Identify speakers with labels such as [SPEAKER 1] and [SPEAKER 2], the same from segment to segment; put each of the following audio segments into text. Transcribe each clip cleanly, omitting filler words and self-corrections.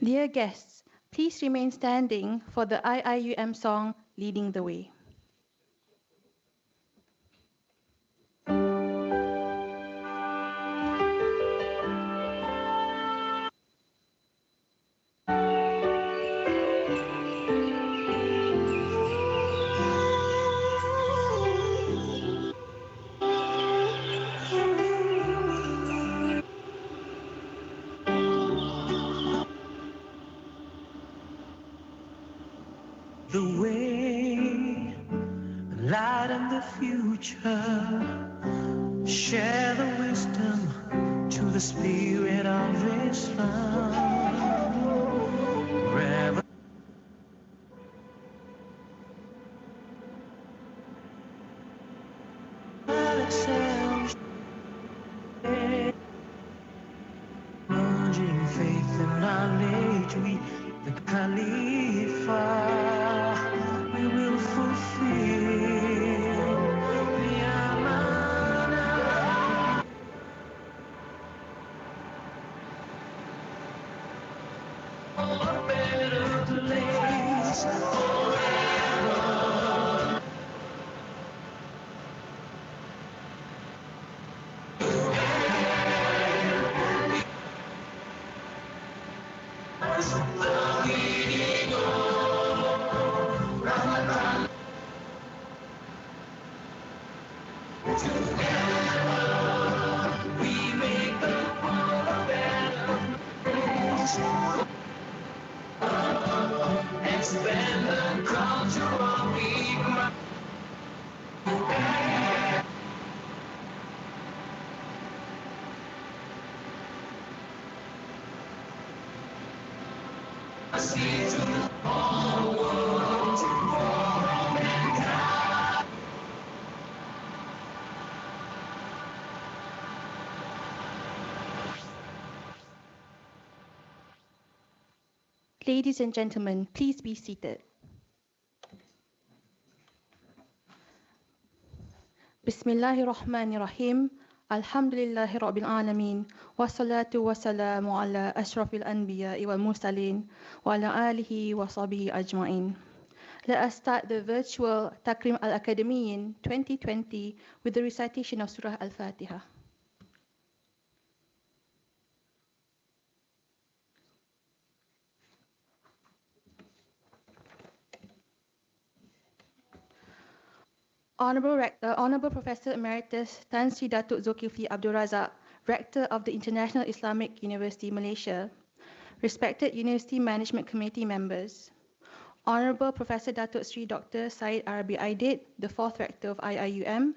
[SPEAKER 1] Dear guests, please remain standing for the IIUM song Leading the Way.
[SPEAKER 2] The way, light in the future, share the wisdom to the spirit of Islam. Merging faith and knowledge, we, the Khalifa, we will fulfill the Amana. A better place forever. Expand the culture of Iman. See to all the world, for all mankind.
[SPEAKER 1] Ladies and gentlemen, please be seated. Bismillahirrahmanirrahim. Alhamdulillahi Rabbil Alameen. Wassalatu wassalamu ala ashrafil anbiya wal mursalin wa ala alihi wa sahbihi ajma'in. Let us start the virtual Takrim Al-Akadimiyyin 2020 with the recitation of Surah Al-Fatiha. Honorable Rector, Honorable Professor Emeritus Tan Sri Datuk Zulkifli Abdul Razak, Rector of the International Islamic University, Malaysia, respected University Management Committee members, Honorable Professor Datuk Sri Dr. Syed Arabi Aidid, the Fourth Rector of IIUM,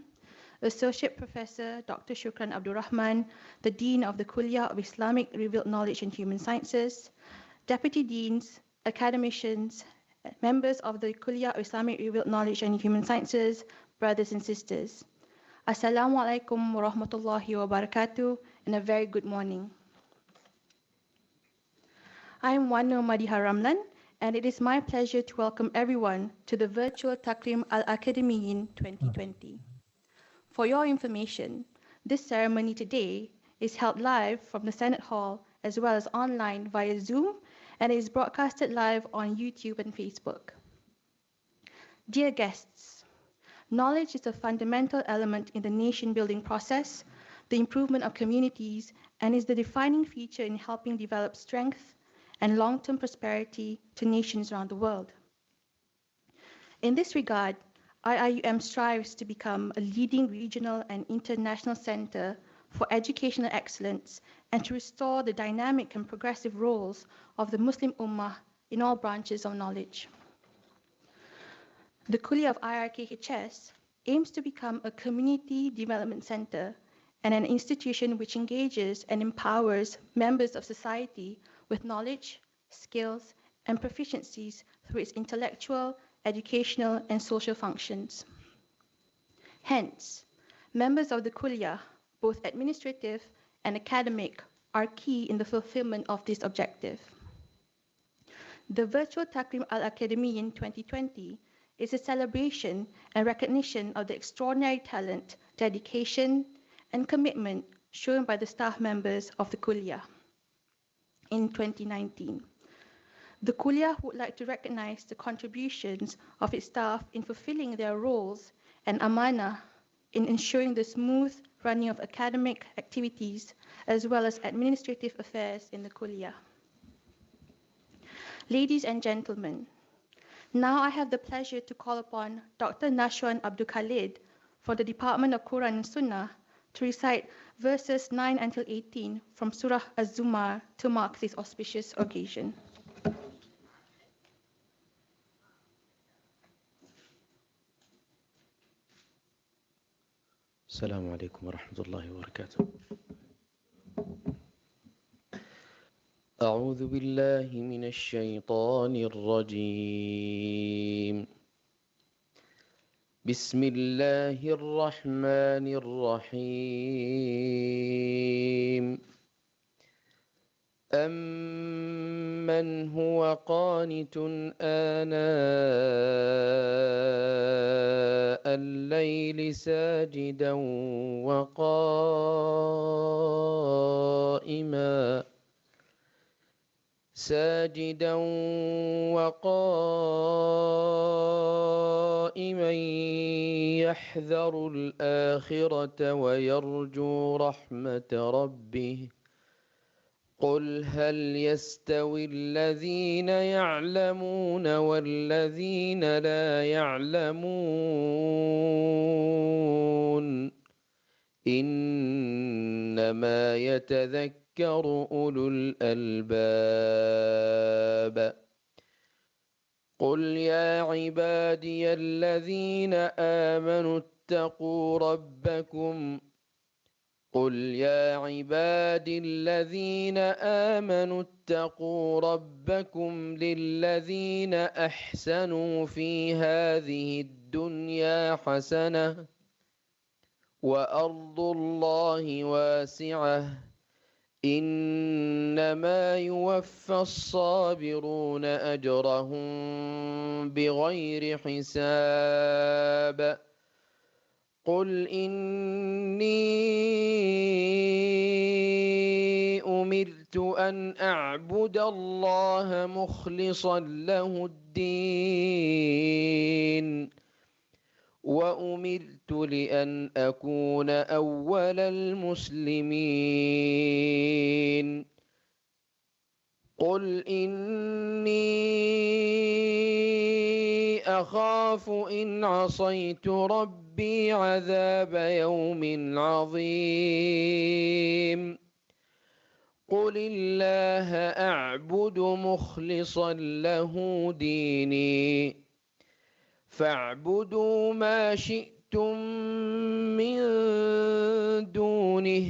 [SPEAKER 1] Associate Professor Dr. Shukran Abdul Rahman, the Dean of the Kuliah of Islamic Revealed Knowledge and Human Sciences, Deputy Deans, academicians, members of the Kuliah of Islamic Revealed Knowledge and Human Sciences, brothers and sisters. Assalamu alaikum wa rahmatullahi wa barakatuh, and a very good morning. I am Wanu Madiha Ramlan, and it is my pleasure to welcome everyone to the virtual Takrim Al-Akadimiyyin 2020. For your information, this ceremony today is held live from the Senate Hall as well as online via Zoom, and is broadcasted live on YouTube and Facebook. Dear guests, knowledge is a fundamental element in the nation-building process, the improvement of communities, and is the defining feature in helping develop strength and long-term prosperity to nations around the world. In this regard, IIUM strives to become a leading regional and international center for educational excellence and to restore the dynamic and progressive roles of the Muslim Ummah in all branches of knowledge. The Kuliah of IRKHS aims to become a community development center and an institution which engages and empowers members of society with knowledge, skills, and proficiencies through its intellectual, educational, and social functions. Hence, members of the Kuliah, both administrative and academic, are key in the fulfillment of this objective. The virtual Takrim Al-Akadimiyyin 2020 is a celebration and recognition of the extraordinary talent, dedication, and commitment shown by the staff members of the Kuliah in 2019. The Kuliah would like to recognize the contributions of its staff in fulfilling their roles and amanah in ensuring the smooth running of academic activities as well as administrative affairs in the Kuliah. Ladies and gentlemen, now I have the pleasure to call upon Dr. Nashwan Abdul Khalid for the Department of Quran and Sunnah to recite verses 9 until 18 from Surah Az-Zumar to mark this auspicious occasion.
[SPEAKER 3] السلام عليكم ورحمة الله وبركاته. أعوذ بالله من الشيطان الرجيم. بسم الله الرحمن الرحيم. أمن هو قانت آناء الليل ساجدا وقائما يحذر الآخرة ويرجو رحمة ربه. قل هل يستوي الذين يعلمون والذين لا يعلمون إنما يتذكر أولو الألباب. قل يا عبادي الذين آمنوا اتقوا ربكم قل يا عبادي الذين آمنوا اتقوا ربكم للذين أحسنوا في هذه الدنيا حسنة وأرض الله واسعة إنما يوفى الصابرون أجرهم بغير حساب. قل إني أمرت أن أعبد الله مخلصا له الدين وأمرت لأن أكون أول المسلمين. قل إني أخاف إن عصيت ربي عذاب يوم عظيم. قل الله أعبد مخلصا له ديني فاعبدوا ما شئتم من دونه.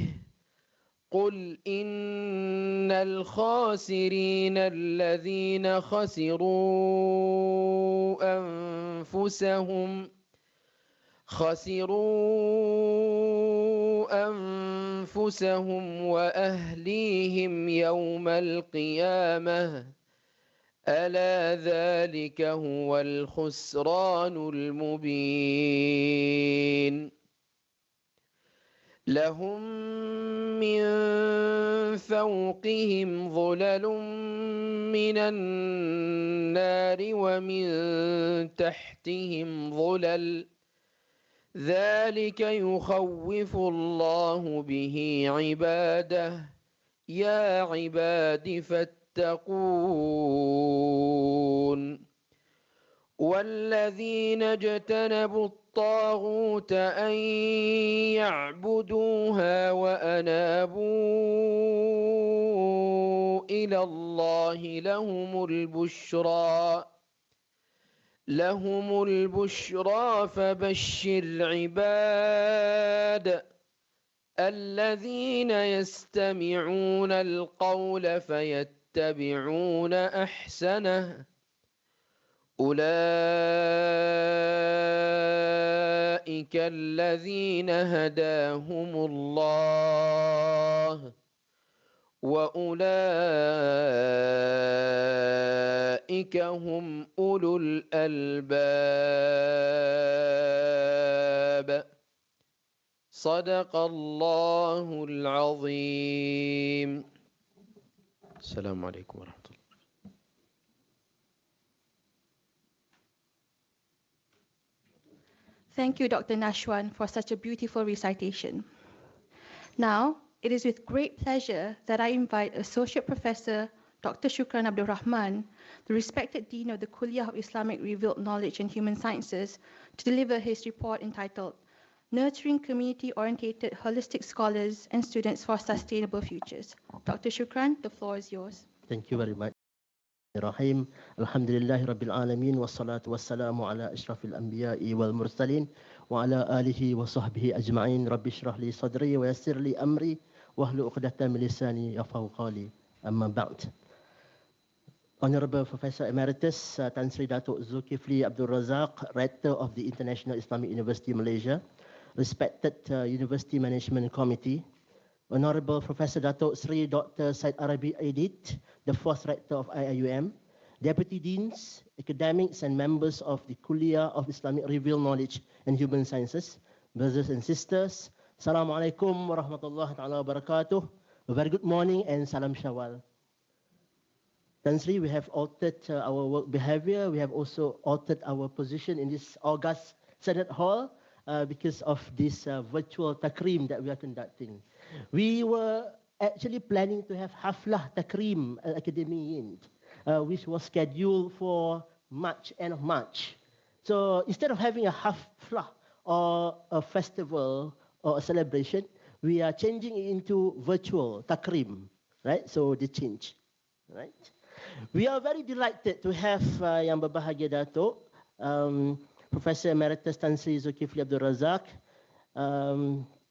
[SPEAKER 3] قل إن الخاسرين الذين خسروا أنفسهم وأهليهم يوم القيامة ألا ذلك هو الخسران المبين. لهم من فوقهم ظلل من النار ومن تحتهم ظلل ذلك يخوف الله به عباده يا عباد فاتقون. والذين اجتنبوا الطاغوت أن يعبدوها وأنابوا إلى الله لهم البشرى فبشر عباد الذين يستمعون القول فيتبعون أحسنه أولئك الذين هداهم الله وأولئك هم أولو الألباب. صدق الله العظيم. السلام عليكم ورحمة الله.
[SPEAKER 1] Thank you, Dr. Nashwan, for such a beautiful recitation. Now, it is with great pleasure that I invite Associate Professor Dr. Shukran Abdul Rahman, the respected Dean of the Kuliah of Islamic Revealed Knowledge and Human Sciences, to deliver his report entitled Nurturing Community-Orientated Holistic Scholars and Students for Sustainable Futures. Dr. Shukran, the floor is yours.
[SPEAKER 4] Thank you very much. Rahim. Alhamdulillahi Rabbil Alameen wa salatu wa salamu ala ashrafil anbiya'i wal mursalin wa ala alihi wa sahbihi ajma'in. Rabbi shrah li sadri wa yassir li amri wa ahlu uqdatan min lisani yafqahu qawli. Amma ba'd. Honorable Professor Emeritus Tan Sri Datuk Zulkifli Abdul Razak, Rector of the International Islamic University Malaysia, respected University Management Committee, Honorable Professor Datuk Sri Dr. Syed Arabi Aidit, the fourth Rector of IIUM, Deputy Deans, academics and members of the Kuliah of Islamic Revealed Knowledge and Human Sciences, brothers and sisters, Assalamu alaikum wa rahmatullahi wa barakatuh. A very good morning and salam shawal. Tan Sri, we have altered our work behavior. We have also altered our position in this august Senate Hall because of this virtual Takrim that we are conducting. We were actually planning to have Haflah Takrim Akadimiyyin, which was scheduled for March, end of March. So instead of having a Haflah or a festival or a celebration, we are changing it into virtual Takrim, right? So they change, right? We are very delighted to have Yang Berbahagia Datuk, Professor Emeritus Tan Sri Zulkifli Abdul Razak,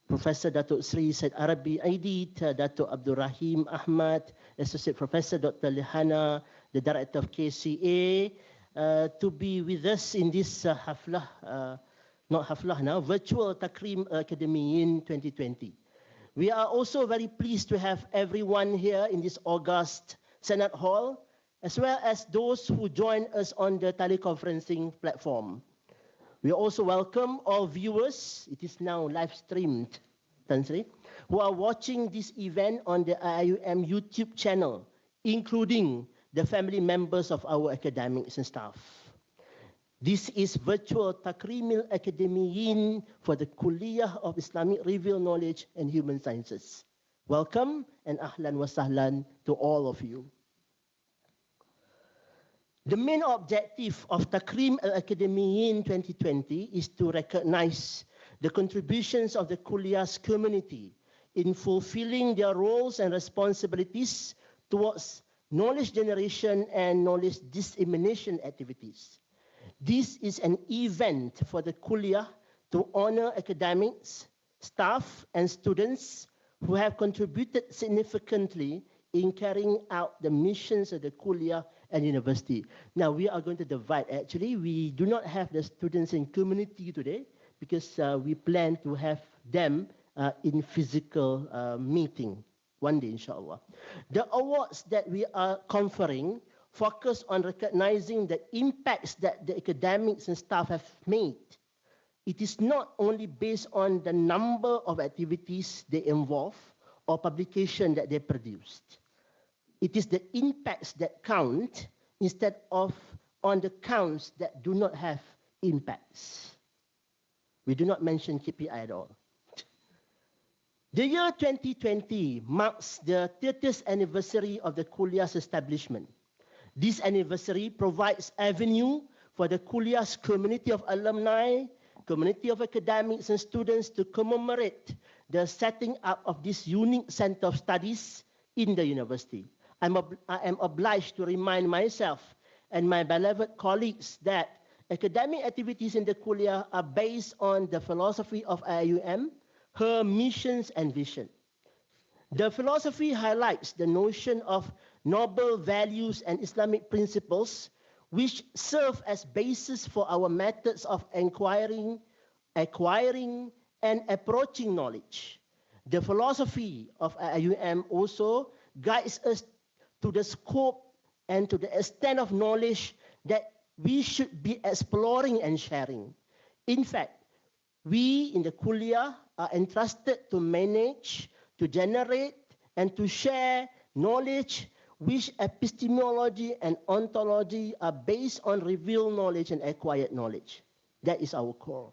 [SPEAKER 4] Professor Datuk Sri Syed Arabi Aidit, Datuk Abdul Rahim Ahmad, Associate Professor Dr. Lihana, the Director of KCA, to be with us in this Haflah, not Haflah now, virtual Takrim Akadimiyyin 2020. We are also very pleased to have everyone here in this august Senate Hall, as well as those who join us on the teleconferencing platform. We also welcome all viewers, it is now live streamed, Tan Sri, who are watching this event on the IIUM YouTube channel, including the family members of our academics and staff. This is virtual Takrimil Akadimiyyin for the Kuliah of Islamic Revealed Knowledge and Human Sciences. Welcome and ahlan wa sahlan to all of you. The main objective of Takrim Al-Akadimiyyin 2020 is to recognize the contributions of the Kuliah's community in fulfilling their roles and responsibilities towards knowledge generation and knowledge dissemination activities. This is an event for the Kuliah to honor academics, staff, and students who have contributed significantly in carrying out the missions of the Kuliah and university. Now, we are going to divide, actually. We do not have the students in community today because we plan to have them in physical meeting one day, inshallah. The awards that we are conferring focus on recognizing the impacts that the academics and staff have made. It is not only based on the number of activities they involve or publication that they produced. It is the impacts that count instead of on the counts that do not have impacts. We do not mention KPI at all. The year 2020 marks the 30th anniversary of the Kuliah's establishment. This anniversary provides avenue for the Kuliah's community of alumni, community of academics and students to commemorate the setting up of this unique center of studies in the university. I am obliged to remind myself and my beloved colleagues that academic activities in the Kuliah are based on the philosophy of IIUM, her missions and vision. The philosophy highlights the notion of noble values and Islamic principles which serve as basis for our methods of acquiring, and approaching knowledge. The philosophy of IIUM also guides us to the scope and to the extent of knowledge that we should be exploring and sharing. In fact, we in the Kuliah are entrusted to manage, to generate, and to share knowledge which epistemology and ontology are based on revealed knowledge and acquired knowledge. That is our core.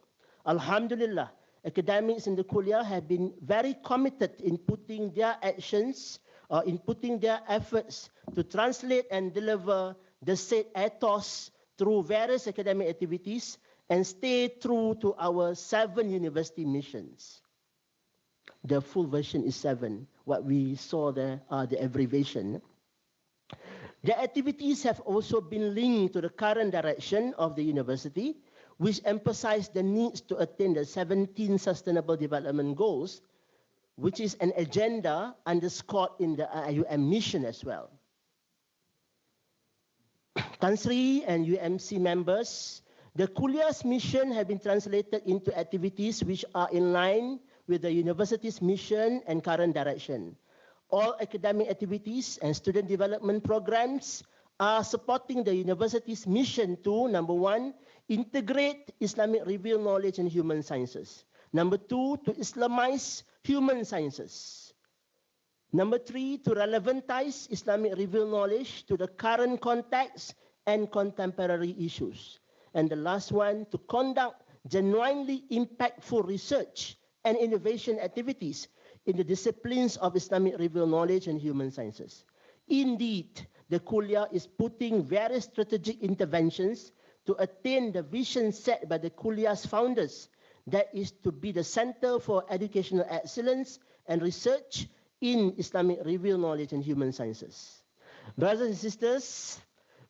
[SPEAKER 4] Alhamdulillah, academics in the Kuliah have been very committed in putting their actions or in putting their efforts to translate and deliver the said ethos through various academic activities and stay true to our 7 university missions. The full version is 7. What we saw there are the abbreviation. The activities have also been linked to the current direction of the university, which emphasize the needs to attain the 17 Sustainable Development Goals, which is an agenda underscored in the IIUM mission as well. Tan Sri and UMC members, the Kuliah's mission have been translated into activities which are in line with the university's mission and current direction. All academic activities and student development programs are supporting the university's mission to, number 1, integrate Islamic revealed knowledge in human sciences. Number 2, to Islamize human sciences. Number 3, to relevantize Islamic revealed knowledge to the current context and contemporary issues. And the last one, to conduct genuinely impactful research and innovation activities in the disciplines of Islamic revealed knowledge and human sciences. Indeed, the Kuliah is putting various strategic interventions to attain the vision set by the Kuliah's founders, that is to be the center for educational excellence and research in Islamic revealed knowledge and human sciences. Brothers and sisters,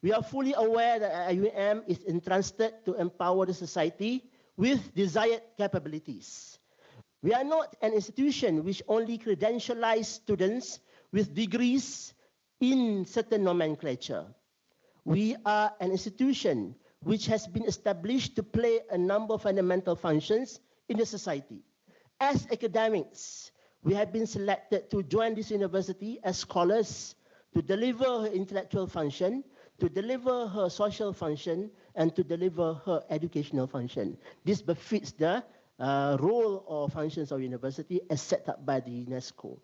[SPEAKER 4] we are fully aware that IIUM is entrusted to empower the society with desired capabilities. We are not an institution which only credentializes students with degrees in certain nomenclature. We are an institution which has been established to play a number of fundamental functions in the society. As academics, we have been selected to join this university as scholars to deliver her intellectual function, to deliver her social function, and to deliver her educational function. This befits the role or functions of university as set up by the UNESCO.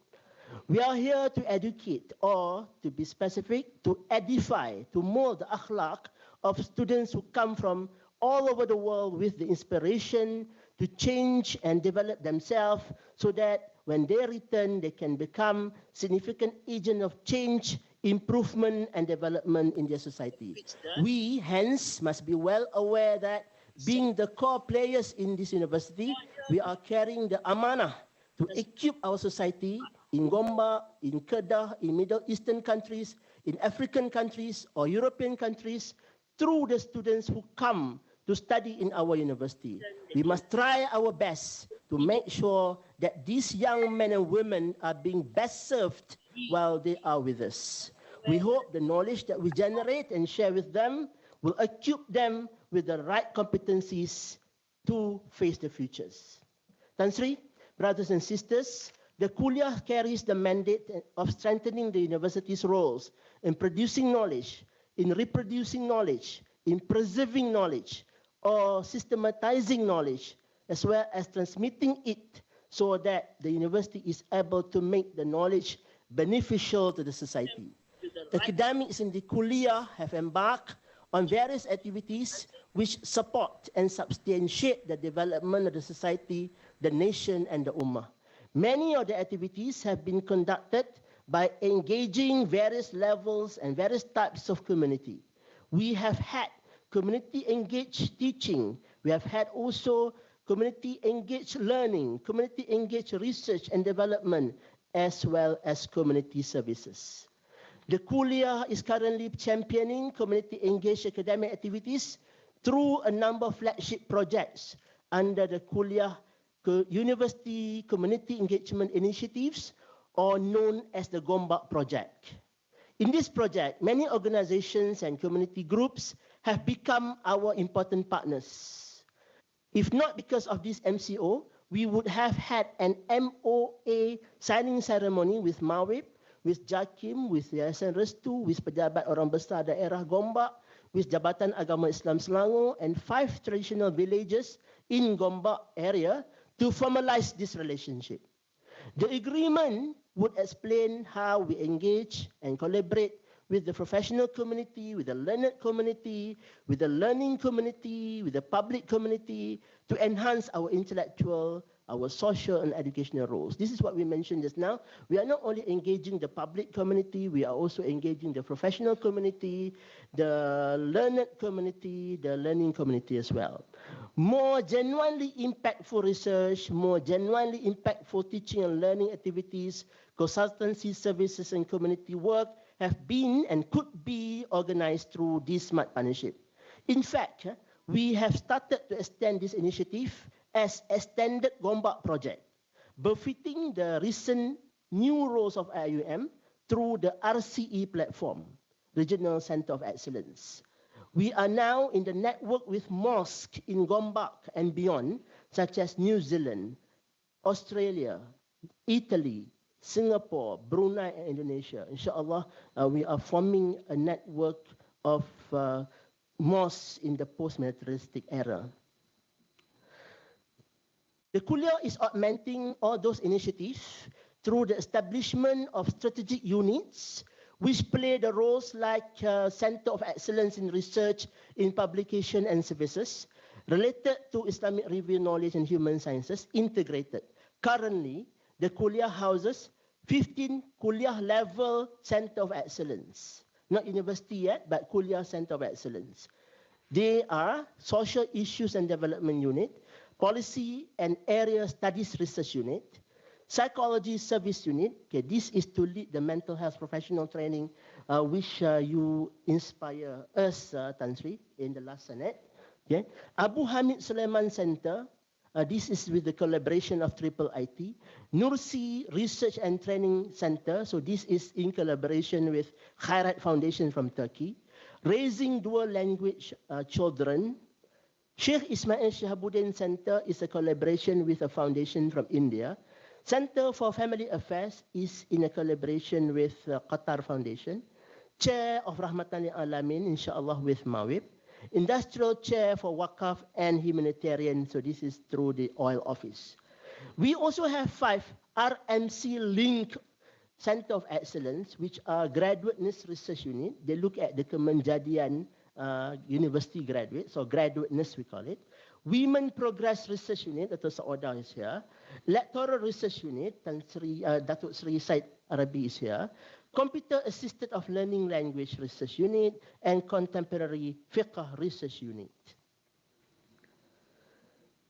[SPEAKER 4] We are here to educate, or to be specific, to edify, to mold the akhlaq of students who come from all over the world with the inspiration to change and develop themselves so that when they return, they can become significant agent of change, improvement, and development in their society. We, hence, must be well aware that being the core players in this university, we are carrying the amanah to equip our society in Gombak, in Kedah, in Middle Eastern countries, in African countries, or European countries, through the students who come to study in our university. We must try our best to make sure that these young men and women are being best served while they are with us. We hope the knowledge that we generate and share with them will equip them with the right competencies to face the futures. Tan Sri, brothers and sisters, the Kuliah carries the mandate of strengthening the university's roles in producing knowledge, in reproducing knowledge, in preserving knowledge, or systematizing knowledge, as well as transmitting it so that the university is able to make the knowledge beneficial to the society. Academics in the Kuliah have embarked on various activities which support and substantiate the development of the society, the nation, and the Ummah. Many of the activities have been conducted by engaging various levels and various types of community. We have had community-engaged teaching. We have had also community-engaged learning, community-engaged research and development, as well as community services. The Kuliah is currently championing community-engaged academic activities through a number of flagship projects under the Kuliah University Community Engagement Initiatives, or known as the Gombak project. In this project, many organizations and community groups have become our important partners. If not because of this MCO, we would have had an MOA signing ceremony with Mawib, with Jakim, with Yayasan Restu, with pejabat orang besar daerah Gombak, with Jabatan Agama Islam Selangor, and 5 traditional villages in Gombak area to formalize this relationship. The agreement would explain how we engage and collaborate with the professional community, with the learned community, with the learning community, with the public community, to enhance our intellectual, our social and educational roles. This is what we mentioned just now. We are not only engaging the public community, we are also engaging the professional community, the learned community, the learning community as well. More genuinely impactful research, more genuinely impactful teaching and learning activities, consultancy services and community work have been and could be organized through this smart partnership. In fact, we have started to extend this initiative as extended Gombak project, befitting the recent new roles of IIUM through the RCE platform, Regional Center of Excellence. We are now in the network with mosques in Gombak and beyond, such as New Zealand, Australia, Italy, Singapore, Brunei, and Indonesia. Inshallah, we are forming a network of mosques in the post-militaristic era. The Kuliah is augmenting all those initiatives through the establishment of strategic units, which play the roles like Center of Excellence in Research in Publication and Services, related to Islamic review knowledge and human sciences, integrated. Currently, the Kuliah houses 15 Kuliah level Center of Excellence. Not university yet, but Kuliah Center of Excellence. They are Social Issues and Development Unit, Policy and Area Studies Research Unit, Psychology Service Unit. Okay, this is to lead the mental health professional training, which you inspire us, Tan Sri, in the last Senate. Okay. Abu Hamid Sulaiman Center, this is with the collaboration of Triple IT. Nursi Research and Training Center, so this is in collaboration with Khairat Foundation from Turkey. Raising Dual Language Children. Sheikh Ismail Shahabuddin Center is a collaboration with a foundation from India. Center for Family Affairs is in a collaboration with Qatar Foundation. Chair of Rahmatan Lil Alamin, inshallah, with Mawib. Industrial Chair for Waqaf and Humanitarian, so this is through the Oil Office. We also have 5 RMC Link Center of Excellence, which are Graduate Nurse Research Unit. They look at the Kemenjadian university graduates, or graduate nurse we call it. Women Progress Research Unit, Dr. Saoda is here. Electoral Research Unit, Datuk Sri Said Arabi is here. Computer Assisted of Learning Language Research Unit, and Contemporary Fiqh Research Unit.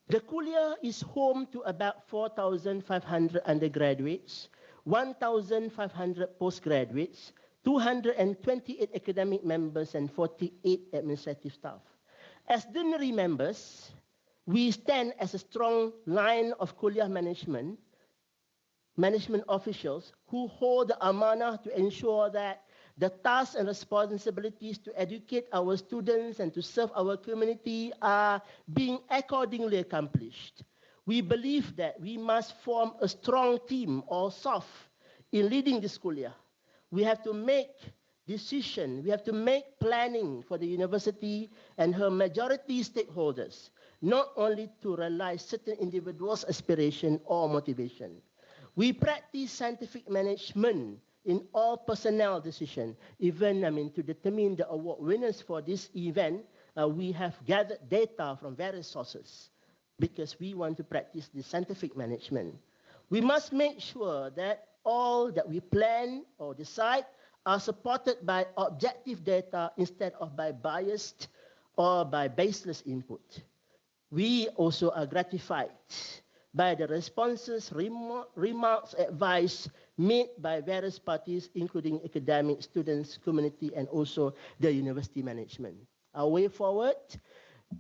[SPEAKER 4] The Kuliah is home to about 4,500 undergraduates, 1,500 postgraduates, 228 academic members, and 48 administrative staff. As ordinary members, we stand as a strong line of Kuliah management officials who hold the amanah to ensure that the tasks and responsibilities to educate our students and to serve our community are being accordingly accomplished. We believe that we must form a strong team or SOF in leading this Kuliah. We have to make decision, we have to make planning for the university and her majority stakeholders, not only to realize certain individuals' aspiration or motivation. We practice scientific management in all personnel decision. Even, to determine the award winners for this event, we have gathered data from various sources because we want to practice the scientific management. We must make sure that all that we plan or decide are supported by objective data instead of by biased or by baseless input. We also are gratified by the responses, remarks, advice made by various parties, including academic, students, community, and also the university management. Our way forward,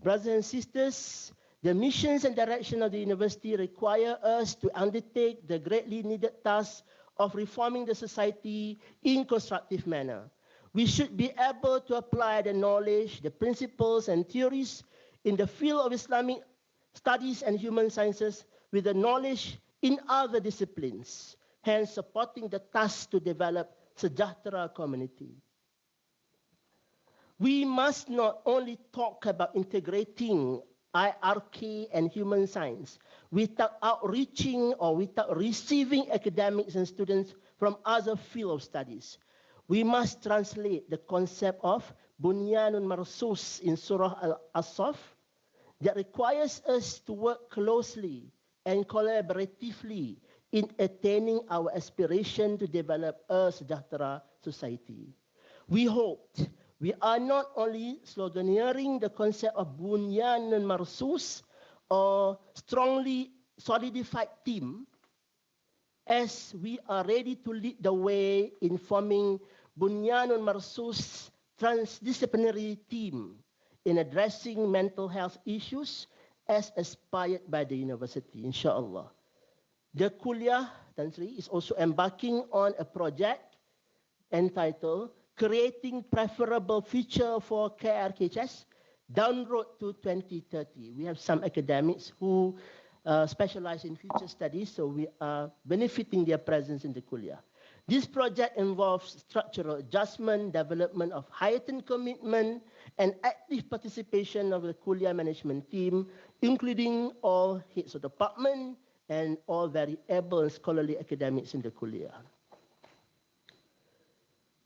[SPEAKER 4] brothers and sisters, the missions and direction of the university require us to undertake the greatly needed task of reforming the society in constructive manner. We should be able to apply the knowledge, the principles and theories in the field of Islamic studies and human sciences with the knowledge in other disciplines, hence supporting the task to develop Sejahtera community. We must not only talk about integrating IRK and human science without outreaching or without receiving academics and students from other fields of studies. we must translate the concept of bunyanun marsus in Surah Al-Asaf that requires us to work closely and collaboratively in attaining our aspiration to develop a sejahtera society. We hoped we are not only sloganeering the concept of bunyanun marsus or strongly solidified team, as we are ready to lead the way in forming bunyanun marsus transdisciplinary team in addressing mental health issues as aspired by the university, inshallah. The Kuliah, Tan Sri, is also embarking on a project entitled Creating Preferable Future for KRKHS Down Road to 2030. We have some academics who specialize in future studies, so we are benefiting their presence in the Kuliah. This project involves structural adjustment, development of heightened commitment, and active participation of the Kuliah management team, including all heads of department and all very able and scholarly academics in the Kuliah.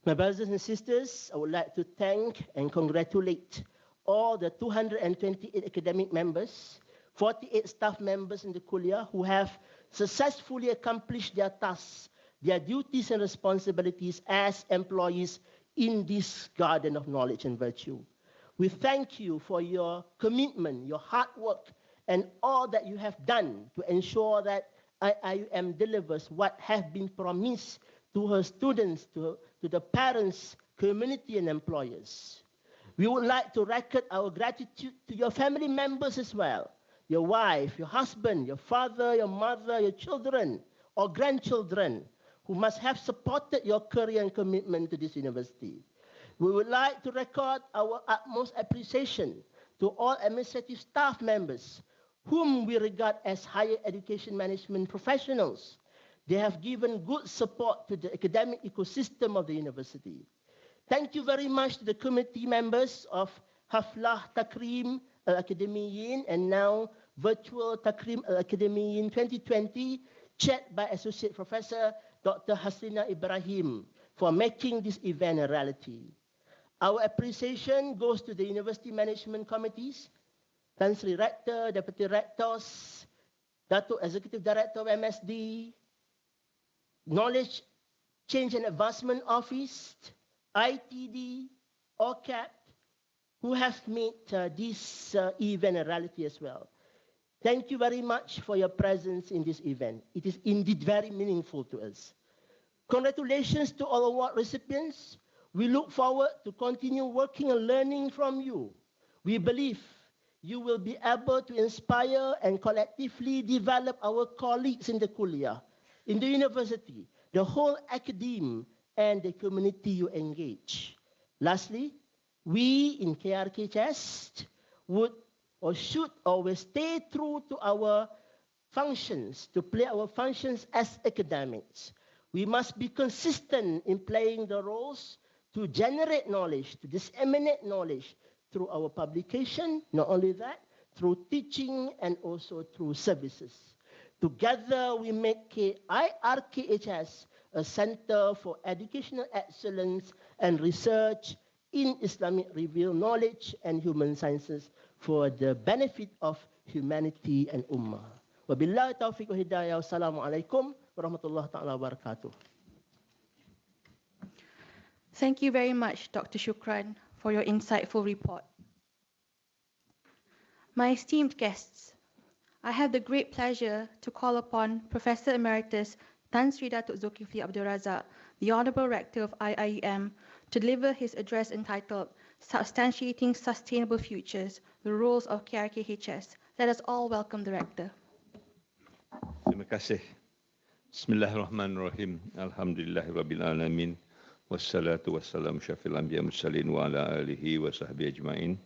[SPEAKER 4] My brothers and sisters, I would like to thank and congratulate all the 228 academic members, 48 staff members in the Kuliah who have successfully accomplished their tasks, their duties and responsibilities as employees in this garden of knowledge and virtue. We thank you for your commitment, your hard work, and all that you have done to ensure that IIUM delivers what has been promised to her students, to the parents, community, and employers. We would like to record our gratitude to your family members as well, your wife, your husband, your father, your mother, your children, or grandchildren, who must have supported your career and commitment to this university. We would like to record our utmost appreciation to all administrative staff members, whom we regard as higher education management professionals. They have given good support to the academic ecosystem of the university. Thank you very much to the committee members of Haflah Takrim Al-Akadimiyyin and now Virtual Takrim Al-Akadimiyyin 2020, chaired by Associate Professor Dr. Hasrina Ibrahim, for making this event a reality. Our appreciation goes to the university management committees, Tan Sri Rector, Deputy Rectors, Datuk Executive Director of MSD, Knowledge Change and Advancement Office, ITD, OCAP, who have made this event a reality as well. Thank you very much for your presence in this event. It is indeed very meaningful to us. Congratulations to all award recipients. We look forward to continue working and learning from you. We believe you will be able to inspire and collectively develop our colleagues in the Kuliah, in the university, the whole academe, and the community you engage. Lastly, we in KRKHS would or should always stay true to our functions, to play our functions as academics. We must be consistent in playing the roles to generate knowledge, to disseminate knowledge through our publication, not only that, through teaching and also through services. Together, we make IRKHS a center for educational excellence and research in Islamic revealed knowledge and human sciences for the benefit of humanity and ummah. Wabillahi taufiq wa hidayah. Wassalamualaikum warahmatullahi ta'ala wabarakatuh.
[SPEAKER 1] Thank you very much, Dr. Shukran, for your insightful report. My esteemed guests, I have the great pleasure to call upon Professor Emeritus Tan Sri Datuk Zulkifli Abdul Razak, the Honourable Rector of IIUM, to deliver his address entitled Substantiating Sustainable Futures, the Roles of KRKHS. Let us all welcome the Rector.
[SPEAKER 5] Terima kasih. Bismillahirrahmanirrahim. Alhamdulillahirabbil alamin. Wassalatu wassalamu syafil anbiya mursalin wa ala alihi wa sahbihi ajmain.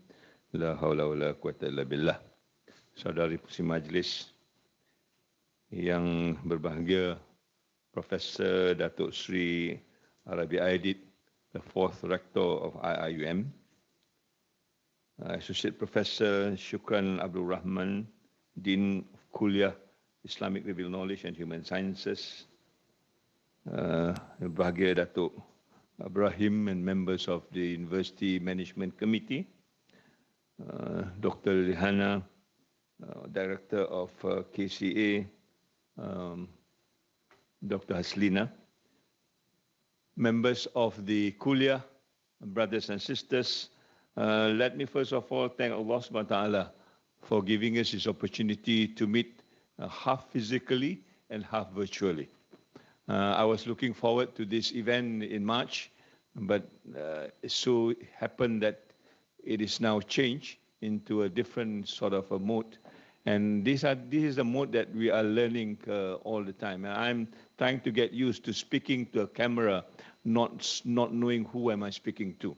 [SPEAKER 5] La haula wala quwata illa billah. Saudari penghormati majlis yang berbahagia, Profesor Datuk Sri Arabi Aidit, the fourth Rector of IIUM, Associate Professor Shukran Abdul Rahman, Dean of Kuliah Islamic Revealed Knowledge and Human Sciences, berbahagia Datuk Ibrahim and members of the University Management Committee, Dr. Rihana, Director of KCA, Dr. Haslina, members of the Kuliah, brothers and sisters. Let me first of all thank Allah subhanahu wa ta'ala for giving us this opportunity to meet half physically and half virtually. I was looking forward to this event in March, but it so happened that it is now changed into a different sort of a mode. And this is the mode that we are learning all the time. And I'm trying to get used to speaking to a camera, not knowing who am I speaking to.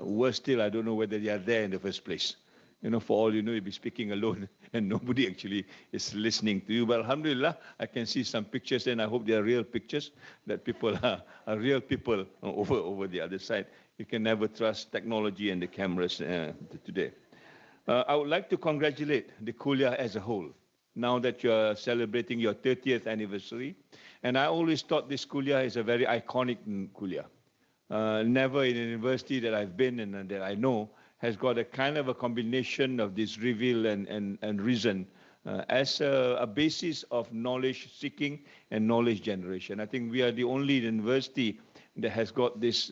[SPEAKER 5] Worse still, I don't know whether they are there in the first place. You know, for all you know, you'll be speaking alone and nobody actually is listening to you. But alhamdulillah, I can see some pictures and I hope they are real pictures, that people are real people over the other side. You can never trust technology and the cameras today. I would like to congratulate the Kuliah as a whole, now that you are celebrating your 30th anniversary. And I always thought this Kuliah is a very iconic Kuliah. Never in a university that I've been in and that I know has got a kind of a combination of this reveal and reason as a basis of knowledge seeking and knowledge generation. I think we are the only university that has got this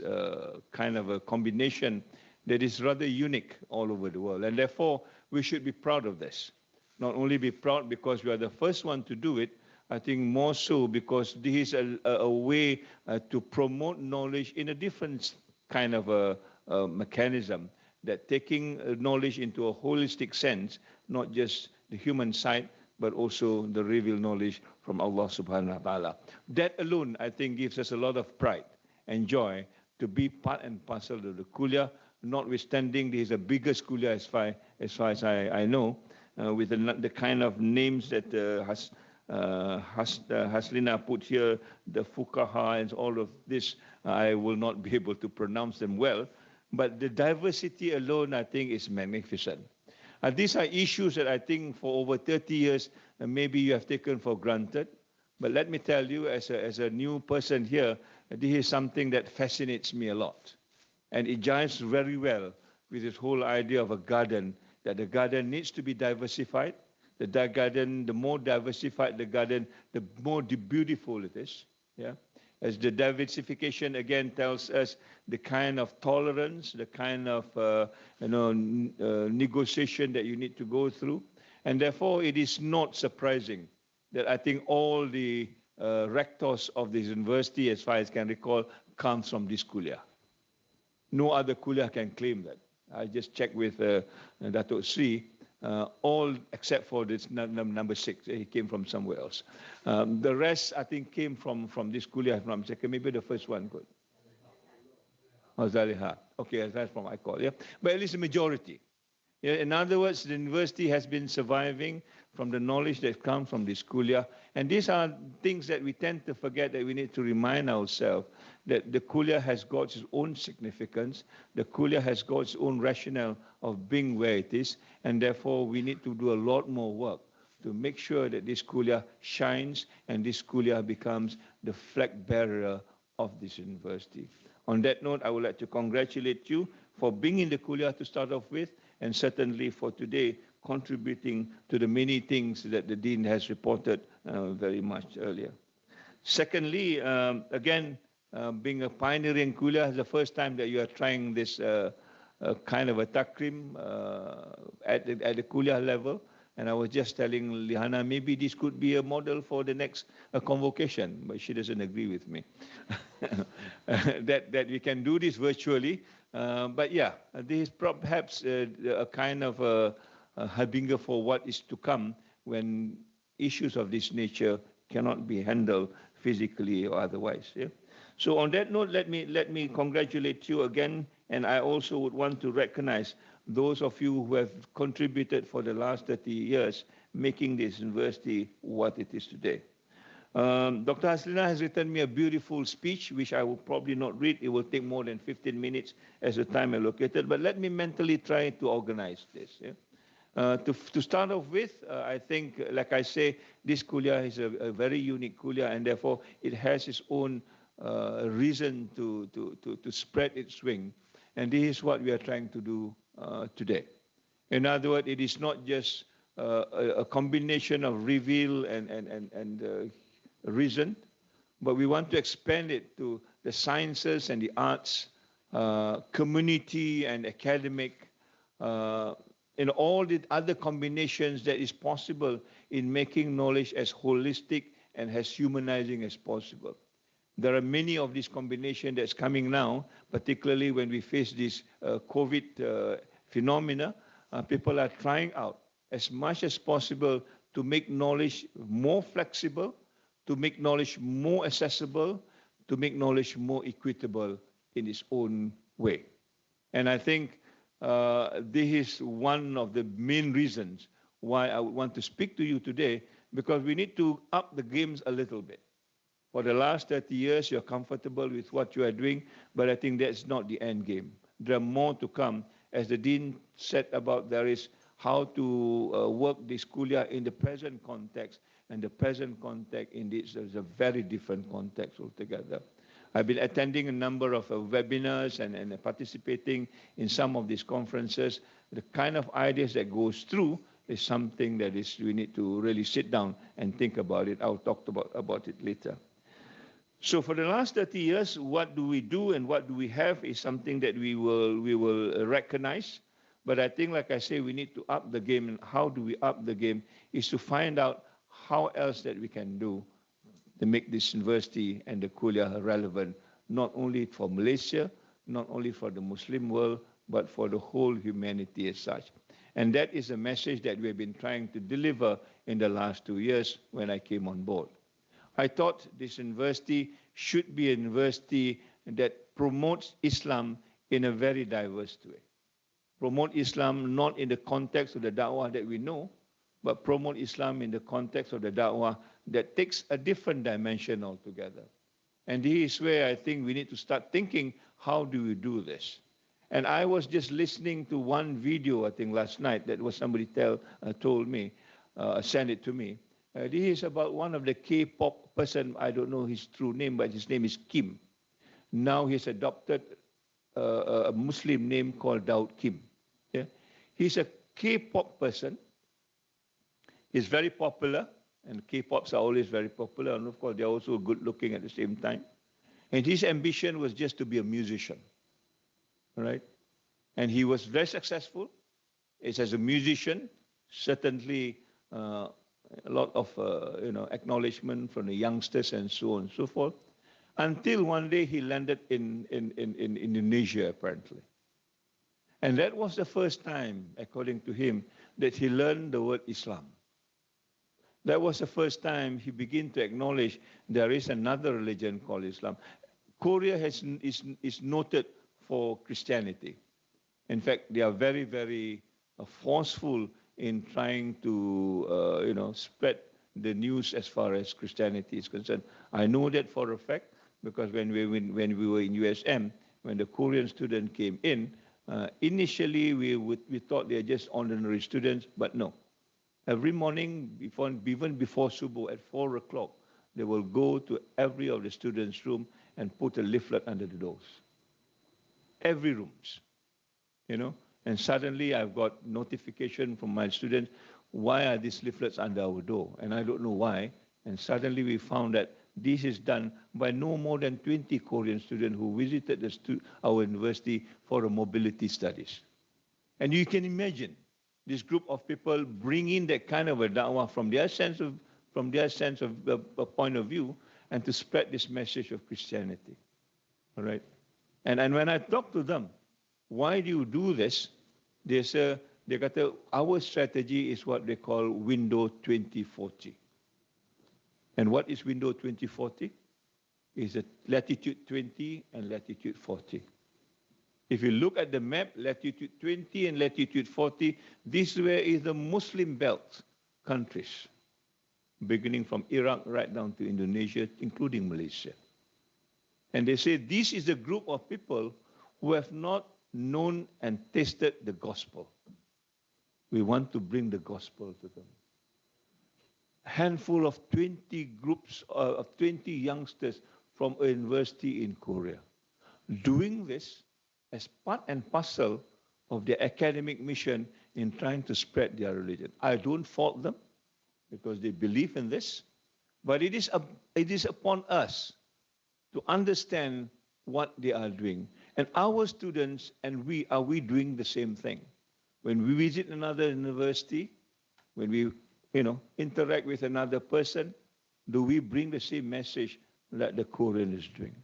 [SPEAKER 5] kind of a combination that is rather unique all over the world. And therefore, we should be proud of this. Not only be proud because we are the first one to do it, I think more so because this is a way to promote knowledge in a different kind of a mechanism, that taking knowledge into a holistic sense, not just the human side, but also the revealed knowledge from Allah subhanahu wa ta'ala. That alone, I think, gives us a lot of pride and joy to be part and parcel of the Kuliah, notwithstanding this is the biggest Kuliah as far as I know, with the kind of names that Haslina put here, the Fuqaha and all of this, I will not be able to pronounce them well. But the diversity alone, I think, is magnificent. These are issues that I think for over 30 years, maybe you have taken for granted. But let me tell you, as a new person here, this is something that fascinates me a lot. And it jives very well with this whole idea of a garden, that the garden needs to be diversified. The garden, the more diversified the garden, the more beautiful it is. Yeah. As the diversification again tells us the kind of tolerance, the kind of negotiation that you need to go through. And therefore, it is not surprising that I think all the rectors of this university, as far as I can recall, comes from this Kuliah. No other Kuliah can claim that. I just checked with Datuk Sri, all except for this number 6. He came from somewhere else. The rest, I think, came from this Kuliah, if I'm not mistaken. Maybe the first one could. Oh, Zaliha. Okay, that's from I call, yeah. But at least the majority. Yeah, in other words, the university has been surviving from the knowledge that comes from this Kuliah. And these are things that we tend to forget, that we need to remind ourselves that the Kuliah has got its own significance. The Kuliah has got its own rationale of being where it is. And therefore, we need to do a lot more work to make sure that this Kuliah shines and this Kuliah becomes the flag bearer of this university. On that note, I would like to congratulate you for being in the Kuliah to start off with, and certainly for today contributing to the many things that the Dean has reported very much earlier. Secondly, again, being a pioneer in Kuliah is the first time that you are trying this kind of a Takrim at the Kuliah level. And I was just telling Lihana, maybe this could be a model for the next convocation, but she doesn't agree with me. that we can do this virtually. But yeah, this is perhaps a kind of a harbinger for what is to come when issues of this nature cannot be handled physically or otherwise. Yeah? So on that note, let me congratulate you again, and I also would want to recognize those of you who have contributed for the last 30 years, making this university what it is today. Dr. Haslina has written me a beautiful speech, which I will probably not read. It will take more than 15 minutes as the time allocated, but let me mentally try to organize this. Yeah? To start off with, I think, like I say, this Kuliah is a very unique Kuliah, and therefore it has its own reason to spread its wing. And this is what we are trying to do today. In other words, it is not just a combination of reveal and reason, but we want to expand it to the sciences and the arts, community and academic, and all the other combinations that is possible in making knowledge as holistic and as humanizing as possible. There are many of these combinations that's coming now, particularly when we face this COVID phenomena. People are trying out as much as possible to make knowledge more flexible, to make knowledge more accessible, to make knowledge more equitable in its own way. And I think this is one of the main reasons why I would want to speak to you today, because we need to up the games a little bit. For the last 30 years, you're comfortable with what you are doing, but I think that's not the end game. There are more to come. As the Dean said about there is how to work this kuliah in the present context, and the present context indeed is a very different context altogether. I've been attending a number of webinars and participating in some of these conferences. The kind of ideas that goes through is something that we need to really sit down and think about it. I'll talk about it later. So for the last 30 years, what do we do and what do we have is something that we will recognize. But I think, like I say, we need to up the game. And how do we up the game is to find out how else that we can do to make this university and the kuliah relevant, not only for Malaysia, not only for the Muslim world, but for the whole humanity as such. And that is a message that we've been trying to deliver in the last 2 years when I came on board. I thought this university should be a university that promotes Islam in a very diverse way. Promote Islam not in the context of the da'wah that we know, but promote Islam in the context of the da'wah that takes a different dimension altogether. And this is where I think we need to start thinking, how do we do this? And I was just listening to one video, I think last night, that was somebody told me, sent it to me. This is about one of the K-pop person, I don't know his true name, but his name is Kim. Now he's adopted a Muslim name called Daud Kim. Yeah? He's a K-pop person. He's very popular, and K-pops are always very popular, and of course they're also good looking at the same time. And his ambition was just to be a musician, right? And he was very successful. As a musician, certainly a lot of acknowledgement from the youngsters and so on and so forth, until one day he landed in Indonesia, apparently. And that was the first time, according to him, that he learned the word Islam. That was the first time he began to acknowledge there is another religion called Islam. Korea is noted for Christianity. In fact, they are very, very forceful in trying to spread the news as far as Christianity is concerned. I know that for a fact, because when we were in USM, when the Korean student came in, initially we thought they're just ordinary students, but no. Every morning, even before Subuh at 4 o'clock, they will go to every of the students' room and put a leaflet under the doors. Every rooms, And suddenly I've got notification from my students, why are these leaflets under our door? And I don't know why. And suddenly we found that this is done by no more than 20 Korean students who visited our university for a mobility studies. And you can imagine this group of people bringing that kind of a da'wah from their sense of a point of view, and to spread this message of Christianity. All right. And when I talk to them, why do you do this? They say, our strategy is what they call Window 2040. And what is Window 2040? It's a latitude 20 and latitude 40. If you look at the map, latitude 20 and latitude 40, this way is the Muslim belt countries, beginning from Iraq right down to Indonesia, including Malaysia. And they say this is a group of people who have not known and tasted the gospel. We want to bring the gospel to them. A handful of 20 groups of 20 youngsters from a university in Korea, doing this as part and parcel of their academic mission in trying to spread their religion. I don't fault them because they believe in this, but it is upon us to understand what they are doing. And our students and are we doing the same thing? When we visit another university, when we interact with another person, do we bring the same message that the Korean is doing?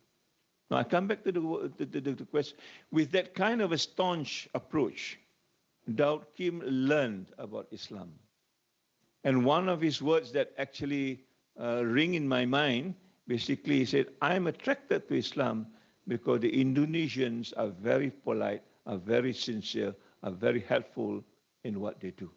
[SPEAKER 5] Now I come back to the question. With that kind of a staunch approach, Daud Kim learned about Islam. And one of his words that actually ring in my mind, basically he said, I'm attracted to Islam because the Indonesians are very polite, are very sincere, are very helpful in what they do.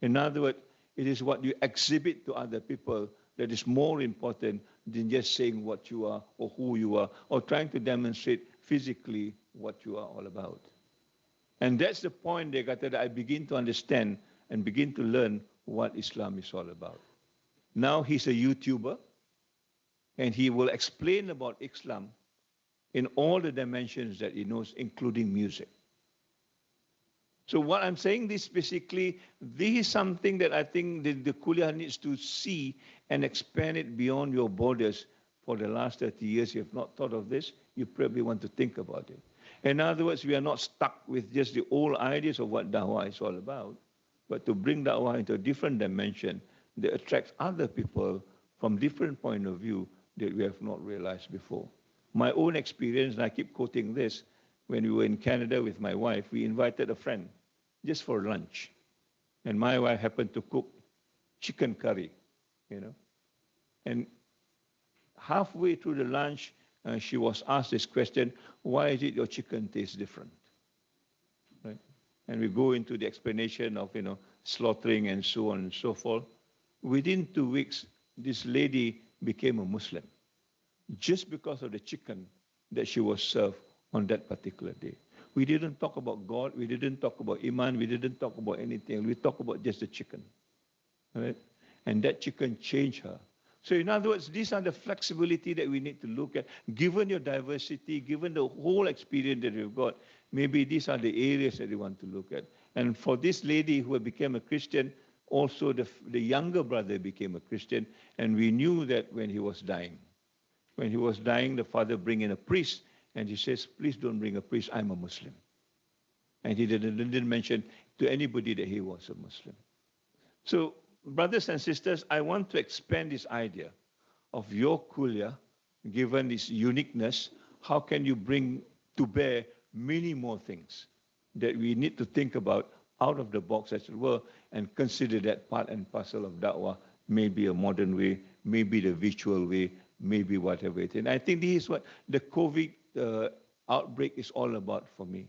[SPEAKER 5] In other words, it is what you exhibit to other people that is more important than just saying what you are or who you are or trying to demonstrate physically what you are all about. And that's the point that I begin to understand and begin to learn what Islam is all about. Now he's a YouTuber, and he will explain about Islam in all the dimensions that he knows, including music. So what I'm saying this basically, this is something that I think the Kuliah needs to see and expand it beyond your borders. For the last 30 years, you have not thought of this, you probably want to think about it. In other words, we are not stuck with just the old ideas of what Dawah is all about, but to bring Dawah into a different dimension that attracts other people from different point of view that we have not realized before. My own experience, and I keep quoting this, when we were in Canada with my wife, we invited a friend just for lunch. And my wife happened to cook chicken curry, And halfway through the lunch, she was asked this question, why is it your chicken tastes different? Right? And we go into the explanation of, slaughtering and so on and so forth. Within 2 weeks, this lady became a Muslim just because of the chicken that she was served on that particular day. We didn't talk about God, we didn't talk about Iman, we didn't talk about anything. We talked about just the chicken. Right? And that chicken changed her. So in other words, these are the flexibility that we need to look at. Given your diversity, given the whole experience that you've got, maybe these are the areas that we want to look at. And for this lady who became a Christian, also the younger brother became a Christian, and we knew that when he was dying. When he was dying, the father bring in a priest, and he says, please don't bring a priest, I'm a Muslim. And he didn't mention to anybody that he was a Muslim. So, brothers and sisters, I want to expand this idea of your kuliah, given its uniqueness, how can you bring to bear many more things that we need to think about out of the box, as it were, and consider that part and parcel of da'wah, maybe a modern way, maybe the virtual way, maybe whatever it is. And I think this is what the COVID outbreak is all about for me,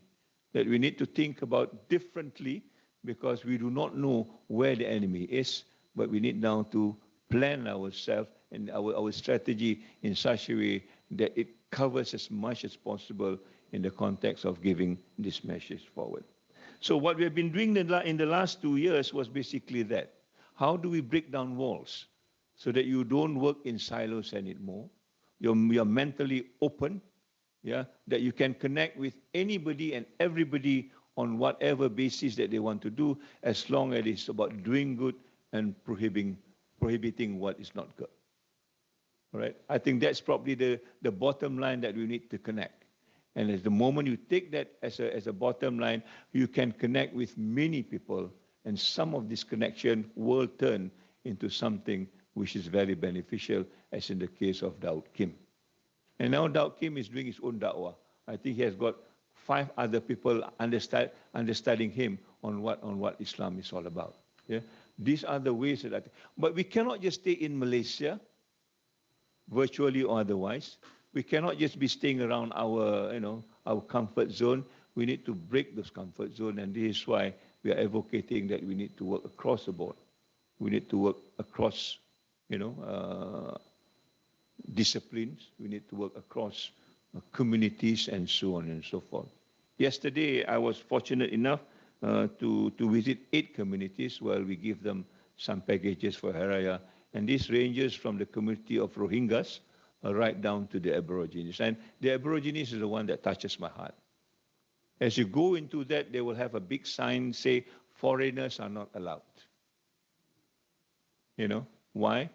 [SPEAKER 5] that we need to think about differently because we do not know where the enemy is, but we need now to plan ourselves and our strategy in such a way that it covers as much as possible in the context of giving this message forward. So what we have been doing in the last 2 years was basically that. How do we break down walls so that you don't work in silos anymore? You're mentally open, that you can connect with anybody and everybody on whatever basis that they want to do, as long as it's about doing good and prohibiting what is not good. All right? I think that's probably the bottom line that we need to connect. And at the moment you take that as a bottom line, you can connect with many people, and some of this connection will turn into something which is very beneficial, as in the case of Daud Kim. And now Daud Kim is doing his own da'wah. I think he has got 5 other people understanding him on what Islam is all about. Yeah? These are the ways that but we cannot just stay in Malaysia, virtually or otherwise. We cannot just be staying around our comfort zone. We need to break those comfort zone, and this is why we are advocating that we need to work across the board. We need to work across, disciplines. We need to work across communities and so on and so forth. Yesterday, I was fortunate enough to visit 8 communities where we give them some packages for Hari Raya. And this ranges from the community of Rohingyas right down to the Aborigines. And the Aborigines is the one that touches my heart. As you go into that, they will have a big sign say, foreigners are not allowed. You know, why?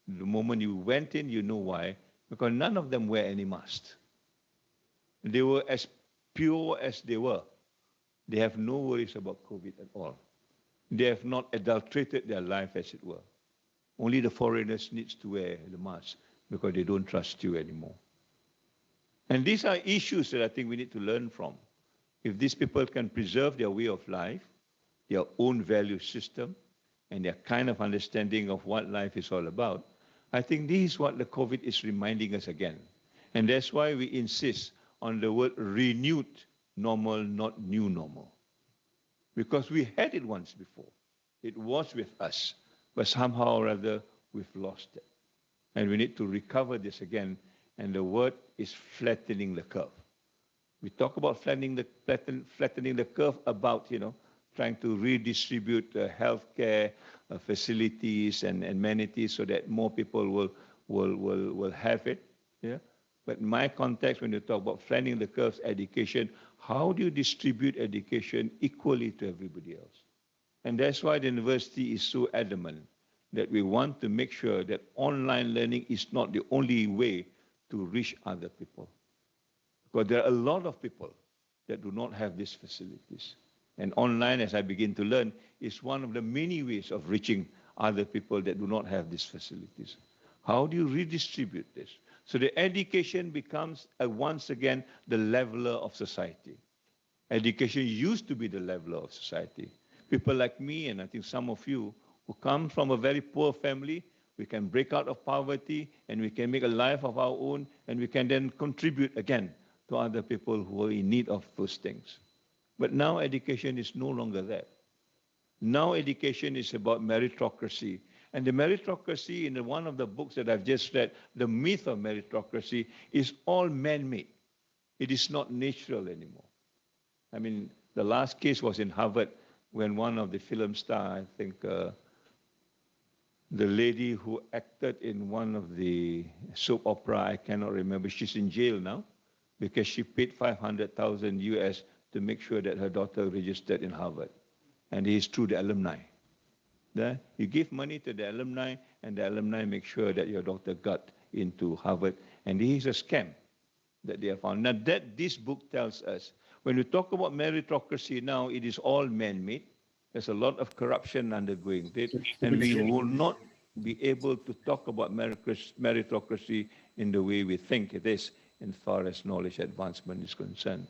[SPEAKER 5] The moment you went in, you know why. Because none of them wear any mask. They were as pure as they were. They have no worries about COVID at all. They have not adulterated their life, as it were. Only the foreigners needs to wear the mask because they don't trust you anymore. And these are issues that I think we need to learn from. If these people can preserve their way of life, their own value system, and their kind of understanding of what life is all about, I think this is what the COVID is reminding us again. And that's why we insist on the word renewed normal, not new normal. Because we had it once before. It was with us, but somehow or other we've lost it. And we need to recover this again, and the word is flattening the curve. We talk about flattening the curve about, trying to redistribute healthcare facilities and amenities so that more people will have it. Yeah. But in my context, when you talk about flattening the curves, education, how do you distribute education equally to everybody else? And that's why the university is so adamant that we want to make sure that online learning is not the only way to reach other people. Because there are a lot of people that do not have these facilities. And online, as I begin to learn, is one of the many ways of reaching other people that do not have these facilities. How do you redistribute this? So the education becomes, once again, the leveler of society. Education used to be the leveler of society. People like me, and I think some of you, who come from a very poor family, we can break out of poverty, and we can make a life of our own, and we can then contribute again to other people who are in need of those things. But now education is no longer that. Now education is about meritocracy. And the meritocracy in one of the books that I've just read, The Myth of Meritocracy, is all man-made. It is not natural anymore. I mean, the last case was in Harvard when one of the film stars, I think the lady who acted in one of the soap opera, I cannot remember, she's in jail now because she paid $500,000 US to make sure that her daughter registered in Harvard. And it is through the alumni. You give money to the alumni, and the alumni make sure that your daughter got into Harvard. And this is a scam that they have found. Now, that this book tells us, when we talk about meritocracy now, it is all man-made. There's a lot of corruption undergoing it, and we will not be able to talk about meritocracy in the way we think it is, as far as knowledge advancement is concerned.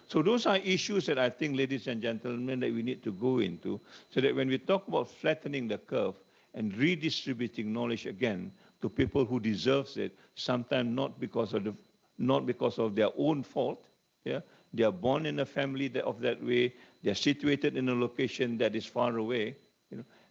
[SPEAKER 5] So those are issues that I think, ladies and gentlemen, that we need to go into, so that when we talk about flattening the curve and redistributing knowledge again to people who deserve it, sometimes not because of their own fault. Yeah, they are born in a family of that way. They are situated in a location that is far away,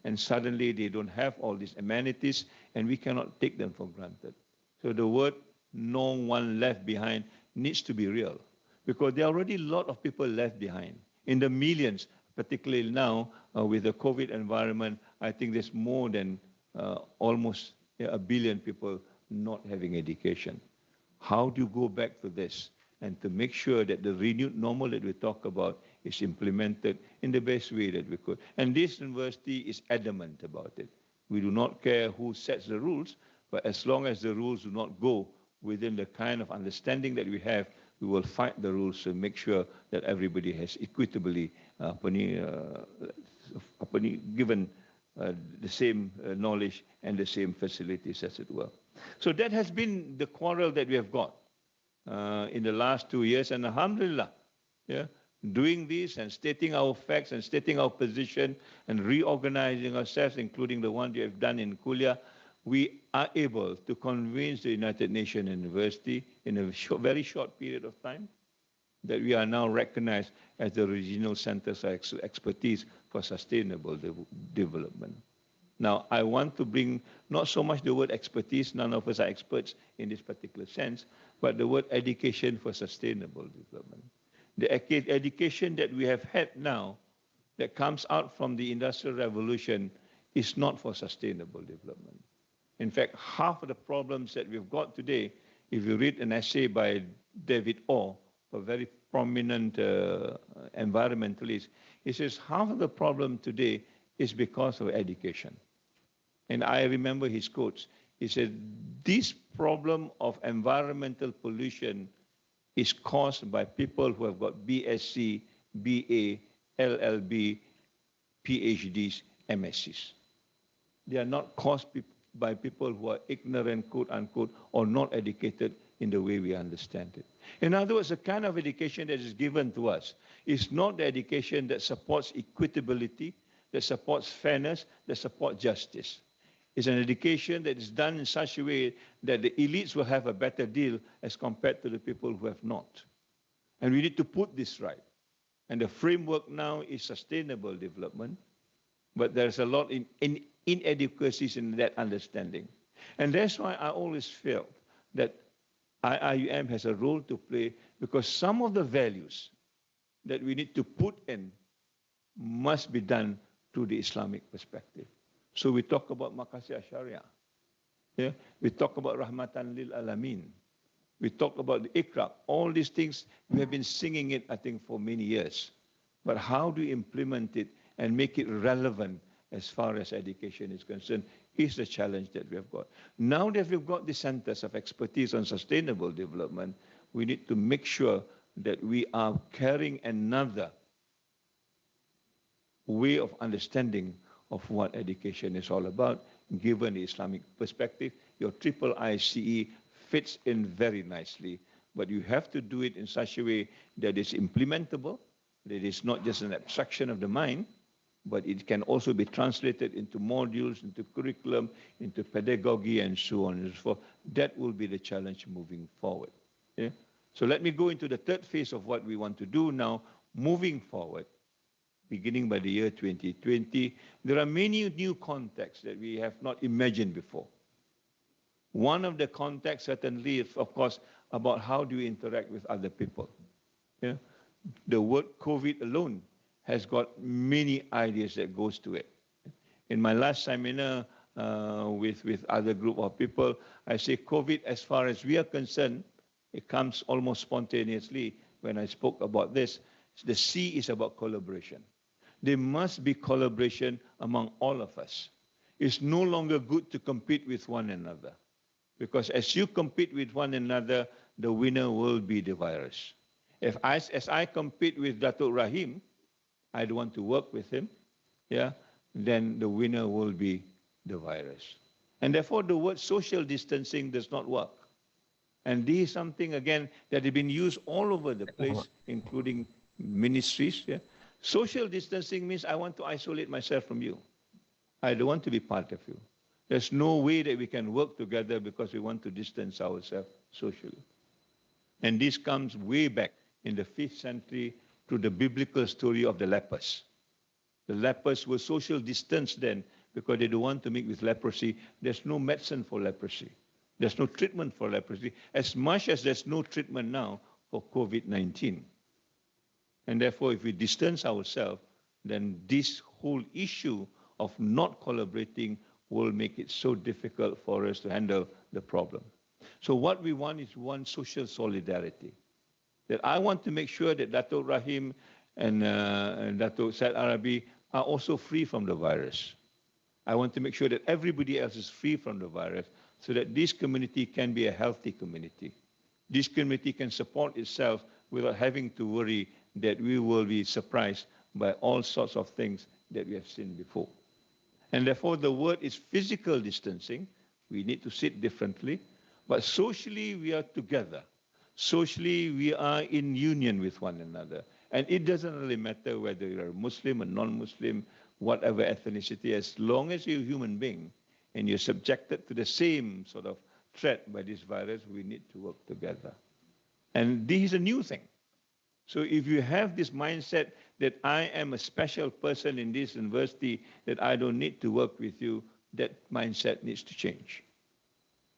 [SPEAKER 5] and suddenly they don't have all these amenities, and we cannot take them for granted. So the word "no one left behind" needs to be real. Because there are already a lot of people left behind. In the millions, particularly now with the COVID environment, I think there's more than almost a billion people not having education. How do you go back to this and to make sure that the renewed normal that we talk about is implemented in the best way that we could? And this university is adamant about it. We do not care who sets the rules, but as long as the rules do not go within the kind of understanding that we have, we will fight the rules to make sure that everybody has equitably given the same knowledge and the same facilities, as it were. So that has been the quarrel that we have got in the last 2 years. And alhamdulillah, doing this and stating our facts and stating our position and reorganizing ourselves, including the one you have done in Kulia, we are able to convince the United Nations University in a very short period of time that we are now recognized as the regional centers of expertise for sustainable development. Now, I want to bring not so much the word expertise, none of us are experts in this particular sense, but the word education for sustainable development. The education that we have had now that comes out from the Industrial Revolution is not for sustainable development. In fact, half of the problems that we've got today If you read an essay by David Orr, a very prominent environmentalist, he says half of the problem today is because of education. And I remember his quotes. He said, this problem of environmental pollution is caused by people who have got BSc, BA, LLB, PhDs, MScs. They are not caused by people who are ignorant, quote unquote, or not educated in the way we understand it. In other words, the kind of education that is given to us is not the education that supports equitability, that supports fairness, that supports justice. It's an education that is done in such a way that the elites will have a better deal as compared to the people who have not. And we need to put this right. And the framework now is sustainable development, but there's a lot in inadequacies in that understanding. And that's why I always felt that IIUM has a role to play, because some of the values that we need to put in must be done through the Islamic perspective. So we talk about Maqasid Sharia. Yeah? We talk about Rahmatan lil Alameen. We talk about the Iqra. All these things, we have been singing it, I think, for many years. But how do you implement it and make it relevant as far as education is concerned is the challenge that we have got. Now that we've got the centers of expertise on sustainable development, we need to make sure that we are carrying another way of understanding of what education is all about, given the Islamic perspective. Your triple ICE fits in very nicely, but you have to do it in such a way that is implementable, that is not just an abstraction of the mind, but it can also be translated into modules, into curriculum, into pedagogy, and so on and so forth. That will be the challenge moving forward. Yeah? So let me go into the third phase of what we want to do now, moving forward. Beginning by the year 2020, there are many new contexts that we have not imagined before. One of the contexts certainly is, of course, about how do you interact with other people. Yeah? The word COVID alone has got many ideas that goes to it. In my last seminar with other group of people, I say COVID, as far as we are concerned, it comes almost spontaneously when I spoke about this. The C is about collaboration. There must be collaboration among all of us. It's no longer good to compete with one another, because as you compete with one another, the winner will be the virus. As I compete with Datuk Rahim, I don't want to work with him, yeah, then the winner will be the virus. And therefore, the word social distancing does not work. And this is something, again, that has been used all over the place, including ministries. Yeah? Social distancing means I want to isolate myself from you. I don't want to be part of you. There's no way that we can work together because we want to distance ourselves socially. And this comes way back in the 5th century to the biblical story of the lepers. The lepers were social distanced then because they don't want to mix with leprosy. There's no medicine for leprosy. There's no treatment for leprosy, as much as there's no treatment now for COVID-19. And therefore, if we distance ourselves, then this whole issue of not collaborating will make it so difficult for us to handle the problem. So what we want is one social solidarity. That I want to make sure that Datuk Rahim and Datuk Said Arabi are also free from the virus. I want to make sure that everybody else is free from the virus so that this community can be a healthy community. This community can support itself without having to worry that we will be surprised by all sorts of things that we have seen before. And therefore, the word is physical distancing. We need to sit differently. But socially, we are together. Socially, we are in union with one another. And it doesn't really matter whether you're a Muslim or non-Muslim, whatever ethnicity, as long as you're a human being and you're subjected to the same sort of threat by this virus, we need to work together. And this is a new thing. So if you have this mindset that I am a special person in this university, that I don't need to work with you, that mindset needs to change.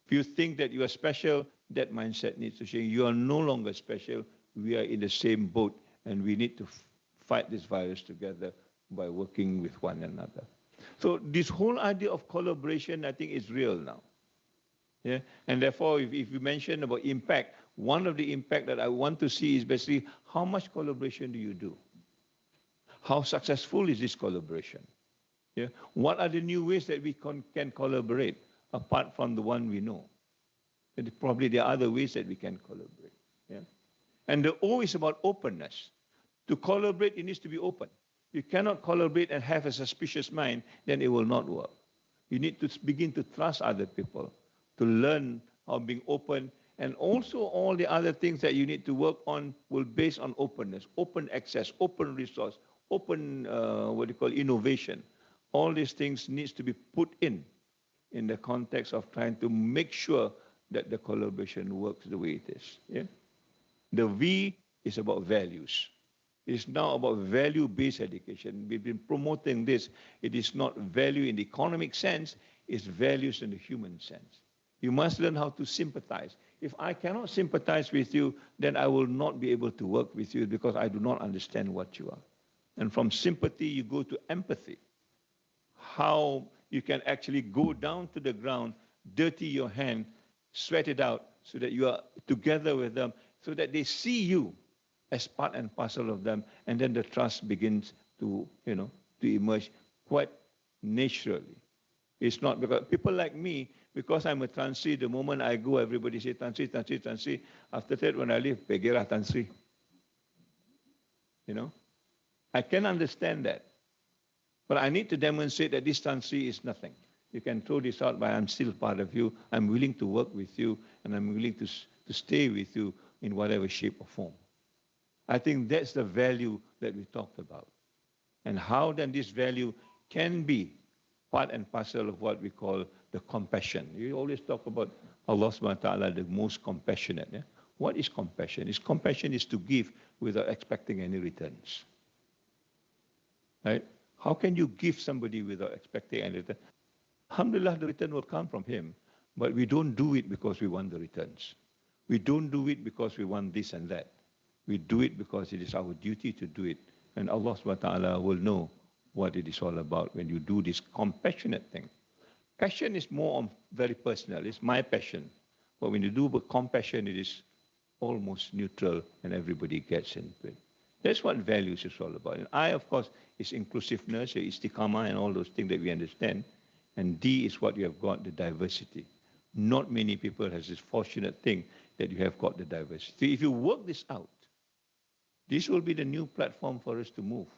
[SPEAKER 5] If you think that you are special, that mindset needs to change. You are no longer special. We are in the same boat, and we need to fight this virus together by working with one another. So this whole idea of collaboration, I think, is real now. Yeah? And therefore, if you mention about impact, one of the impact that I want to see is basically how much collaboration do you do? How successful is this collaboration? Yeah? What are the new ways that we can collaborate apart from the one we know? And probably there are other ways that we can collaborate. Yeah? And the O is about openness. To collaborate, it needs to be open. You cannot collaborate and have a suspicious mind, then it will not work. You need to begin to trust other people, to learn how being open, and also all the other things that you need to work on will be based on openness, open access, open resource, open, innovation. All these things needs to be put in the context of trying to make sure that the collaboration works the way it is. Yeah? The V is about values. It is now about value-based education. We've been promoting this. It is not value in the economic sense, it's values in the human sense. You must learn how to sympathize. If I cannot sympathize with you, then I will not be able to work with you because I do not understand what you are. And from sympathy, you go to empathy. How you can actually go down to the ground, dirty your hand, sweat it out so that you are together with them, so that they see you as part and parcel of them, and then the trust begins to, to emerge quite naturally. It's not because people like me, because I'm a Tansi, the moment I go, everybody say Tansi, Tansi, Tansi. After that, when I leave, Pegera Tansi. I can understand that. But I need to demonstrate that this Tansi is nothing. You can throw this out, but I'm still part of you. I'm willing to work with you, and I'm willing to stay with you in whatever shape or form. I think that's the value that we talked about. And how then this value can be part and parcel of what we call the compassion. You always talk about Allah subhanahu wa ta'ala, the most compassionate. Yeah? What is compassion? Compassion is to give without expecting any returns. Right? How can you give somebody without expecting any return? Alhamdulillah, the return will come from him. But we don't do it because we want the returns. We don't do it because we want this and that. We do it because it is our duty to do it. And Allah subhanahu wa ta'ala will know what it is all about when you do this compassionate thing. Passion is more very personal. It's my passion. But when you do with compassion, it is almost neutral and everybody gets into it. That's what values is all about. And I, of course, is inclusiveness, istiqamah, and all those things that we understand. And D is what you have got, the diversity. Not many people has this fortunate thing that you have got the diversity. If you work this out, this will be the new platform for us to move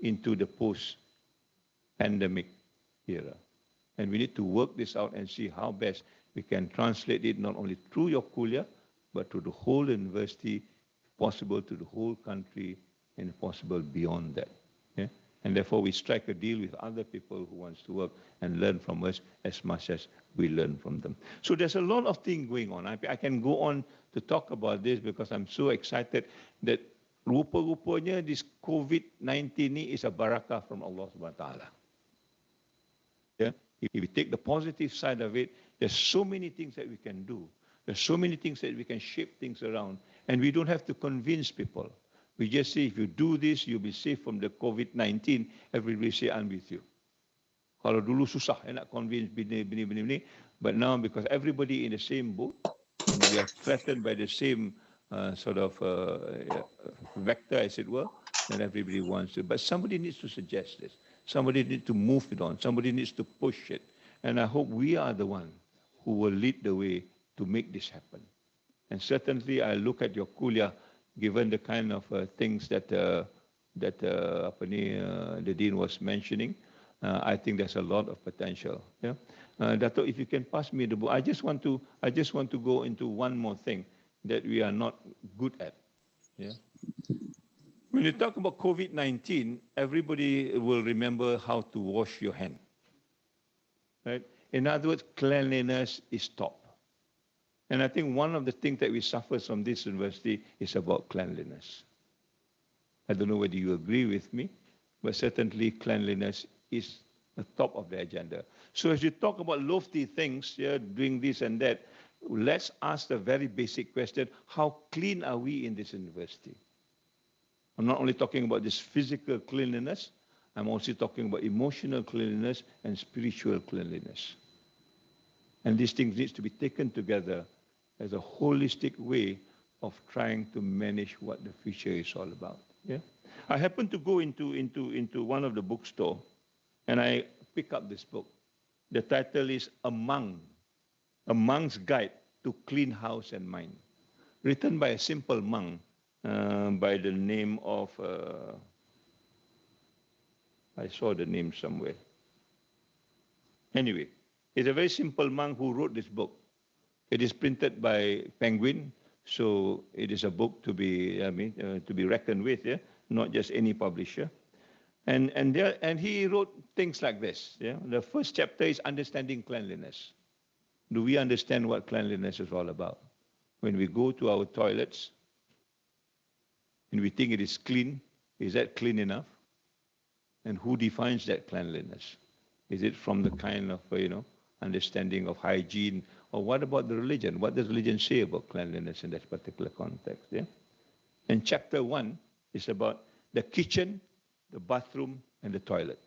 [SPEAKER 5] into the post-pandemic era. And we need to work this out and see how best we can translate it not only through your kuliah, but to the whole university, possible to the whole country, and possible beyond that. Yeah? And therefore, we strike a deal with other people who wants to work and learn from us as much as we learn from them. So there's a lot of things going on. I can go on to talk about this because I'm so excited that rupa-rupanya this COVID-19 is a barakah from Allah subhanahu wa ta'ala. Yeah? If we take the positive side of it, there's so many things that we can do. There's so many things that we can shape things around. And we don't have to convince people. We just say, if you do this, you'll be safe from the COVID-19. Everybody say, I'm with you. Kalau dulu susah, nak convince bini. But now, because everybody in the same boat, and we are threatened by the same vector, as it were, then everybody wants to. But somebody needs to suggest this. Somebody needs to move it on. Somebody needs to push it. And I hope we are the one who will lead the way to make this happen. And certainly, I look at your kuliah, given the kind of things that the Dean was mentioning, I think there's a lot of potential. Yeah, Dato, if you can pass me the book, I just want to go into one more thing that we are not good at. Yeah. When you talk about COVID-19, everybody will remember how to wash your hand. Right? In other words, cleanliness is top. And I think one of the things that we suffer from this university is about cleanliness. I don't know whether you agree with me, but certainly cleanliness is the top of the agenda. So as you talk about lofty things, doing this and that, let's ask the very basic question, how clean are we in this university? I'm not only talking about this physical cleanliness, I'm also talking about emotional cleanliness and spiritual cleanliness. And these things need to be taken together as a holistic way of trying to manage what the future is all about. Yeah? I happened to go into one of the bookstore, and I pick up this book. The title is A Monk's Guide to Clean House and Mind, written by a simple monk by the name of, I saw the name somewhere. Anyway, it's a very simple monk who wrote this book. It is printed by Penguin, so it is a book to be, to be reckoned with, yeah? Not just any publisher. And he wrote things like this. Yeah? The first chapter is understanding cleanliness. Do we understand what cleanliness is all about? When we go to our toilets and we think it is clean, is that clean enough? And who defines that cleanliness? Is it from the kind of, understanding of hygiene? Or what about the religion? What does religion say about cleanliness in that particular context? Yeah? And chapter 1 is about the kitchen, the bathroom, and the toilet.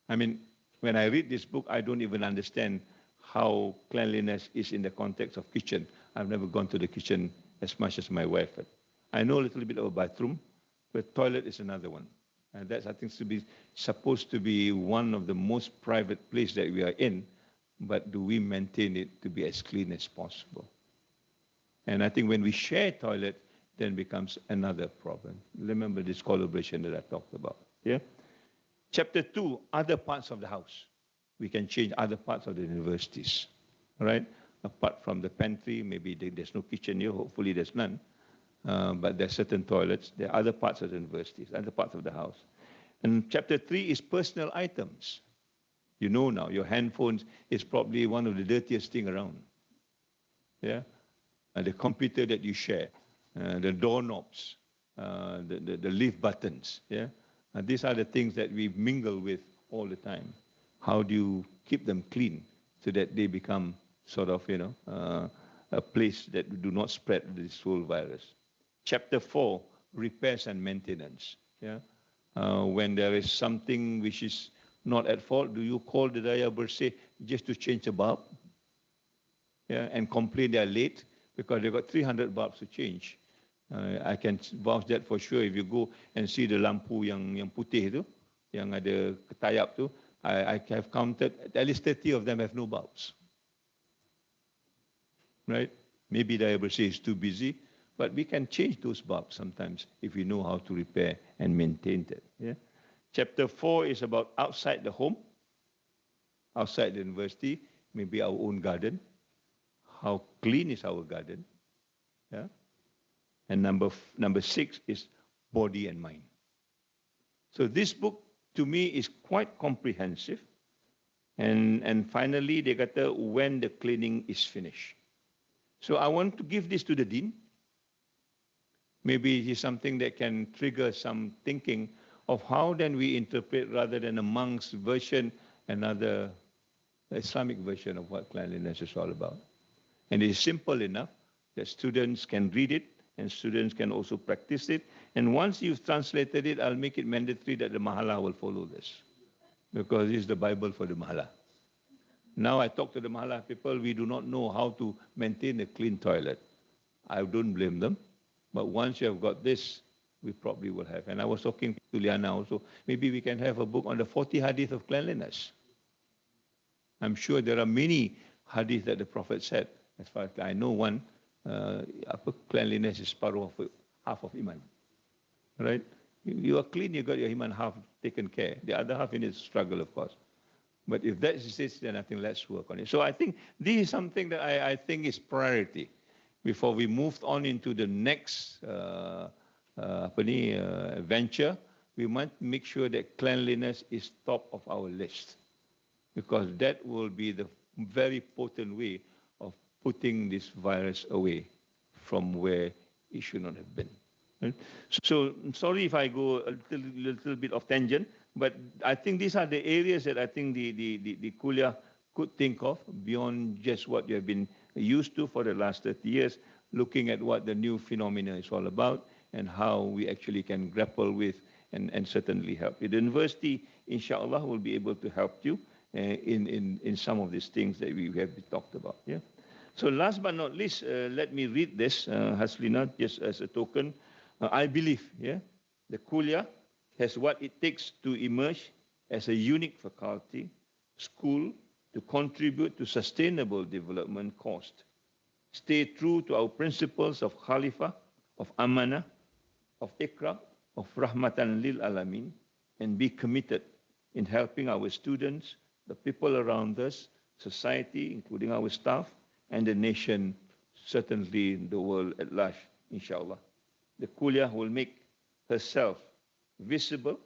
[SPEAKER 5] I mean, when I read this book, I don't even understand how cleanliness is in the context of kitchen. I've never gone to the kitchen as much as my wife had. I know a little bit about bathroom, but toilet is another one. And that's, I think, supposed to be one of the most private places that we are in, but do we maintain it to be as clean as possible? And I think when we share toilet, then becomes another problem. Remember this collaboration that I talked about. Yeah. Chapter 2, other parts of the house. We can change other parts of the universities. All right. Apart from the pantry, maybe there's no kitchen here. Hopefully there's none. But there are certain toilets. There are other parts of the universities, other parts of the house. And chapter 3 is personal items. You know now, your handphones is probably one of the dirtiest thing around. Yeah. The computer that you share. The doorknobs, the lift buttons, yeah? These are the things that we mingle with all the time. How do you keep them clean so that they become sort of, a place that do not spread this whole virus? Chapter 4, repairs and maintenance, yeah? When there is something which is not at fault, do you call the Daya Bersih just to change a bulb? Yeah, and complain they are late because they've got 300 bulbs to change. I can vouch that for sure. If you go and see the lampu yang putih tu, yang ada ketayap tu, I have counted at least 30 of them have no bulbs. Right? Maybe the Bersih is too busy, but we can change those bulbs sometimes if we know how to repair and maintain it. Yeah? Chapter 4 is about outside the home, outside the university, maybe our own garden. How clean is our garden? Yeah? And number 6 is body and mind. So this book, to me, is quite comprehensive. And finally, they kata when the cleaning is finished. So I want to give this to the Dean. Maybe it is something that can trigger some thinking of how then we interpret, rather than a monk's version, another Islamic version of what cleanliness is all about. And it is simple enough that students can read it, and students can also practice it. And once you've translated it, I'll make it mandatory that the Mahala will follow this, because it's the Bible for the Mahala. Now I talk to the Mahala people, we do not know how to maintain a clean toilet. I don't blame them, but once you have got this, we probably will have. And I was talking to Liana also, maybe we can have a book on the 40 hadith of cleanliness. I'm sure there are many hadith that the Prophet said. As far as I know one, cleanliness is part of half of Iman. Right? You are clean, you got your Iman half taken care. The other half, you need to struggle, of course. But if that is it, then I think let's work on it. So I think this is something that I think is priority. Before we move on into the next venture, we must make sure that cleanliness is top of our list, because that will be the very potent way of putting this virus away from where it should not have been. Right? So sorry if I go a little bit off tangent, but I think these are the areas that I think the Kuliah could think of beyond just what you have been used to for the last 30 years, looking at what the new phenomena is all about and how we actually can grapple with and certainly help. The university, inshallah, will be able to help you. in some of these things that we have talked about. Yeah. So last but not least, let me read this, Haslina, just as a token. I believe, yeah, the Kuliah has what it takes to emerge as a unique faculty, school, to contribute to sustainable development cost. Stay true to our principles of Khalifa, of Amanah, of Iqra, of Rahmatan lil Alamin, and be committed in helping our students, the people around us, society, including our staff, and the nation, certainly the world at large, inshallah. The Kuliah will make herself visible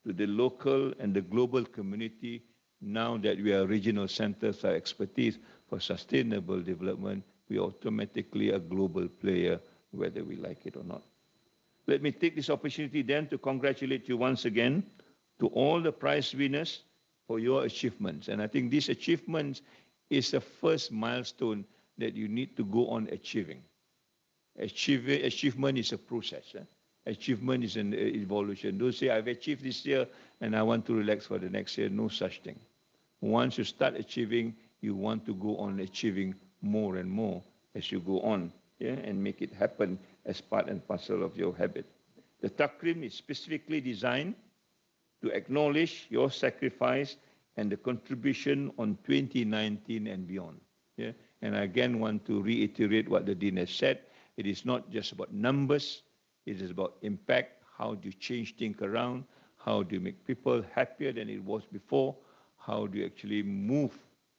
[SPEAKER 5] to the local and the global community now that we are regional centers of expertise for sustainable development. We are automatically a global player, whether we like it or not. Let me take this opportunity then to congratulate you once again to all the prize winners for your achievements. And I think these achievements is the first milestone that you need to go on achieving. Achievement is a process. Achievement is an evolution. Don't say, I've achieved this year and I want to relax for the next year. No such thing. Once you start achieving, you want to go on achieving more and more as you go on, yeah, and make it happen as part and parcel of your habit. The Takrim is specifically designed to acknowledge your sacrifice and the contribution on 2019 and beyond. Yeah? And I again want to reiterate what the Dean has said. It is not just about numbers. It is about impact. How do you change things around? How do you make people happier than it was before? How do you actually move,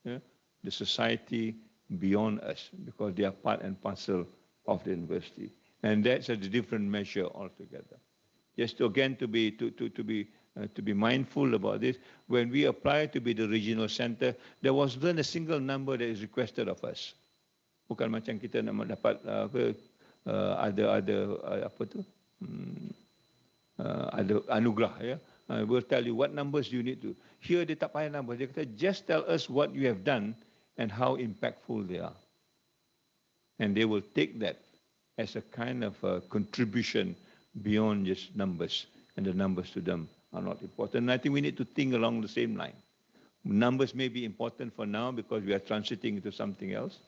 [SPEAKER 5] yeah, the society beyond us? Because they are part and parcel of the university. And that's a different measure altogether. Just to, again, to be mindful about this. When we apply to be the regional center, there wasn't a single number that is requested of us. Bukan macam kita nak dapat ada anugerah, ya. We'll tell you what numbers you need to. Here dia tak payah numbers. Dia kata just tell us what you have done and how impactful they are. And they will take that as a kind of a contribution beyond just numbers, and the numbers to them are not important. And I think we need to think along the same line. Numbers may be important for now because we are transiting into something else,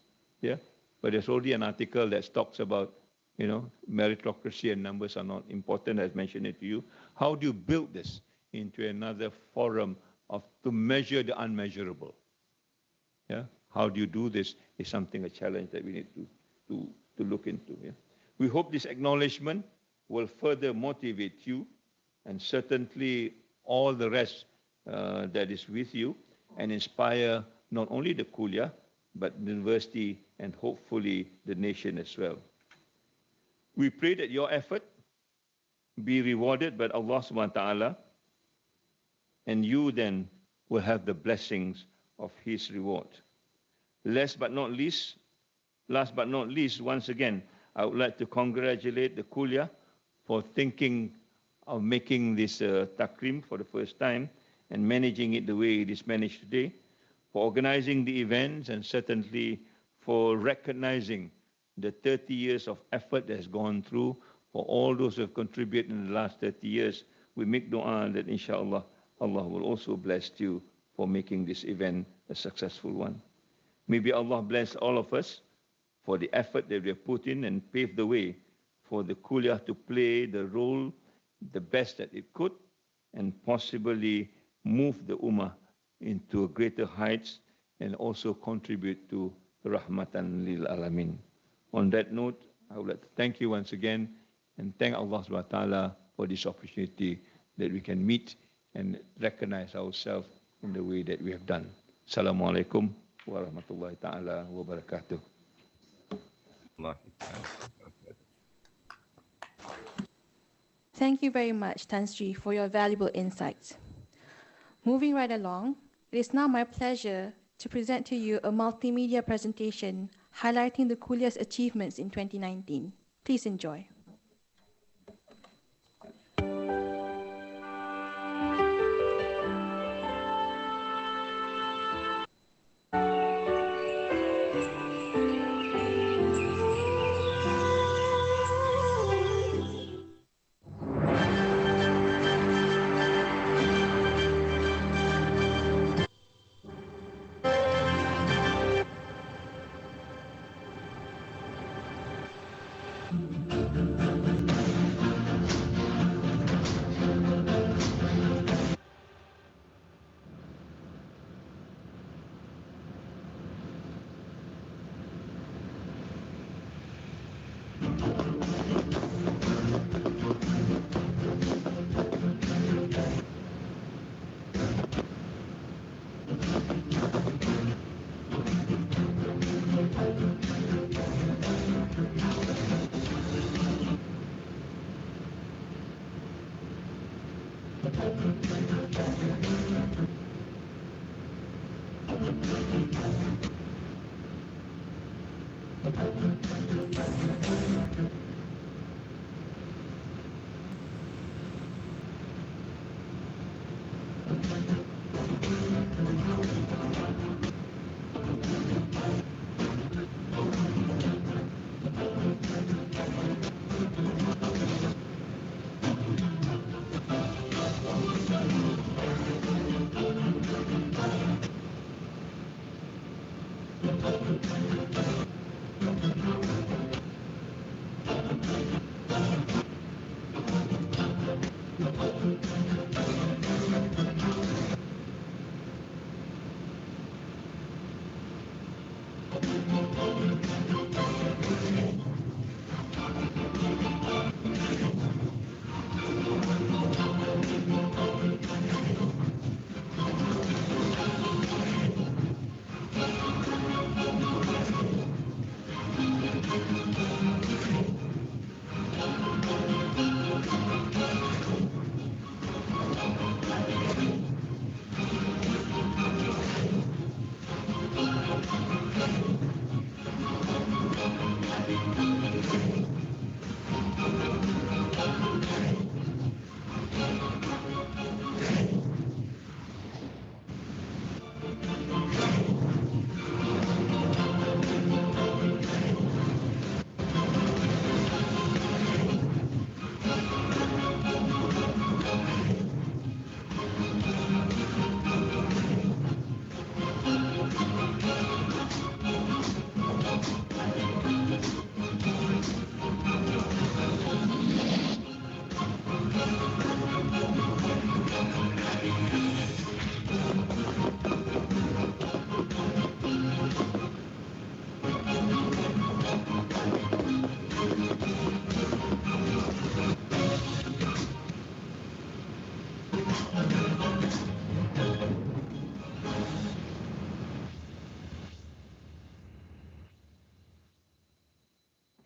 [SPEAKER 5] yeah. But there's already an article that talks about, you know, meritocracy and numbers are not important, as mentioned it to you. How do you build this into another forum to measure the unmeasurable? Yeah. How do you do this is something, a challenge that we need to look into. Yeah? We hope this acknowledgement will further motivate you and certainly all the rest that is with you and inspire not only the Kuliah, but the university and hopefully the nation as well. We pray that your effort be rewarded by Allah subhanahu wa ta'ala, and you then will have the blessings of His reward. Last but not least, once again, I would like to congratulate the Kuliah for thinking of making this Takrim for the first time and managing it the way it is managed today, for organizing the events, and certainly for recognizing the 30 years of effort that has gone through. For all those who have contributed in the last 30 years, we make dua that inshallah, Allah will also bless you for making this event a successful one. Maybe Allah bless all of us for the effort that we have put in and pave the way for the Kuliah to play the role the best that it could and possibly move the Ummah into greater heights and also contribute to Rahmatan lil Alamin. On that note, I would like to thank you once again and thank Allah subhanahu wa ta'ala for this opportunity that we can meet and recognize ourselves in the way that we have done. Assalamu alaikum wa rahmatullahi ta'ala wa barakatuh.
[SPEAKER 1] Thank you very much, Tan Sri, for your valuable insights. Moving right along, it is now my pleasure to present to you a multimedia presentation highlighting the Kuliah's achievements in 2019. Please enjoy.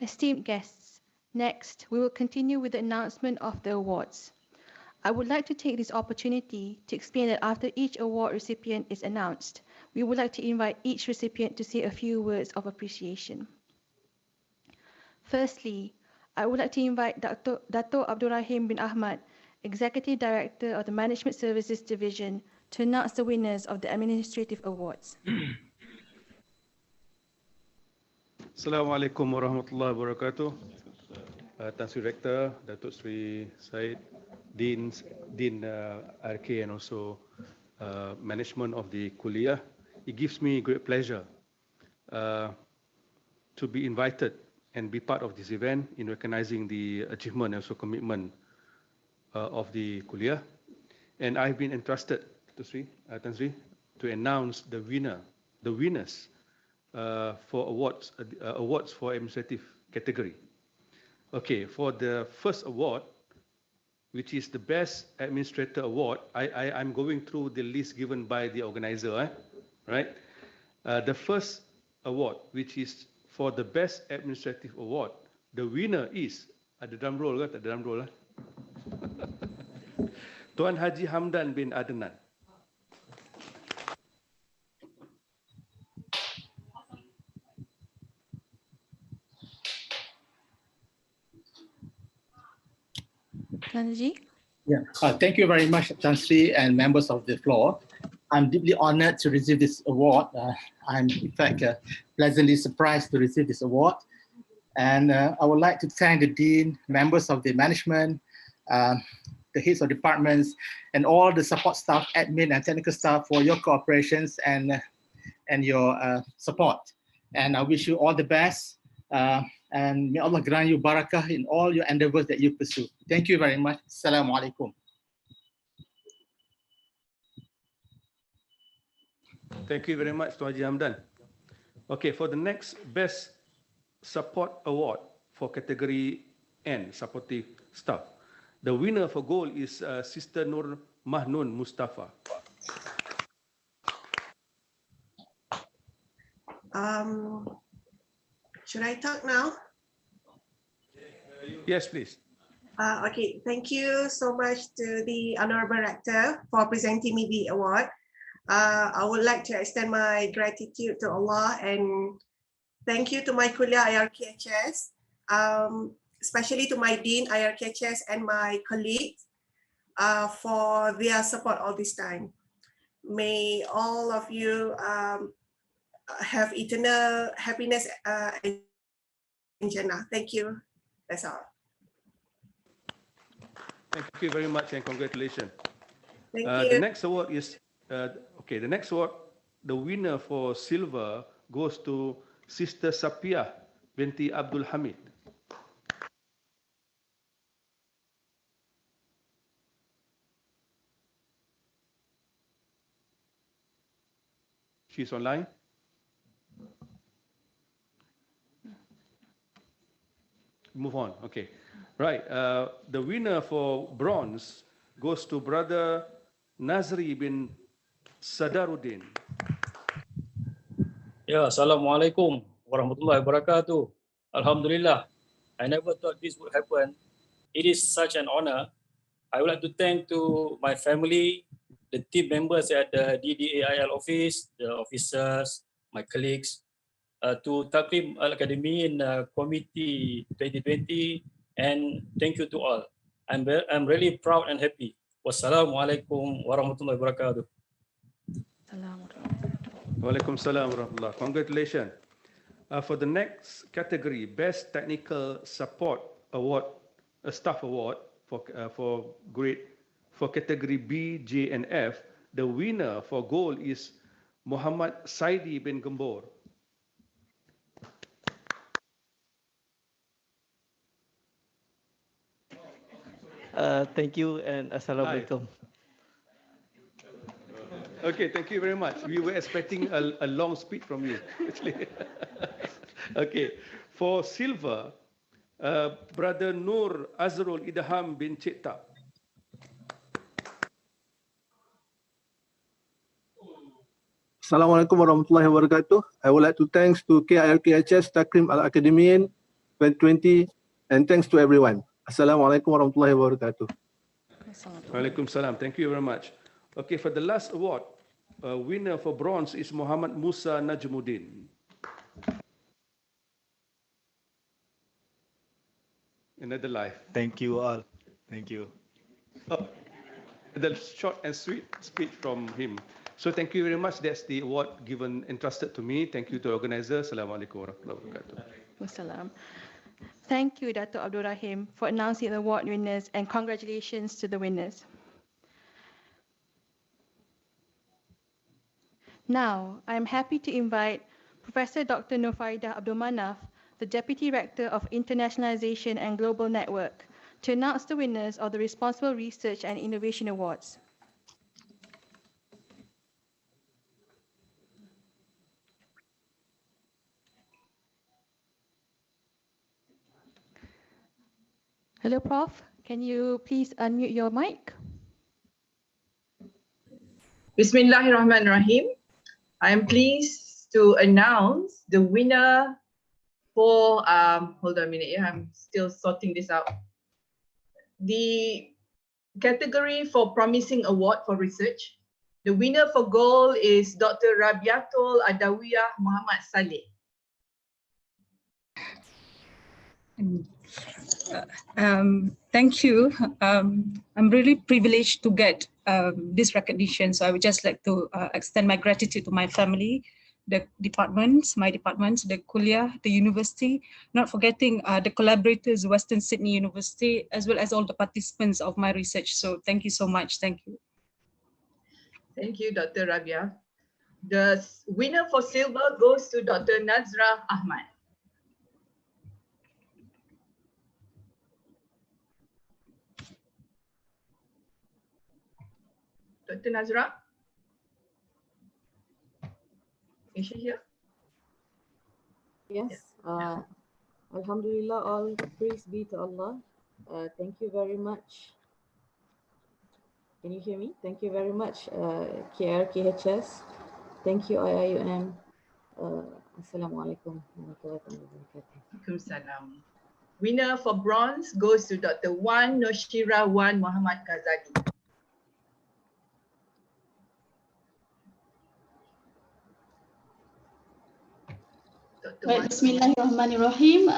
[SPEAKER 1] Esteemed guests, next we will continue with the announcement of the awards. I would like to take this opportunity to explain that after each award recipient is announced, we would like to invite each recipient to say a few words of appreciation. Firstly, I would like to invite Dato' Abdul Rahim bin Ahmad, Executive Director of the Management Services Division, to announce the winners of the Administrative Awards.
[SPEAKER 6] Assalamualaikum warahmatullahi wabarakatuh. Tan Sri Rector, Datuk Sri Said, Dean RK, and also management of the Kuliah. It gives me great pleasure to be invited and be part of this event in recognizing the achievement and also commitment of the Kuliah. And I've been entrusted, Tan Sri, to announce the winners for awards for administrative category. Okay, for the first award, which is the Best Administrator Award, I'm going through the list given by the organizer, right? The first award, which is for the Best Administrative Award, the winner is, ada drum roll ke? Tak ada drum roll. Tuan Haji Hamdan bin Adnan.
[SPEAKER 1] Tan Sri?
[SPEAKER 7] Yeah. Thank you very much, Tan Sri and members of the floor. I'm deeply honored to receive this award. I'm in fact pleasantly surprised to receive this award. And I would like to thank the Dean, members of the management, the heads of departments, and all the support staff, admin and technical staff for your cooperations and your support. And I wish you all the best. And may Allah grant you barakah in all your endeavors that you pursue. Thank you very much. Assalamu alaikum.
[SPEAKER 6] Thank you very much, Tuan Haji Hamdan. Okay, for the next Best Support Award for category N, supportive staff, the winner for gold is Sister Nur Mahnun Mustafa.
[SPEAKER 8] Should I talk now?
[SPEAKER 6] Yes, please.
[SPEAKER 8] Okay, thank you so much to the Honorable Rector for presenting me the award. I would like to extend my gratitude to Allah and thank you to my Kuliah IRKHS, especially to my Dean IRKHS and my colleagues for their support all this time. May all of you have eternal happiness in Jannah. Thank you. That's all.
[SPEAKER 6] Thank you very much and congratulations.
[SPEAKER 8] Thank you.
[SPEAKER 6] The next award is, the next award, the winner for silver goes to Sister Sapia binti Abdul Hamid. She's online. Move on, okay. Right, the winner for bronze goes to Brother Nazri bin Sadaruddin.
[SPEAKER 9] Ya, Assalamualaikum warahmatullahi wabarakatuh. Alhamdulillah, I never thought this would happen. It is such an honor. I would like to thank to my family, the team members at the DDAIL office, the officers, my colleagues, to Takrim Al-Akadimiyyin Committee 2020, and thank you to all. I'm really proud and happy. Wassalamualaikum warahmatullahi wabarakatuh.
[SPEAKER 6] Waalaikumsalam warahmatullah. Congratulations. For the next category, Best Technical Support Award, a Staff Award for grade for category B, J, and F. The winner for gold is Muhammad Saidi bin Gembor.
[SPEAKER 10] Thank you and Assalamualaikum.
[SPEAKER 6] Okay, thank you very much. We were expecting a long speech from you, actually. Okay, for silver, Brother Nur Azrul Idham bin Cipta.
[SPEAKER 11] Assalamualaikum warahmatullahi wabarakatuh. I would like to thanks to KIRKHS Takrim Al-Akadimiyyin 2020 and thanks to everyone. Assalamualaikum warahmatullahi wabarakatuh.
[SPEAKER 6] Waalaikumsalam. Thank you very much. Okay, for the last award, winner for bronze is Muhammad Musa Najmuddin. Another life.
[SPEAKER 10] Thank you all. Thank you.
[SPEAKER 6] Oh, the short and sweet speech from him. So thank you very much. That's the award entrusted to me. Thank you to the organizer. Assalamualaikum warahmatullahi wabarakatuh.
[SPEAKER 1] Wassalam. Thank you, Dato' Abdul Rahim, for announcing the award winners, and congratulations to the winners. Now, I am happy to invite Professor Dr. Nurfaidah Abdul Manaf, the Deputy Rector of Internationalization and Global Network, to announce the winners of the Responsible Research and Innovation Awards. Hello, Prof. Can you please unmute your mic?
[SPEAKER 12] Bismillahirrahmanirrahim. I am pleased to announce the winner for, hold on a minute, I'm still sorting this out. The category for Promising Award for Research. The winner for gold is Dr. Rabiatul Adawiyah Muhammad Saleh.
[SPEAKER 13] Thank you. I'm really privileged to get this recognition. So I would just like to extend my gratitude to my family, the departments, my departments, the Kuliah, the university, not forgetting the collaborators, Western Sydney University, as well as all the participants of my research. So thank you so much. Thank you.
[SPEAKER 12] Thank you, Dr. Rabia. The winner for silver goes to Dr. Nazra Ahmad. Dr. Nazra? Is she here?
[SPEAKER 14] Yes. Alhamdulillah, all praise be to Allah. Thank you very much. Can you hear me? Thank you very much, KRKHS. Thank you, IIUM. Assalamualaikum warahmatullahi wabarakatuh.
[SPEAKER 12] Waalaikumsalam. Winner for bronze goes to Dr. Wan Noshira Wan Muhammad Ghazali.
[SPEAKER 15] Baik, Bismillahirrahmanirrahim.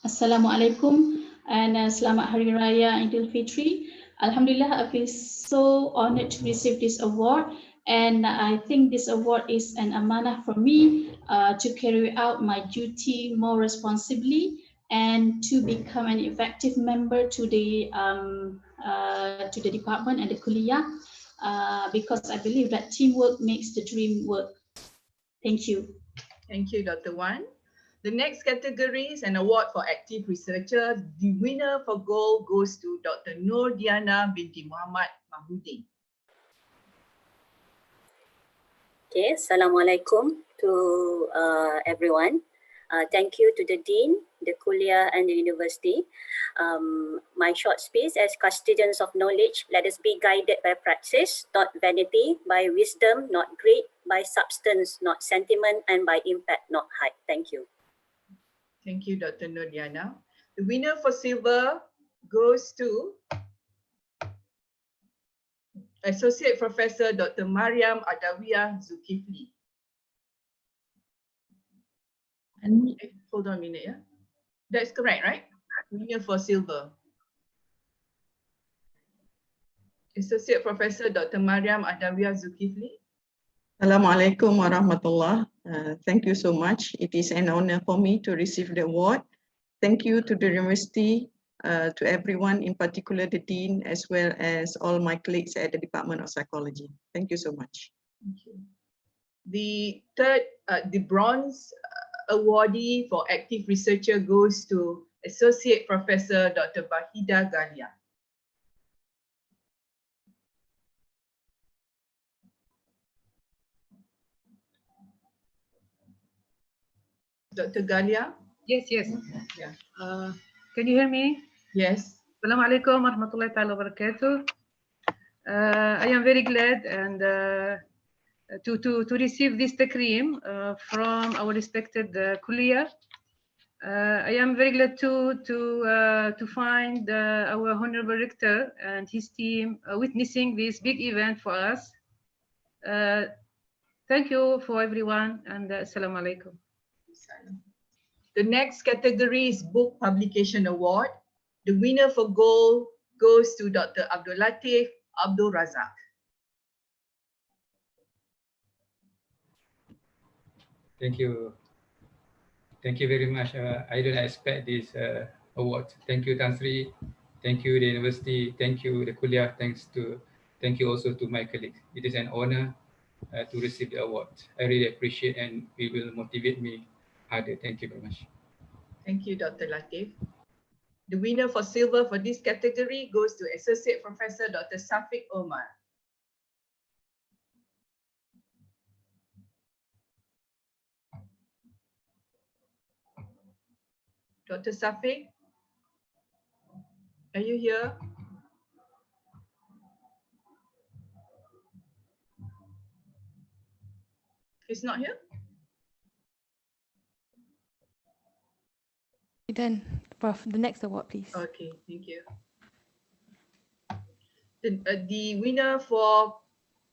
[SPEAKER 15] Assalamualaikum and Selamat Hari Raya Idul Fitri. Alhamdulillah, I feel so honored to receive this award, and I think this award is an amanah for me to carry out my duty more responsibly and to become an effective member to the department and the kuliah, because I believe that teamwork makes the dream work. Thank you.
[SPEAKER 12] Thank you, Dr. Wan. The next category is an award for active researcher. The winner for gold goes to Dr. Nur Diana binti Muhammad Mahmudin.
[SPEAKER 16] Okay, Assalamualaikum to everyone. Thank you to the Dean, the Kuliah and the University. My short speech as custodians of knowledge, let us be guided by praxis, not vanity, by wisdom, not greed, by substance, not sentiment, and by impact, not hype. Thank you.
[SPEAKER 12] Thank you, Dr. Nur Diana. The winner for silver goes to Associate Professor Dr. Mariam Adawiyah Zulkifli. Hold on a minute, yeah. That's correct, right? Winner for silver. Associate Professor Dr. Mariam Adawiyah Zulkifli.
[SPEAKER 17] Assalamualaikum warahmatullah. Thank you so much. It is an honor for me to receive the award. Thank you to the university, to everyone, in particular the dean, as well as all my colleagues at the Department of Psychology. Thank you so much.
[SPEAKER 12] Thank you. The third, the bronze awardee for active researcher goes to Associate Professor Dr. Bahida Galia. Dr. Galia?
[SPEAKER 18] Yes, yes.
[SPEAKER 12] Yeah.
[SPEAKER 18] Can you hear me?
[SPEAKER 12] Yes.
[SPEAKER 18] Assalamualaikum warahmatullahi wabarakatuh. I am very glad and to receive this takrim from our respected kuliah. I am very glad to find our honorable rector and his team witnessing this big event for us. Thank you for everyone, and assalamu alaikum.
[SPEAKER 12] The next category is Book Publication Award. The winner for gold goes to Dr. Abdul Latif Abdul Razak.
[SPEAKER 19] Thank you. Thank you very much. I don't expect this award. Thank you, Tan Sri. Thank you, the university. Thank you, the kuliah. Thank you also to my colleagues. It is an honor to receive the award. I really appreciate, and it will motivate me harder. Thank you very much.
[SPEAKER 12] Thank you, Dr. Latif. The winner for silver for this category goes to Associate Professor Dr. Safiq Omar. Dr. Safiq, are you here? He's not here?
[SPEAKER 1] Then, Prof, the next award, please.
[SPEAKER 12] Okay, thank you. The winner for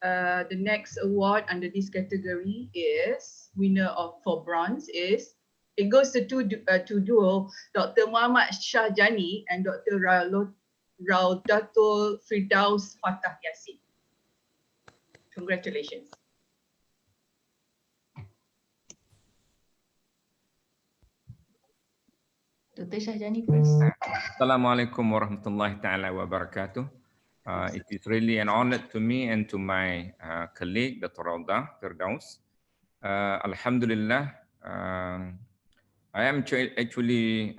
[SPEAKER 12] the next award under this category is, for bronze is, it goes to two duo, Dr. Muhammad Shahjani and Dr. Raudatul Firdaus Fatah Yassin. Congratulations.
[SPEAKER 14] Dr. Shahjani first.
[SPEAKER 20] Assalamualaikum warahmatullahi ta'ala wabarakatuh. It is really an honor to me and to my colleague, Dr. Raudah Firdaus. Alhamdulillah, I am actually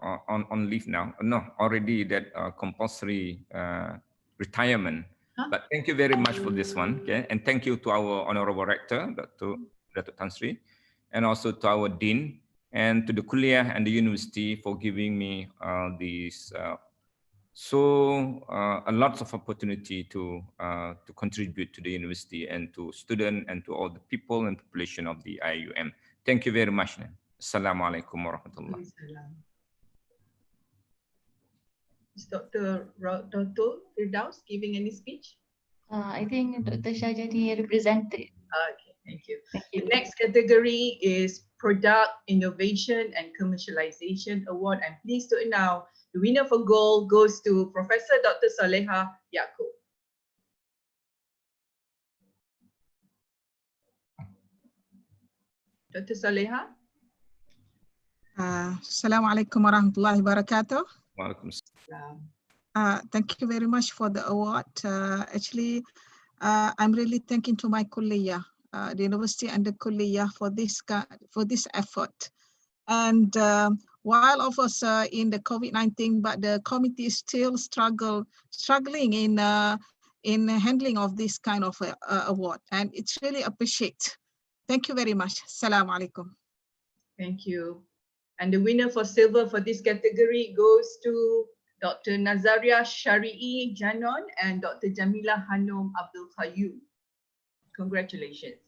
[SPEAKER 20] on leave now. No, already that compulsory retirement. But thank you very much for this one. Okay? And thank you to our Honorable Rector, Dr. Tan Sri, and also to our Dean, and to the kuliah and the university for giving me these a lots of opportunity to contribute to the university and to students and to all the people and population of the IIUM. Thank you very much. Assalamualaikum warahmatullahi.
[SPEAKER 12] Is Dr. Firdaus giving any speech?
[SPEAKER 15] I think Dr. Shahjadi represented.
[SPEAKER 12] Okay, thank you. The next category is Product Innovation and Commercialization Award. I'm pleased to announce the winner for gold goes to Professor Dr. Saleha Yaakob. Dr. Saleha?
[SPEAKER 13] Assalamualaikum warahmatullahi wabarakatuh.
[SPEAKER 20] Waalaikumsalam.
[SPEAKER 13] Thank you very much for the award. Actually, I'm really thanking to my kulliyah, the university and the kulliyah for this effort. And while of us in the COVID-19, but the committee is still struggling in handling of this kind of award, and it's really appreciate. Thank you very much. Assalamu alaikum.
[SPEAKER 12] Thank you. And the winner for silver for this category goes to Dr. Nazaria Shari'i Janon and Dr. Jamila Hanum Abdul Qayyum. Congratulations.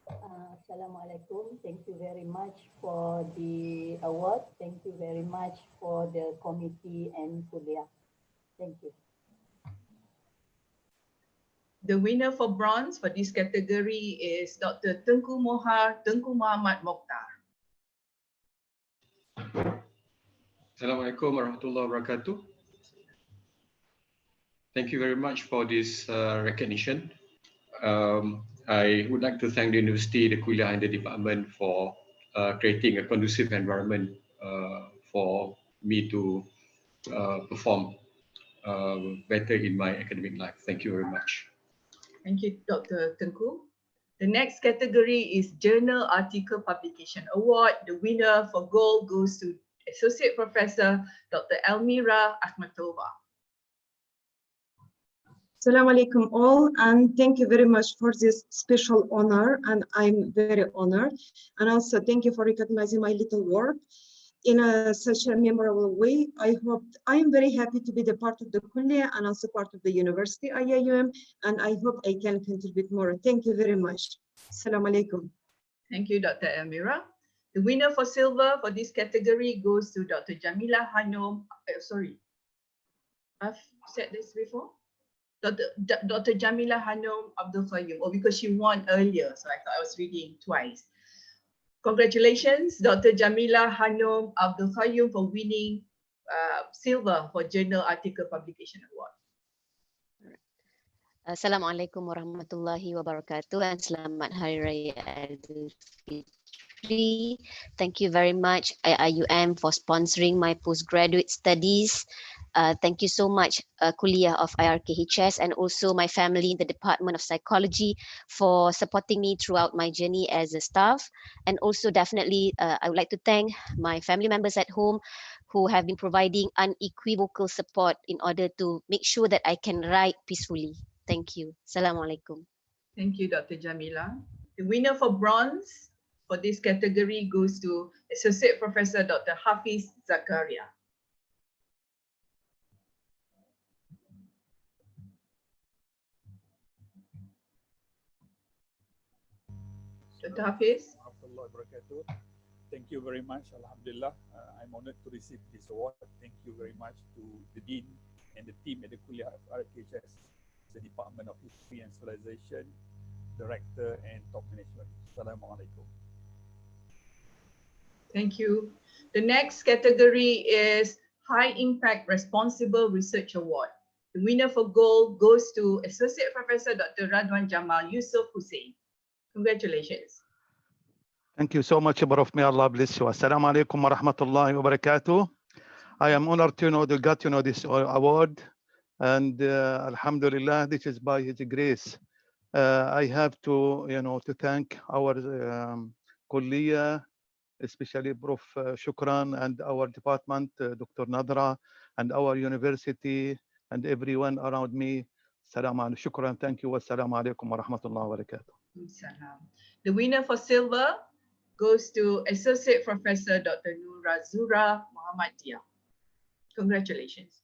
[SPEAKER 21] Assalamualaikum. Thank you very much for the award. Thank you very much for the committee and kuliah. Thank you.
[SPEAKER 12] The winner for bronze for this category is Dr. Tengku Muhammad Mokhtar.
[SPEAKER 22] Assalamualaikum warahmatullahi wabarakatuh. Thank you very much for this recognition. I would like to thank the university, the kuliah and the department for creating a conducive environment for me to perform better in my academic life. Thank you very much.
[SPEAKER 12] Thank you, Dr. Tengku. The next category is Journal Article Publication Award. The winner for gold goes to Associate Professor Dr. Elmira Akhmatova.
[SPEAKER 23] Assalamu alaikum all, and thank you very much for this special honor, and I'm very honored. And also thank you for recognizing my little work in such a memorable way. I am very happy to be the part of the kuliah and also part of the university IIUM, and I hope I can contribute more. Thank you very much. Assalamu alaikum.
[SPEAKER 12] Thank you, Dr. Elmira. The winner for silver for this category goes to Dr. Jamila Hanum. I've said this before. Dr. Jamila Hanum Abdul Qayyum, because she won earlier, so I thought I was reading twice. Congratulations, Dr. Jamila Hanum Abdul Qayyum, for winning silver for Journal Article Publication Award.
[SPEAKER 24] Assalamualaikum warahmatullahi wabarakatuh and selamat Hari Raya Idul Fitri. Thank you very much IIUM for sponsoring my postgraduate studies. Thank you so much Kuliah of IRKHS and also my family in the Department of Psychology for supporting me throughout my journey as a staff. And also definitely I would like to thank my family members at home who have been providing unequivocal support in order to make sure that I can write peacefully. Thank you. Assalamualaikum.
[SPEAKER 12] Thank you, Dr. Jamila. The winner for bronze for this category goes to Associate Professor Dr. Hafiz Zakaria. Dr. Hafiz.
[SPEAKER 25] Thank you very much. Alhamdulillah, I'm honored to receive this award. Thank you very much to the Dean and the team at the Kuliah of RKHS, the Department of History and Civilization, the Rector and top management. Assalamualaikum.
[SPEAKER 12] Thank you. The next category is High Impact Responsible Research Award. The winner for gold goes to Associate Professor Dr. Radwan Jamal Yusuf Hussein. Congratulations.
[SPEAKER 11] Thank you so much, Prof. May Allah bless you. Assalamu alaikum wa rahmatullahi wa barakatuh. I am honored to get this award, and alhamdulillah, this is by His grace. I have to to thank our kulliyah, especially Prof. Shukran, and our department, Dr. Nadra, and our university, and everyone around me. Salam alaikum. Shukran. Thank you. Wassalamu alaikum wa rahmatullahi wa barakatuh.
[SPEAKER 12] The winner for silver goes to Associate Professor Dr. Nurazura Muhammadiyah. Congratulations.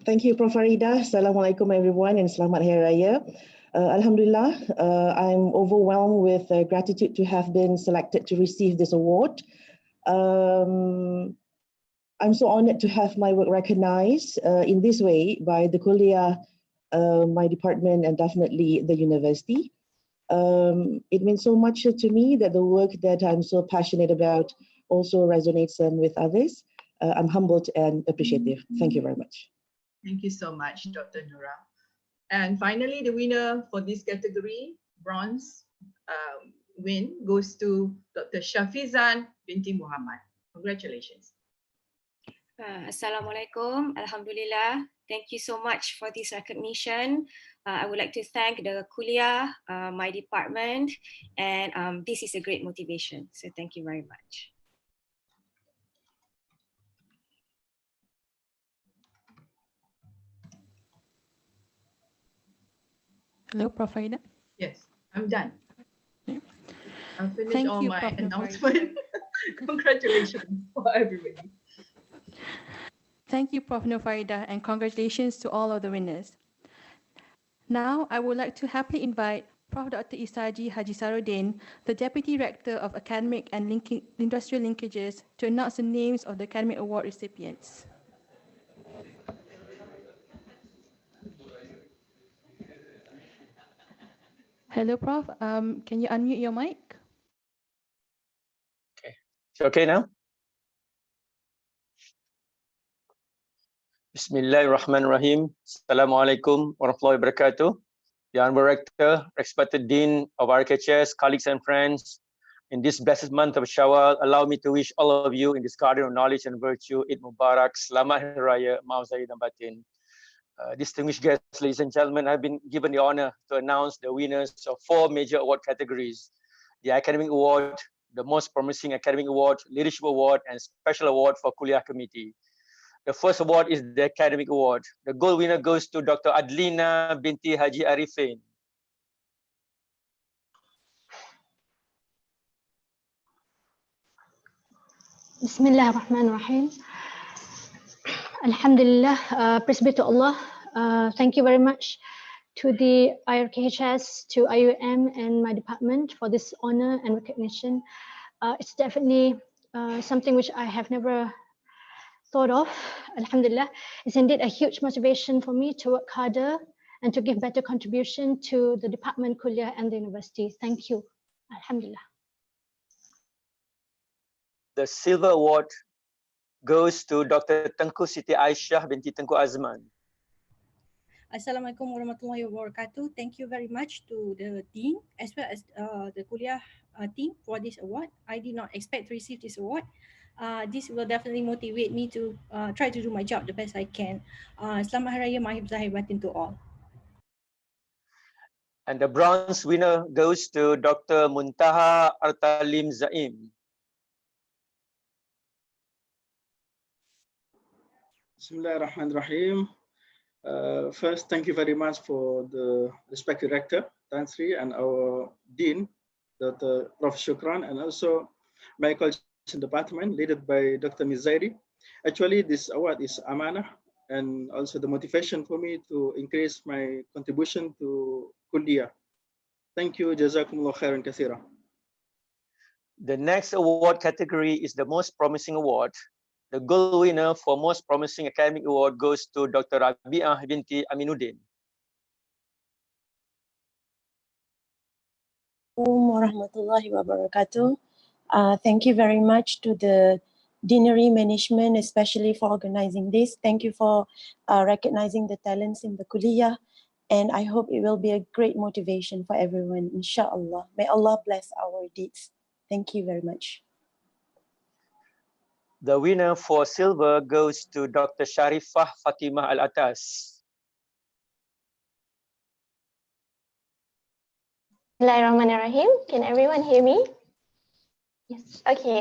[SPEAKER 26] Thank you, Prof. Farida. Assalamualaikum everyone and Selamat Hari Raya.
[SPEAKER 2] Alhamdulillah, I'm overwhelmed with gratitude to have been selected to receive this award. I'm so honored to have my work recognized in this way by the Kuliah, my department, and definitely the university. It means so much to me that the work that I'm so passionate about also resonates with others. I'm humbled and appreciative. Thank you very much.
[SPEAKER 12] Thank you so much, Dr. Nura. And finally, the winner for this category, bronze win, goes to Dr. Shafizan binti Muhammad. Congratulations.
[SPEAKER 3] Assalamualaikum. Alhamdulillah. Thank you so much for this recognition. I would like to thank the Kuliah, my department, and this is a great motivation. So thank you very much.
[SPEAKER 1] Hello, Prof. Aida.
[SPEAKER 12] Yes, I'm done. I've finished
[SPEAKER 1] Thank
[SPEAKER 12] all
[SPEAKER 1] you,
[SPEAKER 12] my
[SPEAKER 1] Prof.
[SPEAKER 12] announcement. Congratulations for everybody.
[SPEAKER 1] Thank you, Prof. Nufaida, and congratulations to all of the winners. Now, I would like to happily invite Prof. Dr. Isaji Haji Sarudin, the Deputy Rector of Academic and Industrial Linkages, to announce the names of the Academic Award recipients. Hello, Prof. Can you unmute your mic?
[SPEAKER 4] Okay. It's okay now? Bismillahirrahmanirrahim. Assalamualaikum warahmatullahi wabarakatuh. The Honorable Rector, respected Dean of RKHS, colleagues and friends, in this blessed month of Shawwal, allow me to wish all of you in this garden of knowledge and virtue, Eid Mubarak, Selamat Hari Raya, Maaf Zahir dan Batin. Distinguished guests, ladies and gentlemen, I've been given the honor to announce the winners of 4 major award categories: the Academic Award, the Most Promising Academic Award, Leadership Award, and Special Award for Kuliah Committee. The first award is the Academic Award. The gold winner goes to Dr. Adlina binti Haji Arifin.
[SPEAKER 5] Bismillahirrahmanirrahim. Alhamdulillah, praise be to Allah. Thank you very much to the IRKHS, to IIUM and my department for this honor and recognition. It's definitely something which I have never thought of. Alhamdulillah, it's indeed a huge motivation for me to work harder and to give better contribution to the department, Kuliah, and the university. Thank you. Alhamdulillah.
[SPEAKER 4] The Silver Award goes to Dr. Tengku Siti Aisyah binti Tengku Azman.
[SPEAKER 7] Assalamualaikum warahmatullahi wabarakatuh. Thank you very much to the Dean as well as the Kuliah team for this award. I did not expect to receive this award. This will definitely motivate me to try to do my job the best I can. Selamat Hari Raya, Maaf Zahir Batin to all.
[SPEAKER 4] And the bronze winner goes to Dr. Muntaha Artalim Zaim.
[SPEAKER 26] Bismillahirrahmanirrahim. First, thank you very much for the respected Rector, Tan Sri, and our Dean, Dr. Prof. Shukran, and also my colleagues in the department, led by Dr. Mizairi. Actually, this award is amanah, and also the motivation for me to increase my contribution to Kuliah. Thank you. Jazakumullah khairan kathira.
[SPEAKER 4] The next award category is the Most Promising Award. The gold winner for Most Promising Academic Award goes to Dr. Rabi'ah binti Aminuddin.
[SPEAKER 27] Warahmatullahi wabarakatuh. Thank you very much to the Deanery Management, especially for organizing this. Thank you for recognizing the talents in the Kuliah, and I hope it will be a great motivation for everyone, inshallah. May Allah bless our deeds. Thank you very much.
[SPEAKER 4] The winner for silver goes to Dr. Sharifah Fatimah Al-Atas.
[SPEAKER 28] Bismillahirrahmanirrahim. Can everyone hear me? Yes. Okay.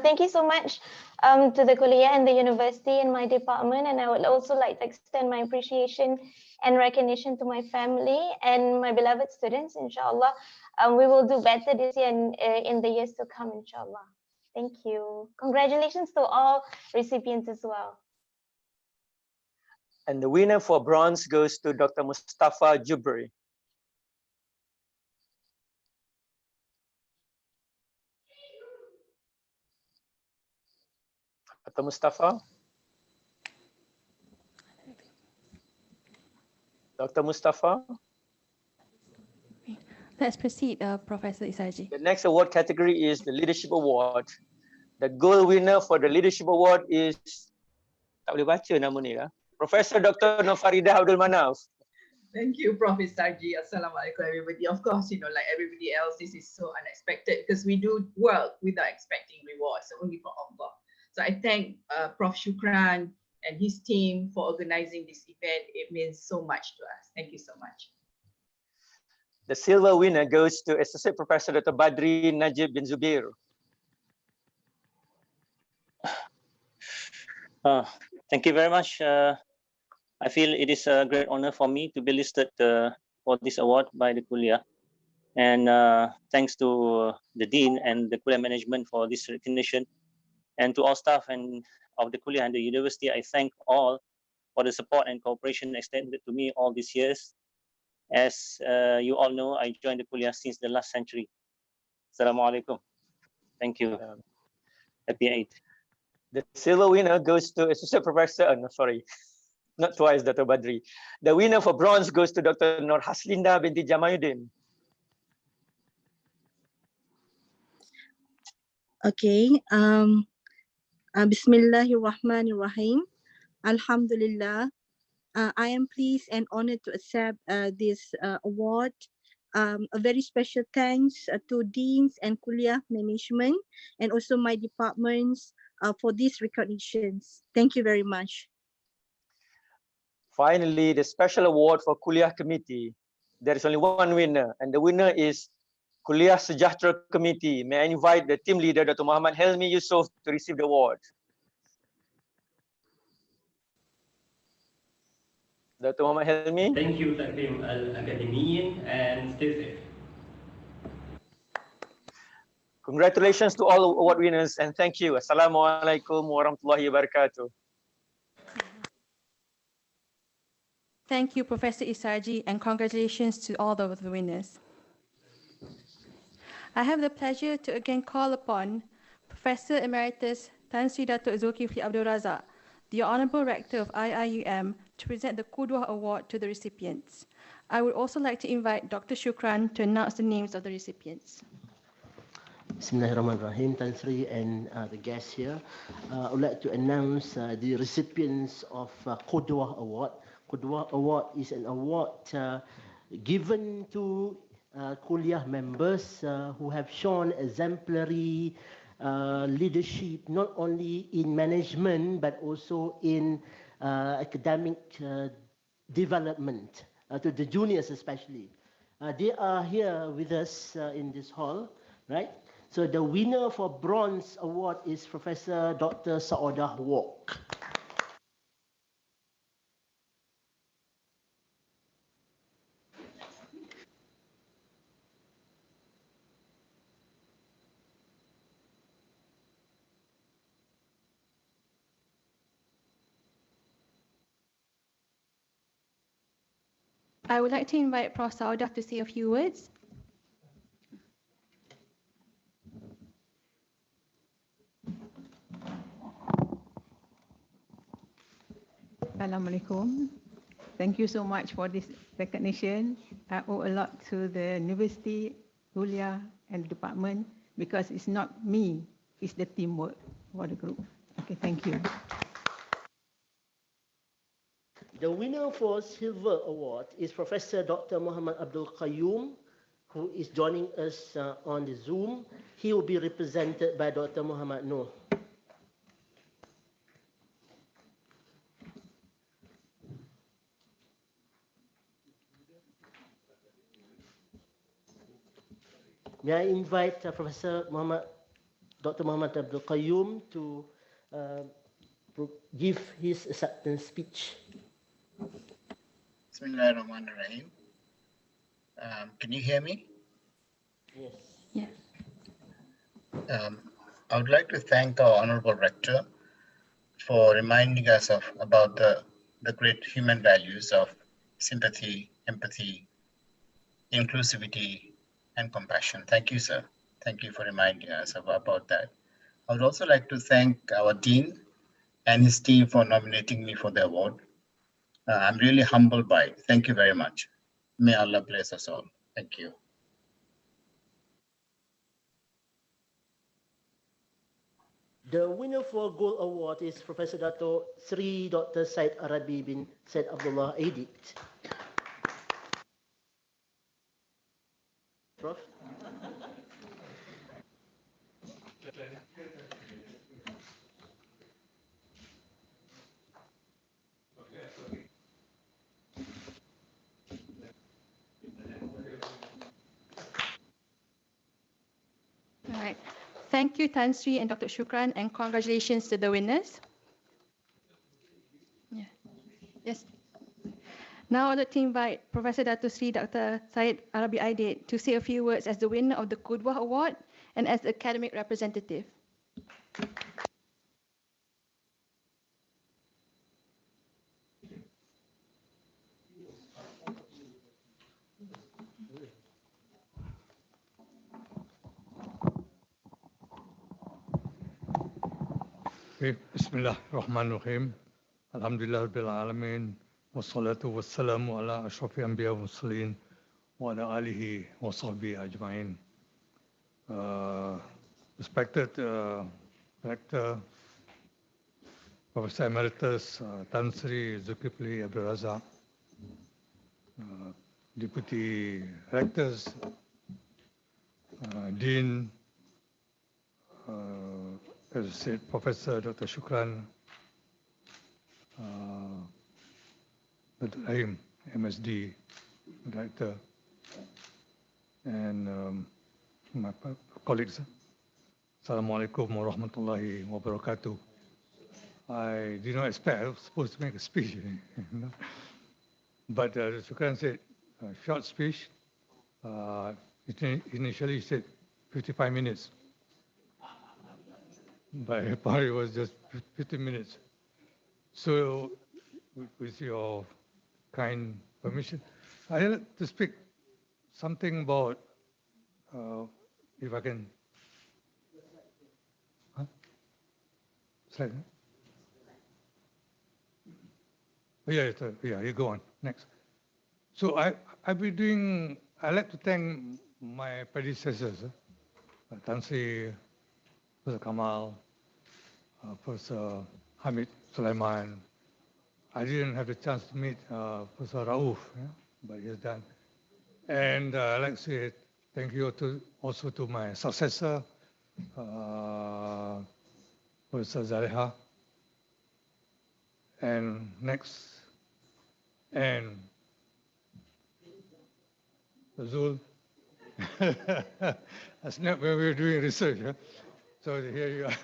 [SPEAKER 28] Thank you so much to the Kuliah and the university and my department, and I would also like to extend my appreciation and recognition to my family and my beloved students. Inshallah, we will do better this year and in the years to come. Inshallah. Thank you. Congratulations to all recipients as well.
[SPEAKER 4] And the winner for bronze goes to Dr. Mustafa Jubri. Dr. Mustafa. Dr. Mustafa.
[SPEAKER 1] Let's proceed, Professor Isarji.
[SPEAKER 4] The next award category is the Leadership Award. The gold winner for the Leadership Award is, tak boleh baca nama ni lah, Professor Dr. Nofarida Abdul Manaf.
[SPEAKER 12] Thank you, Professor Sarji. Assalamualaikum, everybody. Of course, like everybody else, this is so unexpected because we do work without expecting rewards, only from Allah. So I thank Prof. Shukran and his team for organizing this event. It means so much to us. Thank you so much.
[SPEAKER 4] The silver winner goes to Associate Professor Dr. Badri Najib bin Zubair.
[SPEAKER 6] Thank you very much. I feel it is a great honor for me to be listed for this award by the Kuliah. And thanks to the Dean and the Kuliah management for this recognition. And to all staff and of the Kuliah and the university, I thank all for the support and cooperation extended to me all these years. As you all know, I joined the Kuliah since the last century. Assalamualaikum. Thank you. Happy Eid.
[SPEAKER 4] The silver winner goes to Associate Professor, no, sorry, not twice, Dr. Badri. The winner for bronze goes to Dr. Nur Haslinda binti Jamaluddin.
[SPEAKER 8] Okay. Bismillahirrahmanirrahim. Alhamdulillah. I am pleased and honored to accept this award. A very special thanks to Deans and Kuliah Management and also my departments for these recognitions. Thank you very much.
[SPEAKER 4] Finally, the special award for Kuliah Committee. There is only one winner, and the winner is Kuliah Sejahtera Committee. May I invite the team leader, Dr. Muhammad Helmi Yusof, to receive the award. Dr. Muhammad Helmi.
[SPEAKER 9] Thank you, Takrim Al-Akadimiyyin, and stay safe.
[SPEAKER 4] Congratulations to all award winners, and thank you. Assalamualaikum warahmatullahi wabarakatuh.
[SPEAKER 1] Thank you, Professor Isarji, and congratulations to all of the winners. I have the pleasure to again call upon Professor Emeritus Tan Sri Datuk Zulkifli Abdul Razak, the Honorable Rector of IIUM, to present the Kudo Award to the recipients. I would also like to invite Dr. Shukran to announce the names of the recipients.
[SPEAKER 10] Bismillahirrahmanirrahim, Tan Sri and the guests here. I would like to announce the recipients of Kudo Award. Kudo Award is an award given to Kuliah members who have shown exemplary leadership, not only in management, but also in academic development, to the juniors especially. They are here with us in this hall, right? So the winner for bronze award is Professor Dr. Saodah Wok.
[SPEAKER 1] I would like to invite Prof. Saodah to say a few words.
[SPEAKER 16] Assalamualaikum. Thank you so much for this recognition. I owe a lot to the university, Kuliah, and the department because it's not me, it's the teamwork for the group. Okay, thank you.
[SPEAKER 10] The winner for Silver Award is Professor Dr. Muhammad Abdul Qayyum, who is joining us on the Zoom. He will be represented by Dr. Muhammad Noor. May I invite Professor Dr. Muhammad Abdul Qayyum to give his acceptance speech.
[SPEAKER 17] Bismillahirrahmanirrahim. Can you hear me?
[SPEAKER 10] Yes.
[SPEAKER 1] Yes.
[SPEAKER 17] I would like to thank our Honorable Rector for reminding us about the great human values of sympathy, empathy, inclusivity, and compassion. Thank you, sir. Thank you for reminding us about that. I would also like to thank our Dean and his team for nominating me for the award. I'm really humbled by it. Thank you very much. May Allah bless us all. Thank you.
[SPEAKER 10] The winner for Gold Award is Professor Dato Sri Dr. Syed Arabi bin Syed Abdullah Aidit. Prof.
[SPEAKER 1] All right. Thank you, Tan Sri and Dr. Shukran, and congratulations to the winners. Yeah. Yes. Now I'd like to invite Professor Dato Sri Dr. Syed Arabi Aidit to say a few words as the winner of the Kudo Award and as the academic representative.
[SPEAKER 13] Bismillahirrahmanirrahim. Alhamdulillah Rabbil Alamin. Wassalatu wassalamu ala ashrafil anbiya wal mursalin wa ala alihi wa sahbihi ajma'in. Respected Rector, Professor Emeritus Tan Sri Zulkifli Abdul Razak, Deputy Rectors, Dean, as I said, Professor Dr. Shukran, Dr. Rahim, MSD, Director, and my colleagues. Assalamualaikum warahmatullahi wabarakatuh. I did not expect I was supposed to make a speech, but Shukran said a short speech. Initially he said 55 minutes, but apparently it was just 15 minutes. So, with your kind permission, I'd like to speak something about, if I can, slide. Yeah, you go on, next. So I've been doing, I'd like to thank my predecessors, Tan Sri, Professor Kamal, Professor Hamid Sulaiman. I didn't have the chance to meet Professor Rauf, but he's done. And I'd like to say thank you also to my successor, Professor Zaleha. And next, and Zul. That's not when we were doing research. So here you are.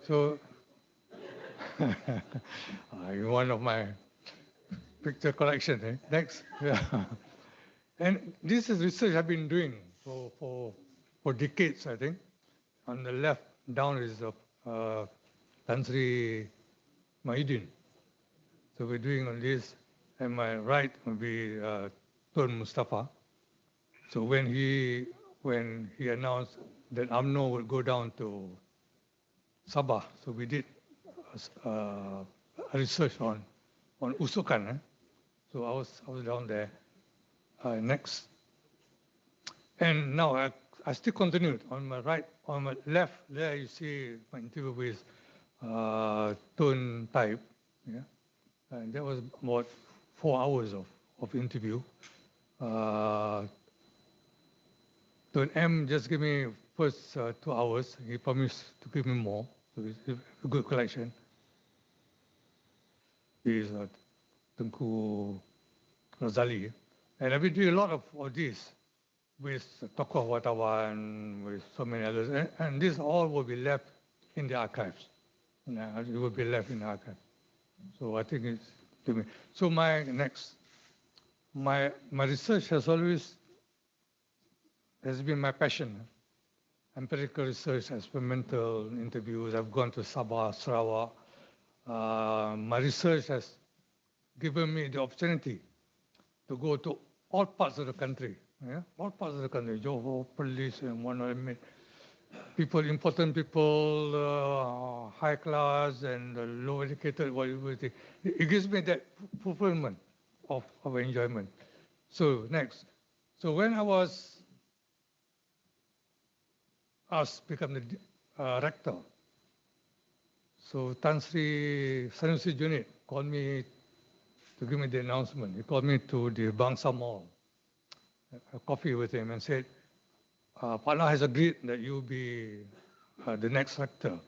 [SPEAKER 13] So you're one of my picture collection. Next. Yeah. And this is research I've been doing for decades, I think. On the left down is Tan Sri Mahidin. So we're doing on this, and my right will be Tun Mustafa. So when he announced that UMNO would go down to Sabah, so we did a research on Usukan. So I was down there. Next, and now I still continued on my right, on my left. There you see my interview with Tun Taib. Yeah. And that was about 4 hours of interview. Don M just gave me first 2 hours. He promised to give me more. So it's a good collection. He's Tengku Razali. And I've been doing a lot of this with Tokoh Wartawan, with so many others. And this all will be left in the archives. It will be left in the archive. So I think it's to me. So my research has been my passion. Empirical research, experimental interviews. I've gone to Sabah, Sarawak. My research has given me the opportunity to go to all parts of the country. Yeah? All parts of the country, Johor, Perlis, and one other. people, important people, high class and low educated, whatever it is. It gives me that fulfillment of enjoyment. So next. So when I was asked to become the rector, so Tan Sri Sanusi Junit called me to give me the announcement. He called me to the Bangsa Mall, a coffee with him, and said, Partner has agreed that you'll be the next rector.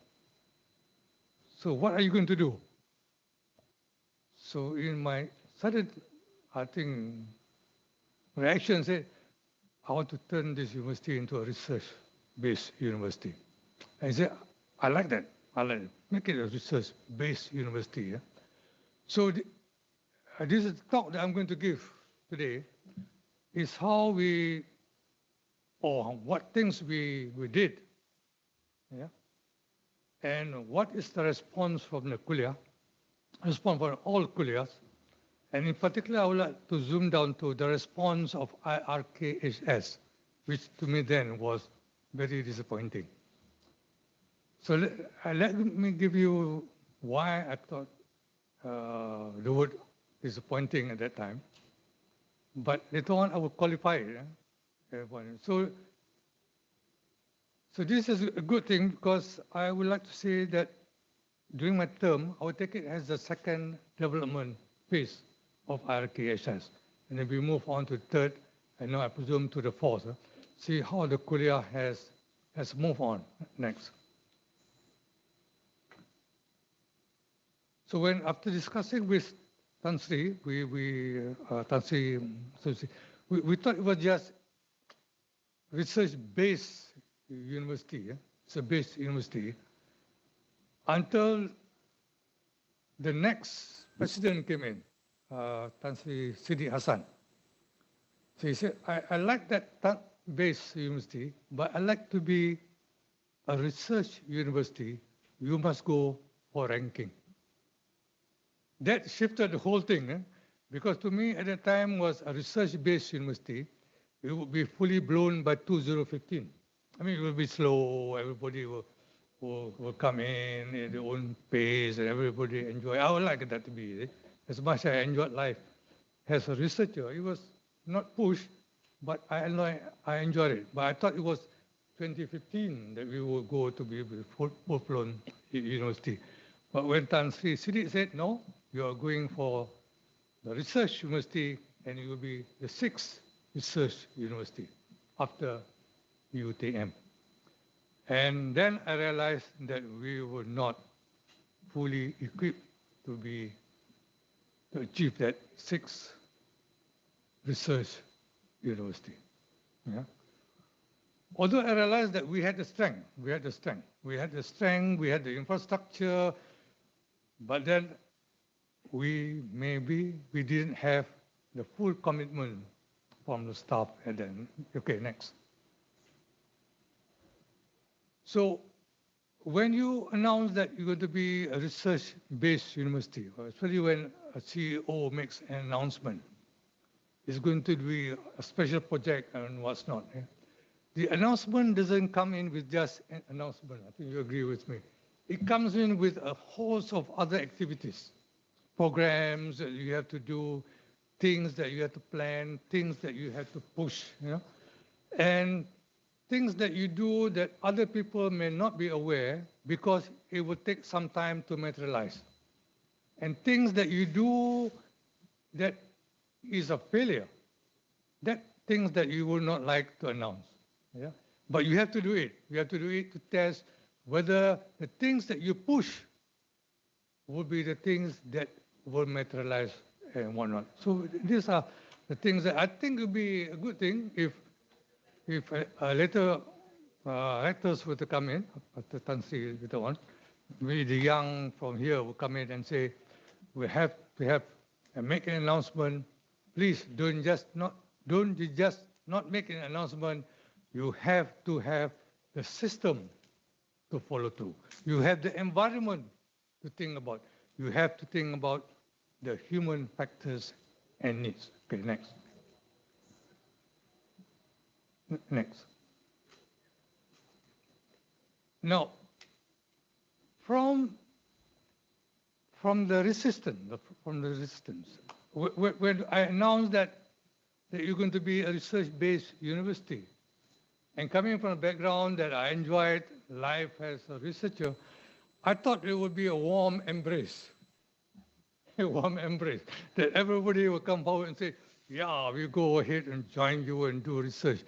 [SPEAKER 13] So what are you going to do? So in my sudden, I think, reaction said, I want to turn this university into a research-based university. And he said, I like that. I like it. Make it a research-based university. Yeah? So this is the talk that I'm going to give today is how we, or what things we did, yeah? And what is the response from the kuliah, response from all kuliahs, and in particular, I would like to zoom down to the response of IRKHS, which to me then was very disappointing. So let me give you why I thought the word disappointing at that time. But later on, I will qualify it. So this is a good thing because I would like to say that during my term, I will take it as the second development phase of IRKHS. And then we move on to the third, and now I presume to the fourth. See how the kuliah has moved on next. So when after discussing with Tan Sri, we thought it was just research-based university. Yeah? It's a based university until the next president came in, Tan Sri Sidi Hassan. So he said, I like that based university, but I like to be a research university. You must go for ranking. That shifted the whole thing, because to me at the time was a research-based university. It would be fully blown by 2015. I mean, it will be slow. Everybody will come in at their own pace, and everybody enjoy. I would like that to be as much as I enjoyed life as a researcher. It was not pushed, but I enjoyed it. But I thought it was 2015 that we would go to be full-blown university. But when Tan Sri Sidi said, no, you are going for the research university, and you will be the sixth research university after UTM. And then I realized that we were not fully equipped to achieve that sixth research university. Yeah. Although I realized that we had the strength, we had the infrastructure, but then we didn't have the full commitment from the staff. And then, okay, next. So when you announce that you're going to be a research-based university, especially when a CEO makes an announcement, it's going to be a special project and what's not. Yeah? The announcement doesn't come in with just an announcement. I think you agree with me. It comes in with a host of other activities, programs that you have to do, things that you have to plan, things that you have to push, and things that you do that other people may not be aware because it will take some time to materialize. And things that you do that is a failure, that things that you would not like to announce. Yeah? But you have to do it. You have to do it to test whether the things that you push will be the things that will materialize and whatnot. So these are the things that I think would be a good thing if later rectors were to come in, after Tan Sri later on, maybe the young from here will come in and say, we have to make an announcement. Please don't just not make an announcement. You have to have the system to follow through. You have the environment to think about. You have to think about the human factors and needs. Okay, next. Next. Now, from the resistance, when I announced that you're going to be a research-based university, and coming from a background that I enjoyed life as a researcher, I thought it would be a warm embrace, a warm embrace, that everybody will come forward and say, yeah, we go ahead and join you and do research.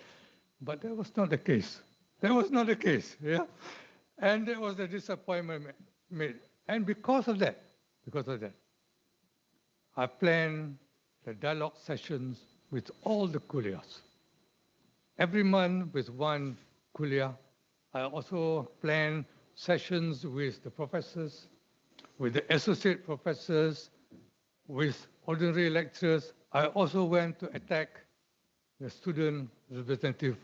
[SPEAKER 13] But that was not the case. That was not the case, yeah? And there was a disappointment made. And because of that, I planned the dialogue sessions with all the kuliahs. Every month with one kuliah. I also plan sessions with the professors, with the associate professors, with ordinary lecturers. I also went to attack the student representative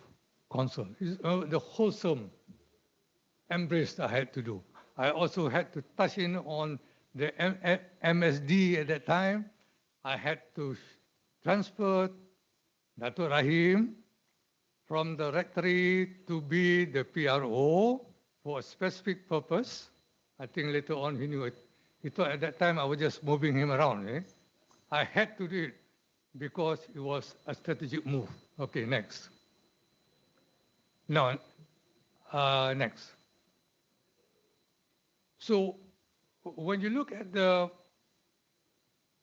[SPEAKER 13] council. It's the wholesome embrace I had to do. I also had to touch in on the MSD at that time. I had to transfer Dato' Rahim from the rectory to be the PRO for a specific purpose. I think later on he knew it. He thought at that time I was just moving him around. I had to do it because it was a strategic move. Okay, next. Now, next. So when you look at the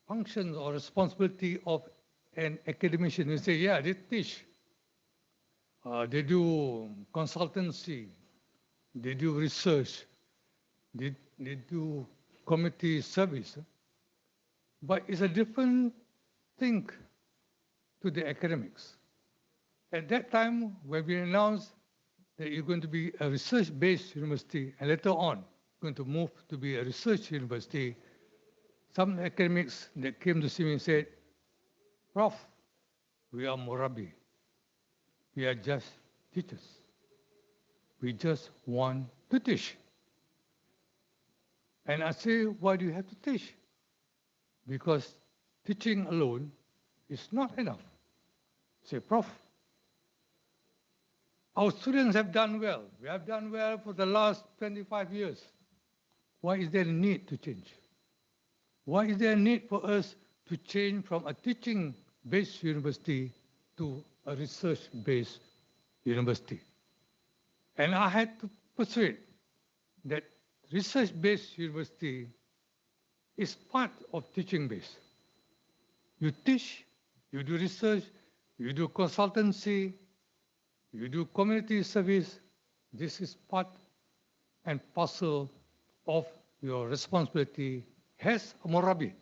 [SPEAKER 13] functions or responsibility of an academician, you say, yeah, they teach. They do consultancy, they do research, they do community service. But it's a different thing to the academics. At that time, when we announced that you're going to be a research-based university, and later on, going to move to be a research university, some academics that came to see me said, Prof, we are Morabi. We are just teachers. We just want to teach. And I say, why do you have to teach? Because teaching alone is not enough. Say, Prof, our students have done well. We have done well for the last 25 years. Why is there a need to change? Why is there a need for us to change from a teaching-based university to a research-based university? And I had to persuade that research-based university is part of teaching-based. You teach, you do research, you do consultancy, you do community service. This is part and parcel of your responsibility as a Morabi,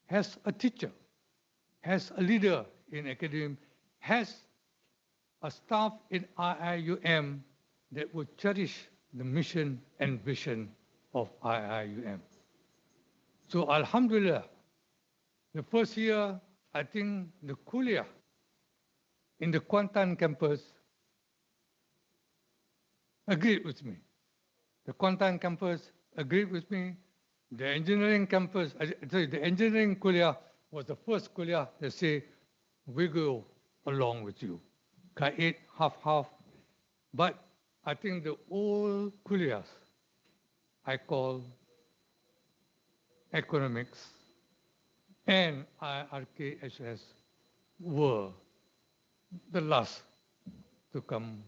[SPEAKER 13] as a teacher, as a leader in academia, as a staff in IIUM that would cherish the mission and vision of IIUM. So Alhamdulillah, the first year, I think the kuliah in the Kuantan campus agreed with me. The Kuantan campus agreed with me. The engineering campus, the engineering kuliah was the first kuliah that say, we go along with you. Kait, half. But I think the old kuliahs, I call economics and IRKHS were the last to come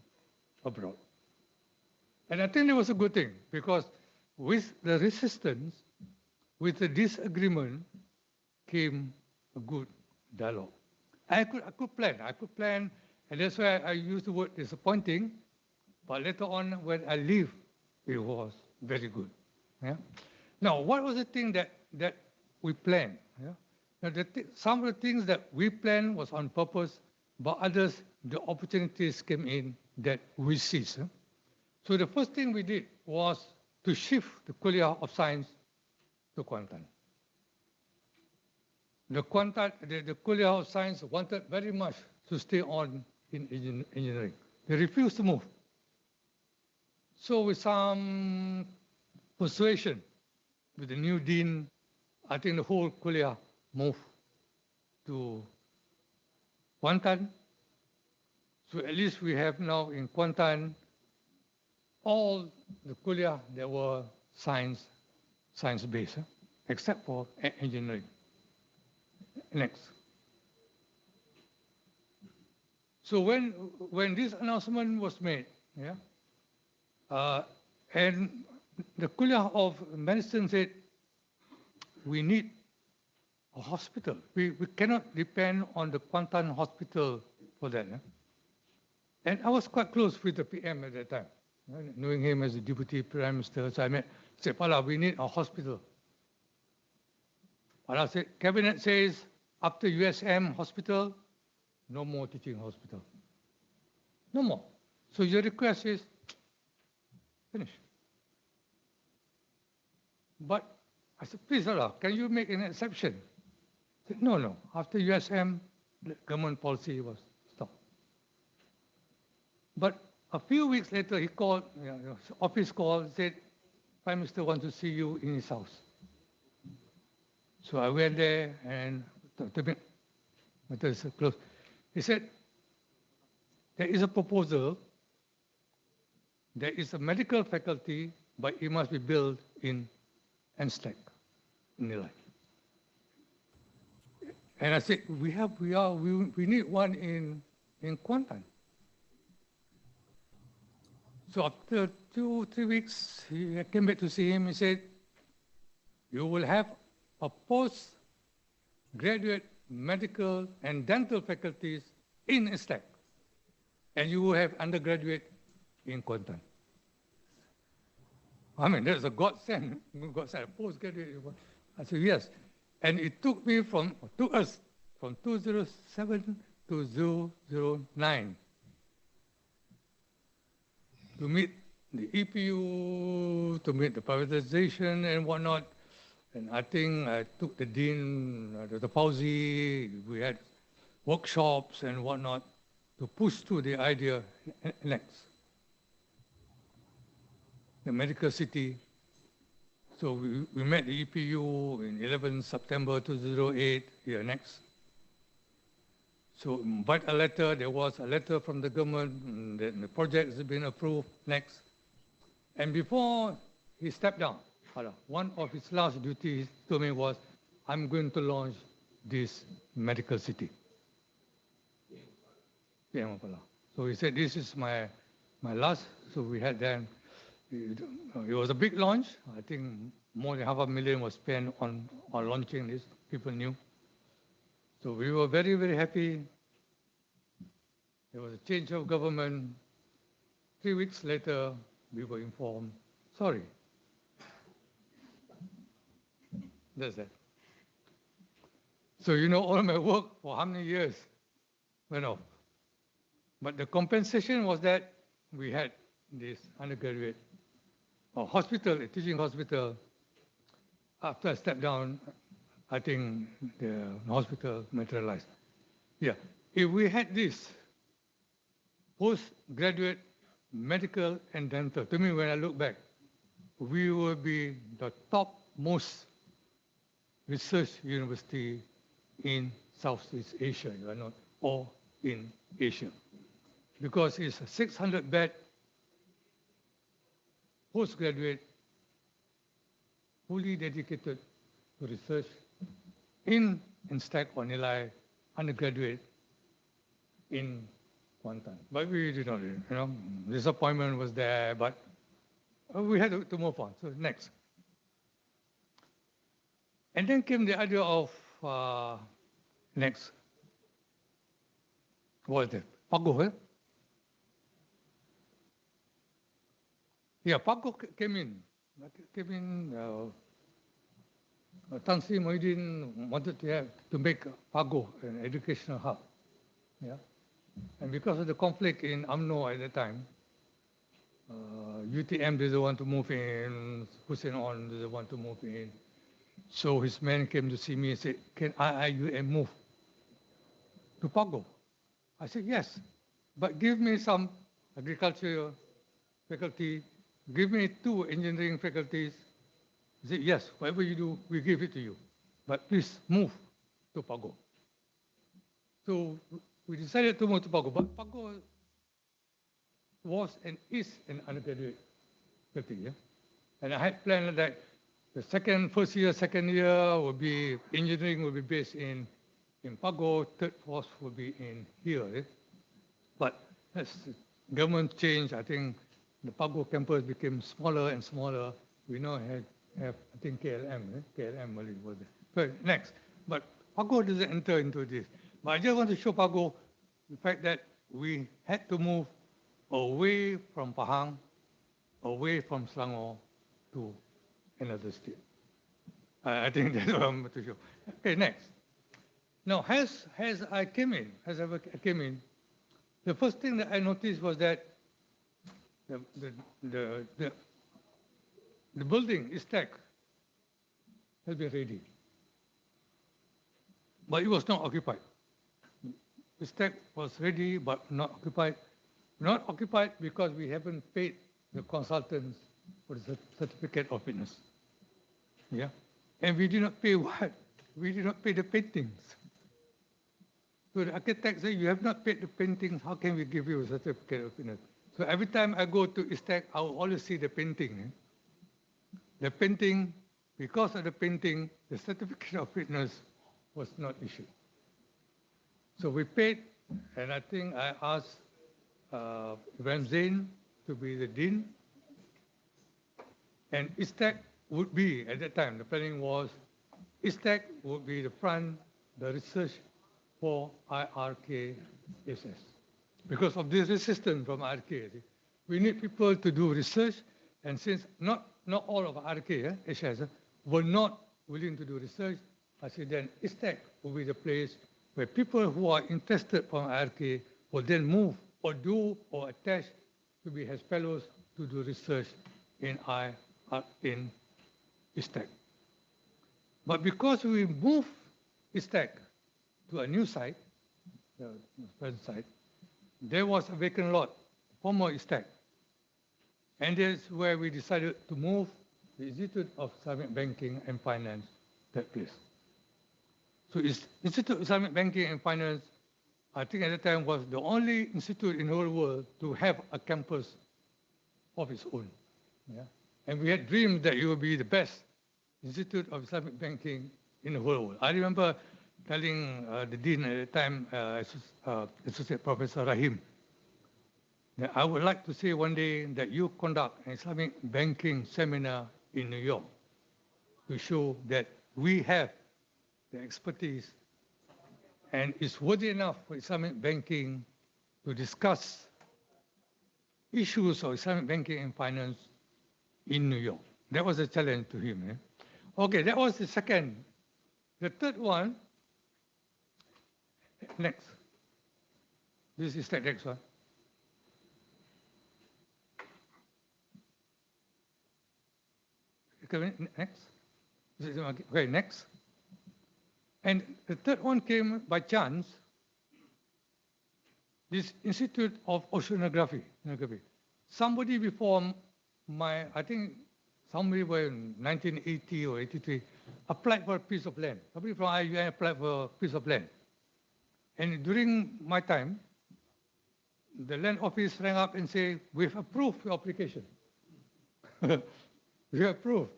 [SPEAKER 13] abroad. And I think it was a good thing because with the resistance, with the disagreement came a good dialogue. I could plan, and that's why I use the word disappointing, but later on when I leave, it was very good. Yeah? Now, what was the thing that we planned? Yeah? Now, some of the things that we planned was on purpose, but others, the opportunities came in that we seized. So the first thing we did was to shift the Kuliah of Science to Kuantan. The Kuliah of Science wanted very much to stay on in engineering. They refused to move. So with some persuasion with the new dean, I think the whole Kuliah moved to Kuantan. So at least we have now in Kuantan all the kuliah that were science-based, except for engineering. Next. So when this announcement was made, yeah, and the kuliah of medicine said, we need a hospital. We cannot depend on the Kuantan hospital for that. And I was quite close with the PM at that time, knowing him as the Deputy Prime Minister. So I said, Pala, we need a hospital. Pala said, Cabinet says, after USM hospital, no more teaching hospital. No more. So your request is, finish. But I said, please, Allah, can you make an exception? He said, no. After USM, the government policy was stopped. But a few weeks later, he called, office call, said, Prime Minister wants to see you in his house. So I went there and matter is close. He said, there is a proposal, there is a medical faculty, but it must be built in NSTEC, in Nilai. And I said, we need one in Kuantan. So after 2-3 weeks, I came back to see him. He said, you will have a postgraduate medical and dental faculties in NSTEC, and you will have undergraduate in Kuantan. I mean, there's a godsend, postgraduate. I said, yes. And it took us from 2007 to 2009 to meet the EPU, to meet the privatization and whatnot. And I think I took the Dean, the Fauzi, we had workshops and whatnot to push through the idea next. The medical city. So we met the EPU in 11 September 2008, here next. So but a letter, there was a letter from the government that the project has been approved next. And before he stepped down, one of his last duties to me was, I'm going to launch this medical city. So he said, this is my last. So we had then, it was a big launch. I think more than $500,000 was spent on launching this, people knew. So we were very, very happy. There was a change of government. 3 weeks later, we were informed, sorry. That's that. So all my work for how many years went off. But the compensation was that we had this undergraduate hospital, a teaching hospital. After I stepped down, I think the hospital materialized. Yeah, if we had this postgraduate medical and dental, to me, when I look back, we would be the topmost research university in Southeast Asia, or in Asia. Because it's a 600-bed postgraduate, fully dedicated to research in NSTEC or Nilai, undergraduate in Kuantan. But we did not, disappointment was there, but we had to move on. So next. And then came the idea of next. What was it? Pago, Yeah, Pago came in. Tan Sri Muhyiddin wanted to make Pago an educational hub. Yeah, and because of the conflict in UMNO at the time, UTM didn't want to move in, Hussein On didn't want to move in. So his man came to see me and said, can IIUM move to Pago? I said, yes, but give me some agriculture faculty, give me 2 engineering faculties. He said, yes, whatever you do, we give it to you. But please move to Pago. So we decided to move to Pago. But Pago was and is an undergraduate faculty. Yeah? And I had planned that the first year, second year will be engineering will be based in Pago, third, fourth will be in here. Eh? But as government changed, I think the Pago campus became smaller and smaller. We now have I think KLM, KLM only was there. But next, but Pago doesn't enter into this. But I just want to show Pago the fact that we had to move away from Pahang, away from Selangor to another state. I think that's what I'm to show. Okay, next. Now, as I came in, the first thing that I noticed was that the building is stacked, has been ready, but it was not occupied. The stack was ready but not occupied. Not occupied because we haven't paid the consultants for the certificate of fitness. Yeah, and we did not pay what? We did not pay the paintings. So the architect said, you have not paid the paintings, how can we give you a certificate of fitness? So every time I go to ISTAC, I will always see the painting. Eh? The painting, because of the painting, the certificate of fitness was not issued. So we paid, and I think I asked Ibrahim Zain to be the dean. And ISTAC would be, at that time, the planning was, ISTAC would be the front, the research for IRKHS. Because of this resistance from IRK, we need people to do research, and since not all of IRKHS were not willing to do research, I said then ISTAC will be the place where people who are interested from IRK will then move or do or attach to be as fellows to do research in ISTAC. But because we moved ISTAC to a new site, the present site, there was a vacant lot, former ISTAC. And that's where we decided to move the Institute of Islamic Banking and Finance, that place. So Institute of Islamic Banking and Finance, I think at the time was the only institute in the whole world to have a campus of its own. Yeah? And we had dreamed that it would be the best Institute of Islamic Banking in the whole world. I remember telling the dean at the time, Associate Professor Rahim, that I would like to see one day that you conduct an Islamic banking seminar in New York to show that we have the expertise and it's worthy enough for Islamic banking to discuss issues of Islamic banking and finance in New York. That was a challenge to him. Eh? Okay, that was the second. The third one, next. This is the next one. Okay, next. Okay, next. And the third one came by chance, this Institute of Oceanography. Somebody before I think somebody in 1980 or 83, applied for a piece of land. Somebody from IIUM applied for a piece of land. And during my time, the land office rang up and said, we've approved your application. We approved.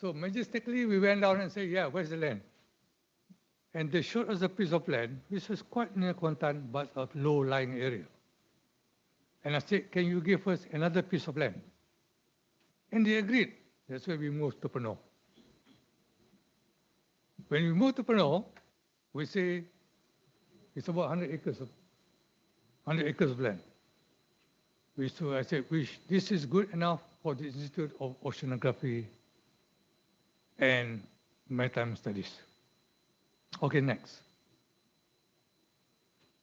[SPEAKER 13] So majestically, we went down and said, yeah, where's the land? And they showed us a piece of land, which is quite near Kuantan, but a low-lying area. And I said, can you give us another piece of land? And they agreed. That's why we moved to Penang. When we moved to Penang, we say it's about 100 acres of land. So I said, this is good enough for the Institute of Oceanography and Maritime Studies. Okay, next.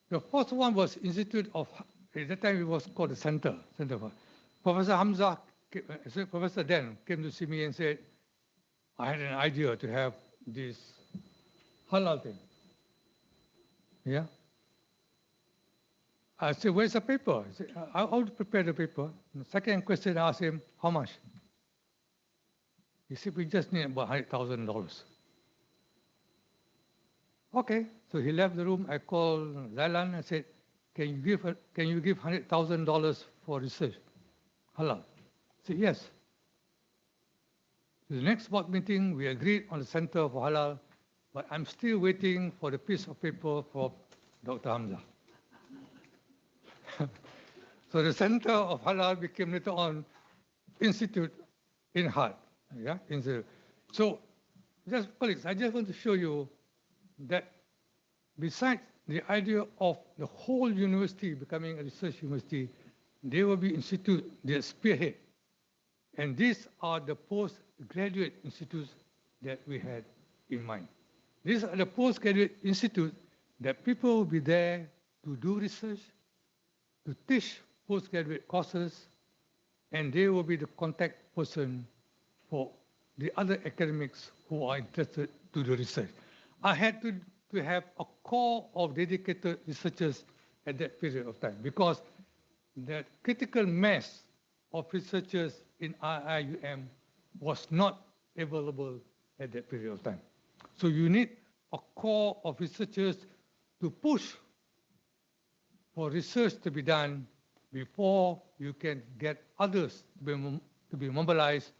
[SPEAKER 13] The fourth one was Institute of, at that time it was called the Center for. Professor Hamza, Professor Dan came to see me and said, I had an idea to have this halal thing. Yeah. I said, where's the paper? He said, I'll prepare the paper. And the second question I asked him, how much? He said, we just need about $100,000. Okay, so he left the room. I called Zailan and said, can you give $100,000 for research? Halal. He said, yes. The next board meeting, we agreed on the Center for Halal, but I'm still waiting for the piece of paper from Dr. Hamza. So the Center of Halal became later on Institute in Heart. Yeah, so just colleagues, I just want to show you that besides the idea of the whole university becoming a research university, there will be institutes that spearhead. And these are the postgraduate institutes that we had in mind. These are the postgraduate institutes that people will be there to do research, to teach postgraduate courses, and they will be the contact person for the other academics who are interested to do research. I had to have a core of dedicated researchers at that period of time because the critical mass of researchers in IIUM was not available at that period of time. So you need a core of researchers to push for research to be done before you can get others to be mobilized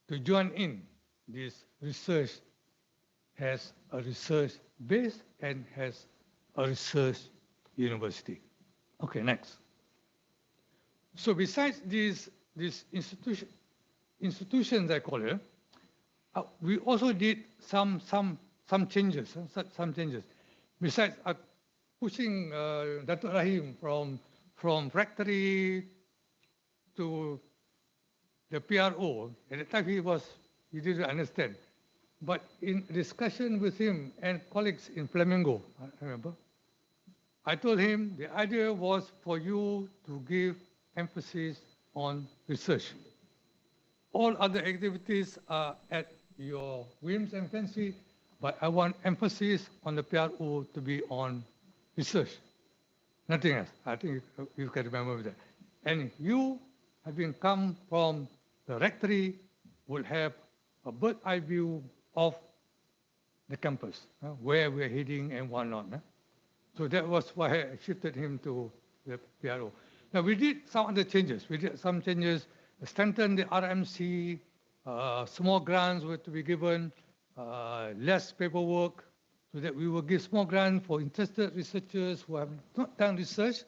[SPEAKER 13] to join in this research as a research base and has a research university. Okay, next. So besides these institutions, I call it, we also did some changes. Some changes. Besides pushing Dr. Rahim from rectory to the PRO. At the time he didn't understand. But in discussion with him and colleagues in Flamingo, I remember, I told him the idea was for you to give emphasis on research. All other activities are at your whims and fancy, but I want emphasis on the PRO to be on research. Nothing else. I think you can remember that. And you, having come from the rectory, will have a bird's eye view of the campus, where we're heading and whatnot. So that was why I shifted him to the PRO. Now we did some other changes. We did some changes, strengthen the RMC, small grants were to be given, less paperwork, so that we will give small grants for interested researchers who have not done research,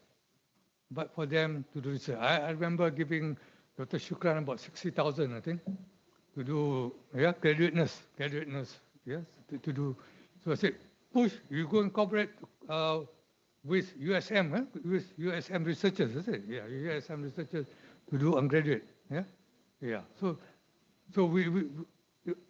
[SPEAKER 13] but for them to do research. I remember giving Dr. Shukran about 60,000, I think, to do graduateness, yes, to do. So I said, push, you go and cooperate with USM, with USM researchers, is it? Yeah, USM researchers to do undergraduate, yeah. So we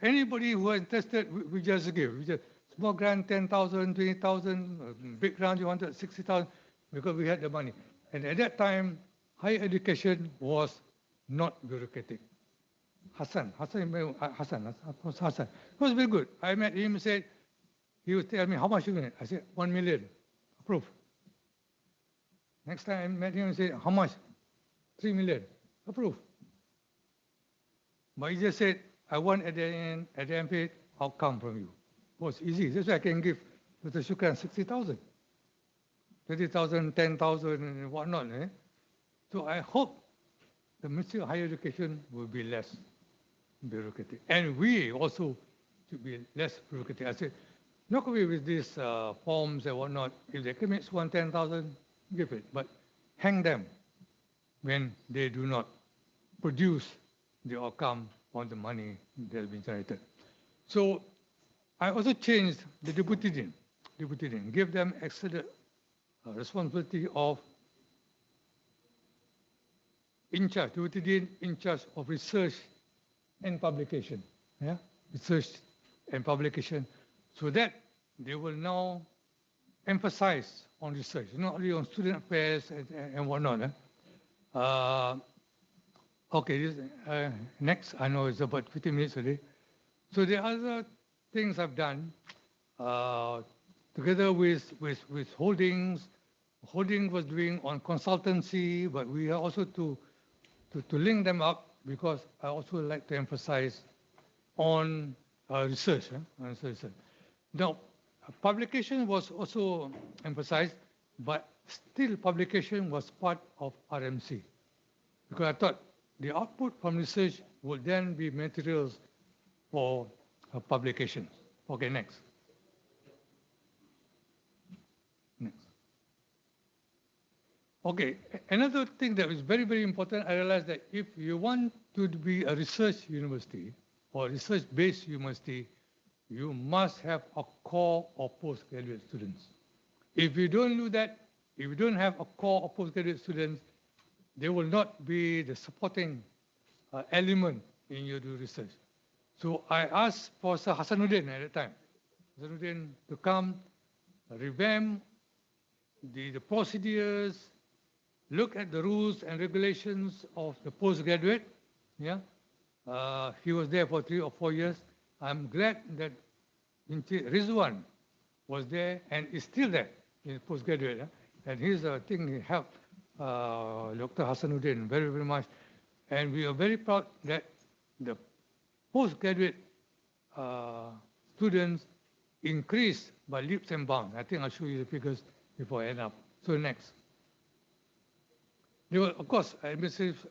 [SPEAKER 13] anybody who is interested, we just give. We just small grant 10,000, 20,000, big grant you wanted 60,000 because we had the money. And at that time, higher education was not bureaucratic. Hassan. It was very good. I met him and said, he would tell me, how much you need? I said, 1 million. Approve. Next time I met him and said, how much? 3 million. Approve. But he just said, I want at the end, outcome from you. It was easy. That's why I can give Dr. Shukran 60,000, 30,000, 10,000, and whatnot. So I hope the Ministry of Higher Education will be less bureaucratic. And we also should be less bureaucratic. I said, not away with these forms and whatnot. If the academics want 10,000, give it. But hang them when they do not produce the outcome on the money that has been generated. So I also changed the deputy dean, give them extra responsibility of deputy dean in charge of research and publication, research and publication, so that they will now emphasize on research, not only on student affairs and whatnot. Okay, next, I know it's about 15 minutes already. So the other things I've done, together with Holdings, Holding was doing on consultancy, but we are also to link them up because I also like to emphasize on research. Now, publication was also emphasized, but still publication was part of RMC. Because I thought the output from research will then be materials for publication. Okay, next. Next. Okay, another thing that is very, very important, I realized that if you want to be a research university or research-based university, you must have a core of postgraduate students. If you don't do that, if you don't have a core of postgraduate students, they will not be the supporting element in your research. So I asked Professor Hasanuddin at the time, Hasanuddin to come, revamp the procedures, look at the rules and regulations of the postgraduate. Yeah, he was there for 3 or 4 years. I'm glad that Rizwan was there and is still there in postgraduate. And he's, I think, he helped Dr. Hasanuddin very, very much. And we are very proud that the postgraduate students increased by leaps and bounds. I think I'll show you the figures before I end up. So next. There were, of course, administrative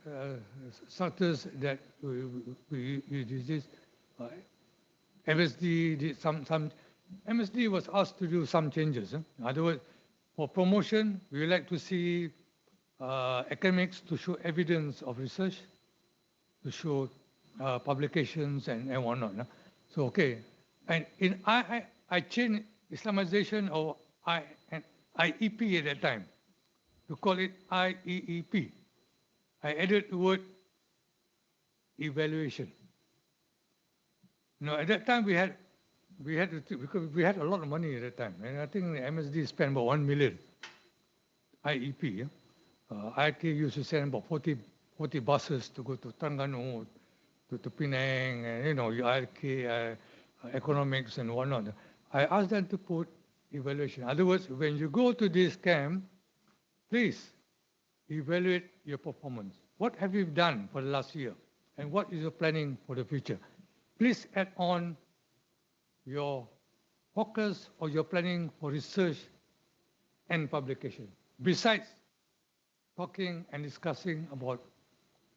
[SPEAKER 13] structures that we did this. MSD did some. MSD was asked to do some changes. In other words, for promotion, we would like to see academics to show evidence of research, to show publications and whatnot. So, okay. And in I changed Islamization of IEP at that time to call it IEEP. I added the word evaluation. At that time we had because we had a lot of money at that time, and I think the MSD spent about 1 million IEP. IIT used to send about 40 buses to go to Terengganu, to Penang, and IIT, economics and whatnot. I asked them to put evaluation. In other words, when you go to this camp, please evaluate your performance. What have you done for the last year? And what is your planning for the future? Please add on your focus or your planning for research and publication, besides talking and discussing about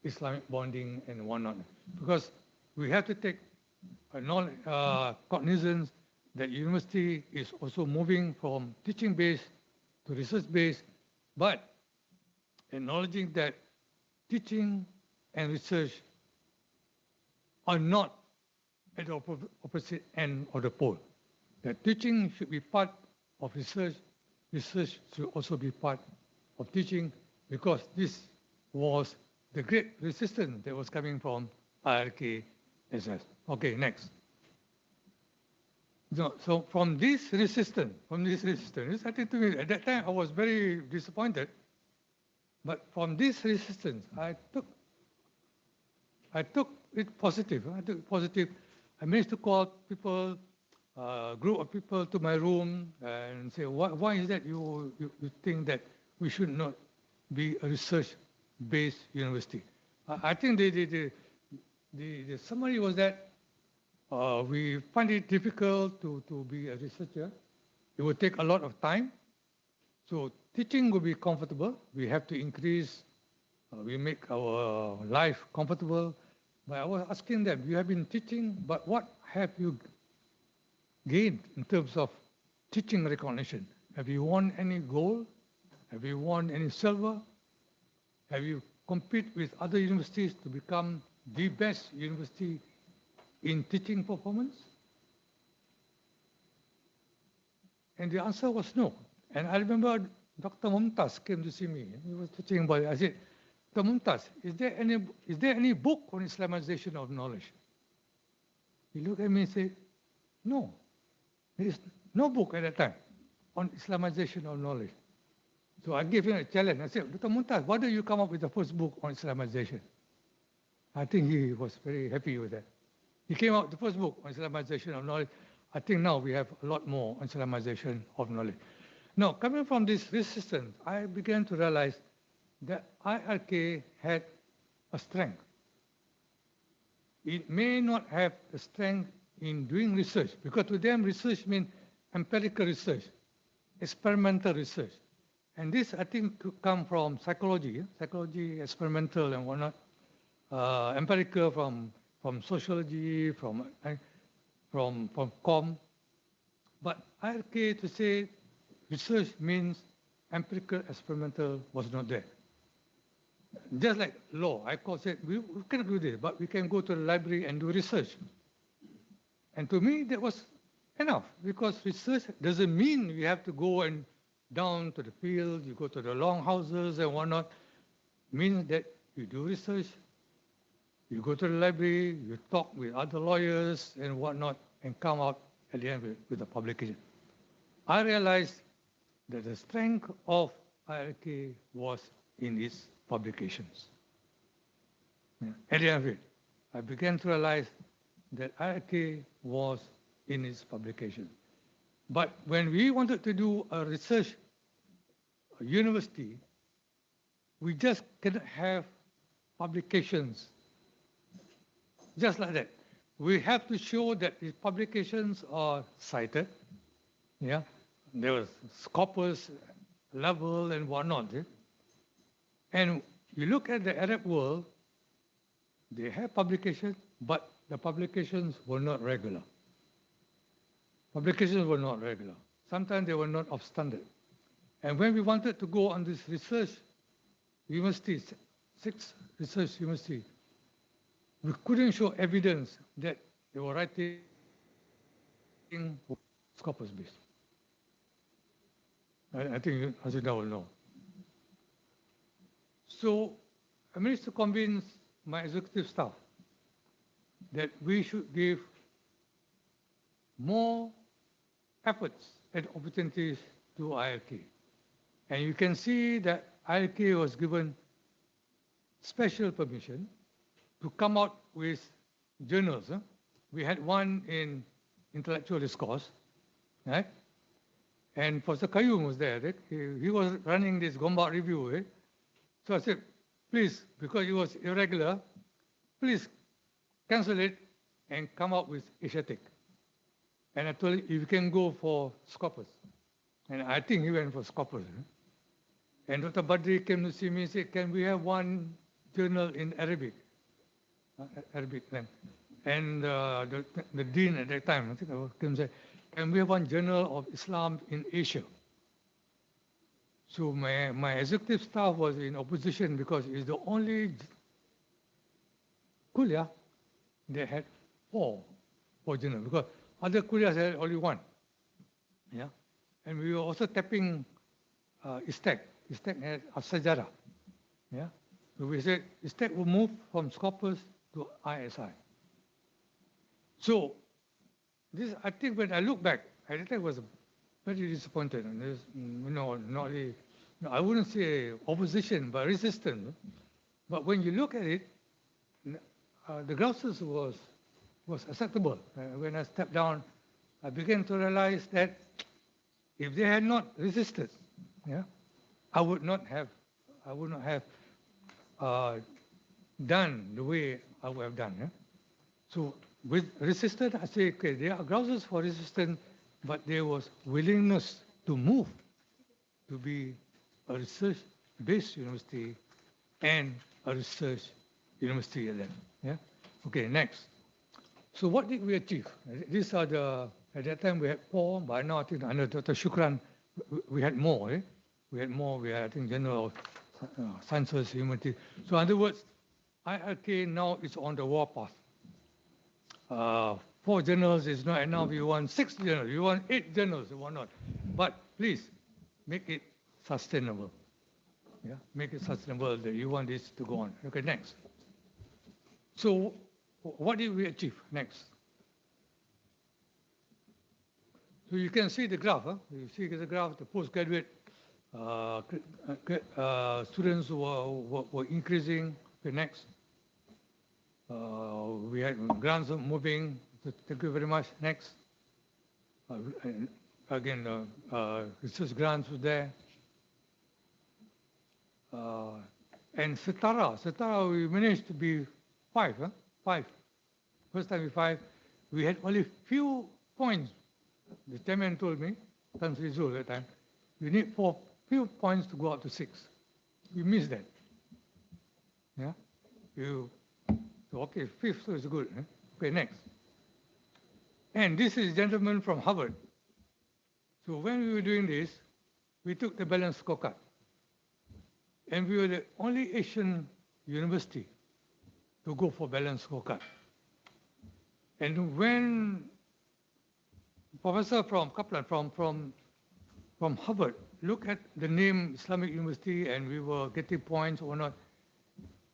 [SPEAKER 13] Islamic bonding and whatnot. Because we have to take cognizance that university is also moving from teaching-based to research-based, but acknowledging that teaching and research are not at the opposite end of the pole. That teaching should be part of research, research should also be part of teaching, because this was the great resistance that was coming from IRKSS. Okay, next. So from this resistance, I think to me, at that time I was very disappointed. But from this resistance, I took it positive. I managed to call people, group of people to my room and say, why is that you think that we should not be a research-based university? I think the summary was that we find it difficult to be a researcher. It would take a lot of time. So teaching will be comfortable. We have to increase, we make our life comfortable. But I was asking them, you have been teaching, but what have you gained in terms of teaching recognition? Have you won any gold? Have you won any silver? Have you competed with other universities to become the best university in teaching performance? And the answer was no. And I remember Dr. Mumtaz came to see me. He was teaching about it. I said, Dr. Mumtaz, is there any book on Islamization of knowledge? He looked at me and said, no. There is no book at that time on Islamization of knowledge. So I gave him a challenge. I said, Dr. Mumtaz, why don't you come up with the first book on Islamization? I think he was very happy with that. He came out with the first book on Islamization of knowledge. I think now we have a lot more on Islamization of knowledge. Now, coming from this resistance, I began to realize that IRK had a strength. It may not have a strength in doing research, because to them research means empirical research, experimental research. And this, I think, could come from psychology, experimental and whatnot. empirical from sociology, from com. But IRK to say research means empirical experimental was not there. Just like law, I said we cannot do this, but we can go to the library and do research. And to me, that was enough, because research doesn't mean you have to go and down to the field, you go to the long houses and whatnot. It means that you do research, you go to the library, you talk with other lawyers and whatnot, and come out at the end with a publication. I realized that the strength of IRK was in its publications. At the end of it, I began to realize that IRK was in its publication. But when we wanted to do a research, a university, we just cannot have publications just like that. We have to show that the publications are cited. Yeah, there was scopus level and whatnot. And you look at the Arab world, they have publications, but the publications were not regular. Publications were not regular. Sometimes they were not of standard. And when we wanted to go on this research universities, 6 research universities, we couldn't show evidence that they were writing scopus based. I think Azida will know. So I managed to convince my executive staff that we should give more efforts and opportunities to IRK. And you can see that IRK was given special permission to come out with journals. We had one in intellectual discourse, right? And Professor Qayyum was there. Right? He was running this Gombak review. Right? So I said, please, because it was irregular, please cancel it and come up with Asiatic. And I told him, if you can go for Scopus. And I think he went for Scopus. And Dr. Badri came to see me and said, can we have one journal in Arabic? Arabic language. And the dean at that time, I think I came and said, can we have one journal of Islam in Asia? So my executive staff was in opposition because it's the only kuliah that had four journals, because other kuliahs had only one. Yeah, and we were also tapping ISTEC. ISTEC had As-Sajarah. Yeah, so we said ISTEC will move from Scopus to ISI. So this, I think, when I look back, at the time I was very disappointed. And there's, not really, I wouldn't say opposition, but resistance. But when you look at it, the grounds was acceptable. When I stepped down, I began to realize that if they had not resisted, yeah, I would not have done the way I would have done. Yeah? So with resistance, I say, okay, there are grounds for resistance, but there was willingness to move to be a research-based university and a research university at that. Yeah. Okay. Next. So what did we achieve? These are the. At that time we had 4. By now I think under Dr. Shukran, we had more. We had more. We had, I think, General of Sciences, Humanity. So in other words, IRK now is on the warpath. 4 journals is not enough. You want 6 journals. You want 8 journals. You want not. But please make it sustainable. Yeah, make it sustainable. That you want this to go on. Okay, next. So, what did we achieve next? So you can see the graph. You see the graph. The postgraduate students were increasing. Okay, next. We had grants moving. Thank you very much. Next. Again, research grants was there. And Setara, we managed to be 5. 5. First time we 5. We had only few points. The chairman told me, Tan Sri Zul at that time, you need few points to go up to 6. We missed that. Yeah. So, okay, 5th is good. Eh? Okay, next. And this is a gentleman from Harvard. So when we were doing this, we took the balanced scorecard. And we were the only Asian university to go for balanced scorecard. And when Professor from Kaplan from Harvard looked at the name Islamic University and we were getting points or not,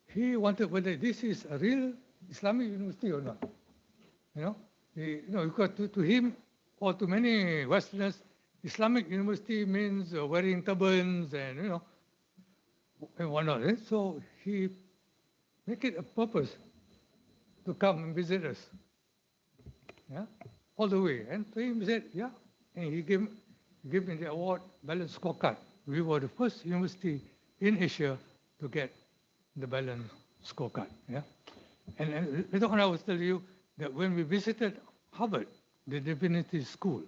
[SPEAKER 13] he wanted whether this is a real Islamic university or not. Because to him or to many Westerners, Islamic university means wearing turbans and and whatnot. So he make it a purpose to come and visit us. Yeah, all the way. And so he said, yeah, and he gave me the award, balanced scorecard. We were the first university in Asia to get the balanced scorecard. Yeah, and later on I will tell you that when we visited Harvard, the divinity school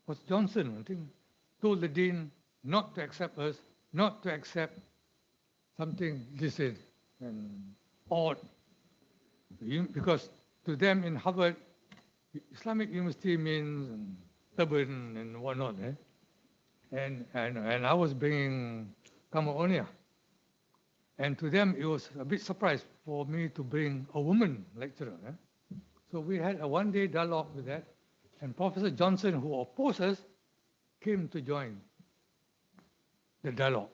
[SPEAKER 13] was Johnson, I think, told the dean not to accept us, not to accept something decent and odd, because to them in Harvard, Islamic university means turban and whatnot. And I was bringing Kamaonia. And to them, it was a bit surprise for me to bring a woman lecturer. So we had a one-day dialogue with that. And Professor Johnson, who opposed us, came to join the dialogue.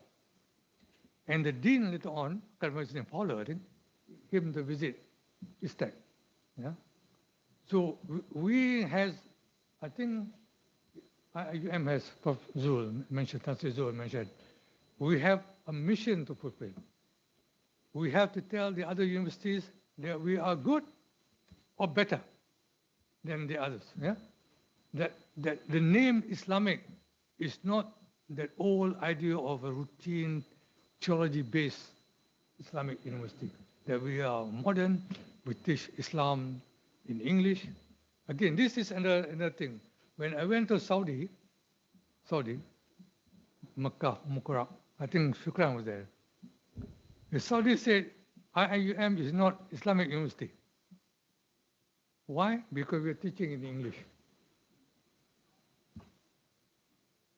[SPEAKER 13] And the dean later on, I can't remember his name, Fowler, I think, came to visit ISTEC. Yeah? So we has, I think, IIUM has, Prof. Zul mentioned, Tansi Zul mentioned, we have a mission to fulfill. We have to tell the other universities that we are good or better than the others. Yeah? That the name Islamic is not that old idea of a routine theology-based Islamic university. That we are modern, we teach Islam in English. Again, this is another thing. When I went to Saudi, Makkah, Mukarram, I think Shukran was there. The Saudi said, IIUM is not Islamic university. Why? Because we're teaching in English.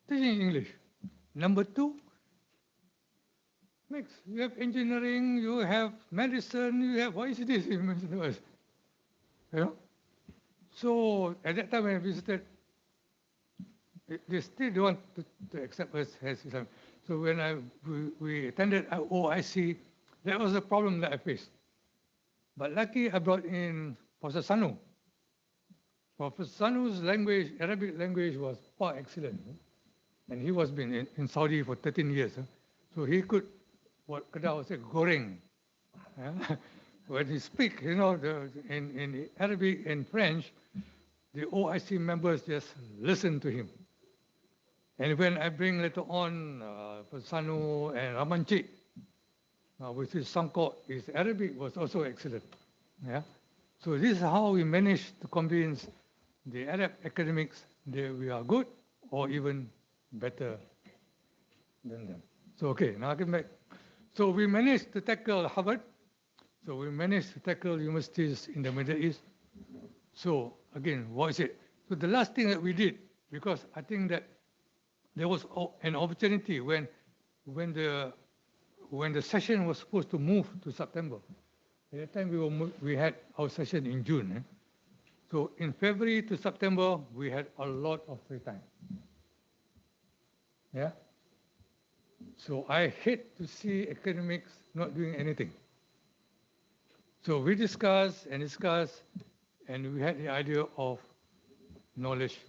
[SPEAKER 13] Teaching in English. Number two, mix. You have engineering, you have medicine, you have, what is this? You mentioned to us. So at that time when I visited, they still don't want to accept us as Islam. So when we attended OIC, that was a problem that I faced. But lucky I brought in Professor Sanu. Professor Sanu's language, Arabic language, was far excellent. And he was been in Saudi for 13 years. So he could, what Kudo would say, goreng. When he speak, in Arabic and French, the OIC members just listen to him. And when I bring later on Sanu and Ramanchik, which is Sangkot, his Arabic was also excellent. Yeah. So this is how we managed to convince the Arab academics that we are good or even better than them. So okay, now I come back. So we managed to tackle Harvard. So we managed to tackle universities in the Middle East. So again, what is it? So the last thing that we did, because I think that there was an opportunity when the session was supposed to move to September. At that time we had our session in June. So in February to September, we had a lot of free time. Yeah. So I hate to see academics not doing anything. So we discussed, and we had the idea of knowledge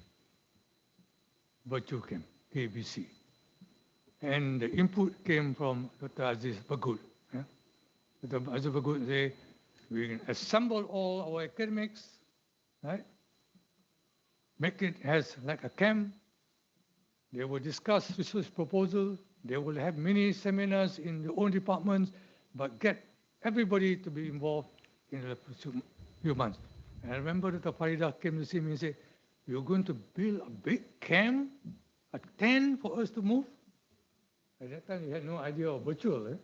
[SPEAKER 13] virtue camp, KBC. And the input came from Dr. Aziz Bagul. Yeah? Dr. Aziz Bagul said, we can assemble all our academics, right? Make it as like a camp. They will discuss research proposal. They will have mini seminars in their own departments, but get everybody to be involved in the few months. And I remember Dr. Farida came to see me and said, you're going to build a big camp, a tent for us to move? At that time, we had no idea of virtual.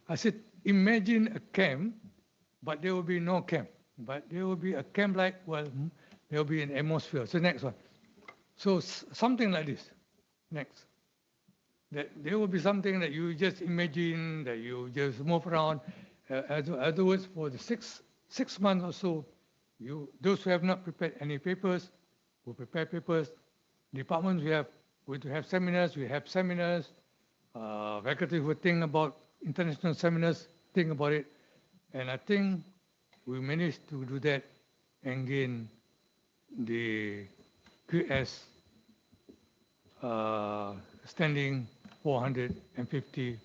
[SPEAKER 13] I said, imagine a camp, but there will be no camp. But there will be a camp like, well, there will be an atmosphere. So next one. So something like this. Next. That there will be something that you just imagine, that you just move around. Other words, for the six months or so, those who have not prepared any papers, will prepare papers. Departments, we have seminars, we have seminars. Faculty who think about international seminars, think about it. And I think we managed to do that and gain the QS standing 450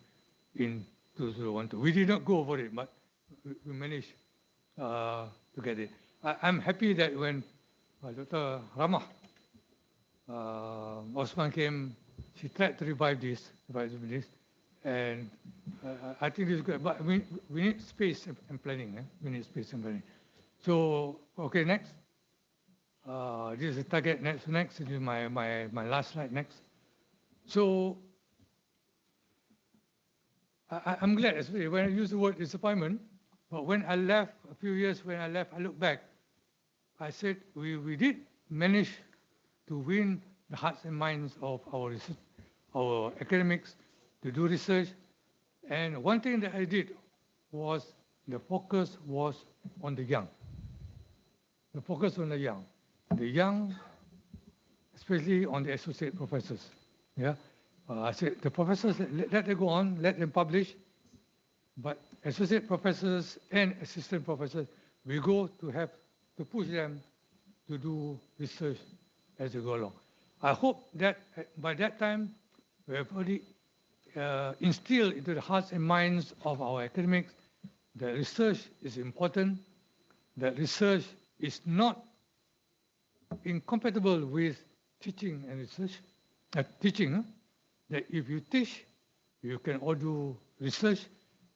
[SPEAKER 13] in 2012. We did not go over it, but we managed to get it. I'm happy that when Dr. Ramah Osman came, she tried to revive this, and I think this is good. But we need space and planning. We need space and planning. So, okay, next. This is the target. Next, this is my last slide. Next. So, I'm glad, especially when I use the word disappointment. But when I left, a few years when I left, I look back. I said we did manage to win the hearts and minds of our academics to do research. And one thing that I did was the focus was on the young. The focus on the young, especially on the associate professors. Yeah, I said the professors, let them go on, let them publish, but associate professors and assistant professors, we go to have to push them to do research as they go along. I hope that by that time we have already instilled into the hearts and minds of our academics that research is important, that research is not incompatible with teaching and research. That if you teach, you can all do research.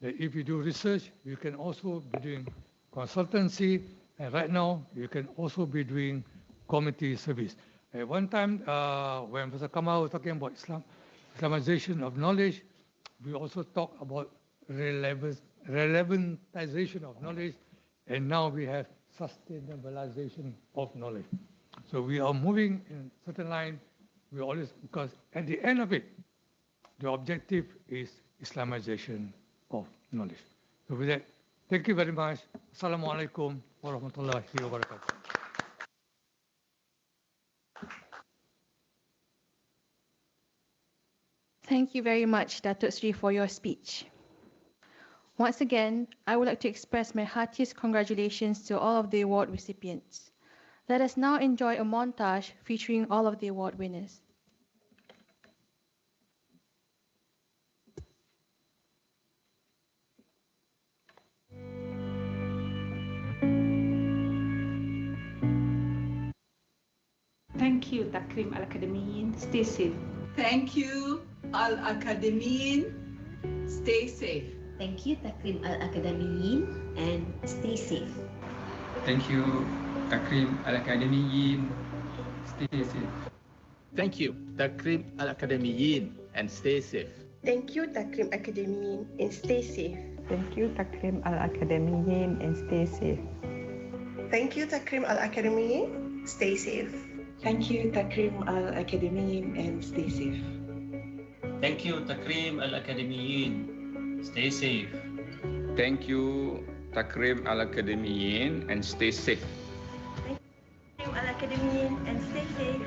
[SPEAKER 13] That if you do research, you can also be doing consultancy. And right now, you can also be doing community service. At one time, when Professor Kamal was talking about Islamization of knowledge, we also talk about relevantization of knowledge, and now we have sustainabilization of knowledge. So we are moving in a certain line. We always, because at the end of it, the objective is Islamization of knowledge. So with that, thank you very much. Assalamu alaikum wa rahmatullahi wa barakatuh.
[SPEAKER 1] Thank you very much, Datuk Sri, for your speech. Once again, I would like to express my heartiest congratulations to all of the award recipients. Let us now enjoy a montage featuring all of the award winners.
[SPEAKER 14] Thank you, Takrim Al-Akadimiyyin. Stay safe.
[SPEAKER 15] Thank you, Al-Akadimiyyin. Stay safe.
[SPEAKER 18] Thank you, Takrim Al-Akadimiyyin, and stay safe.
[SPEAKER 19] Thank you, Takrim Al-Akadimiyyin. Stay safe.
[SPEAKER 20] Thank you, Takrim Al-Akadimiyyin, and stay safe.
[SPEAKER 21] Thank you, Takrim Akadimiyyin, and stay safe.
[SPEAKER 22] Thank you, Takrim Al-Akadimiyyin, and stay safe.
[SPEAKER 21] Thank you, Takrim Al-Akadimiyyin. Stay safe.
[SPEAKER 23] Thank you, Takrim Al-Akadimiyyin, and stay safe.
[SPEAKER 9] Thank you, Takrim Al-Akadimiyyin. Stay safe.
[SPEAKER 29] Thank you, Takrim Al-Akadimiyyin, and stay safe.
[SPEAKER 21] Takrim Al-Akadimiyyin, and stay safe.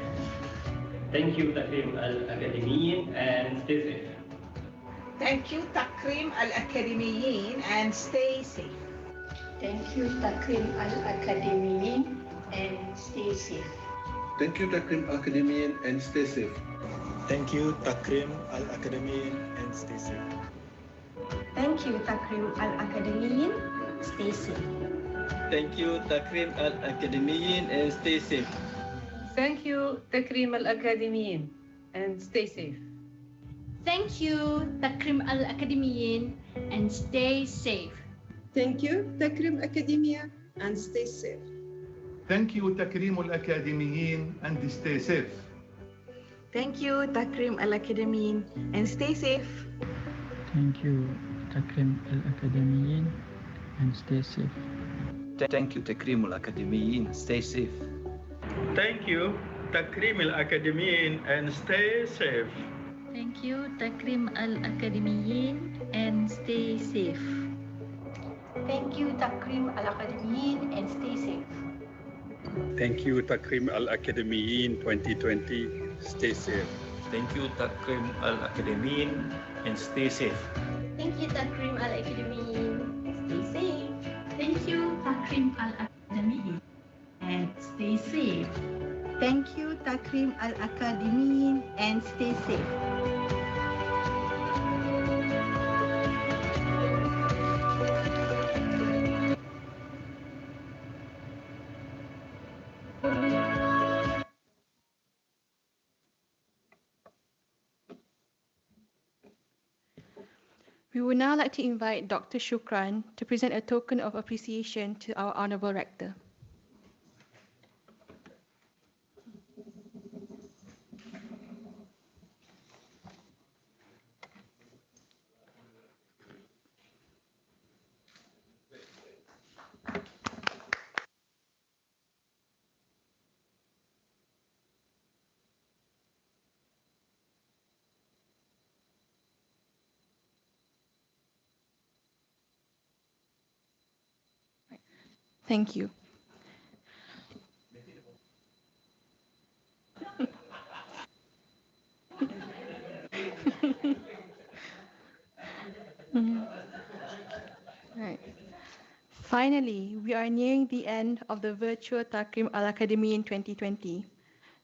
[SPEAKER 9] Thank you, Takrim Al-Akadimiyyin, and stay safe.
[SPEAKER 15] Thank you, Takrim Al-Akadimiyyin, and stay safe.
[SPEAKER 18] Thank you, Takrim Al-Akadimiyyin, and stay safe.
[SPEAKER 20] Thank you, Takrim Al-Akadimiyyin, and stay safe.
[SPEAKER 30] Thank you, Takrim Al-Akadimiyyin, and stay safe.
[SPEAKER 18] Thank you, Takrim Al-Akadimiyyin. Stay safe.
[SPEAKER 20] Thank you, Takrim Al-Akadimiyyin, and stay safe.
[SPEAKER 23] Thank you, Takrim Al-Akadimiyyin, and stay safe.
[SPEAKER 31] Thank you, Takrim Al-Akadimiyyin, and stay safe.
[SPEAKER 15] Thank you, Takrim Academia, and stay safe.
[SPEAKER 11] Thank you, Takrim Al-Akadimiyyin, and stay safe.
[SPEAKER 23] Thank you, Takrim Al-Akadimiyyin, and stay safe.
[SPEAKER 32] Thank you,
[SPEAKER 2] Takrim Al-Akadimiyyin and stay safe.
[SPEAKER 20] Thank you, Takrim Al-Akadimiyyin. Stay safe.
[SPEAKER 30] Thank you, Takrim Al-Akadimiyyin, and stay safe.
[SPEAKER 31] Thank you, Takrim Al-Akadimiyyin, and stay safe.
[SPEAKER 3] Thank you, Takrim Al-Akadimiyyin, and stay safe.
[SPEAKER 5] Thank you, Takrim Al-Akadimiyyin 2020. Stay safe.
[SPEAKER 20] Thank you, Takrim Al-Akadimiyyin, and stay safe.
[SPEAKER 31] Thank you, Takrim Al-Akadimiyyin. Stay safe. Thank you, Takrim Al-Akadimiyyin, and stay safe.
[SPEAKER 8] Thank you, Takrim Al-Akadimiyyin, and stay safe.
[SPEAKER 1] We would now like to invite Dr. Shukran to present a token of appreciation to our Honourable Rector. Thank you. Right. Finally, we are nearing the end of the virtual Takrim Al-Akadimiyyin 2020.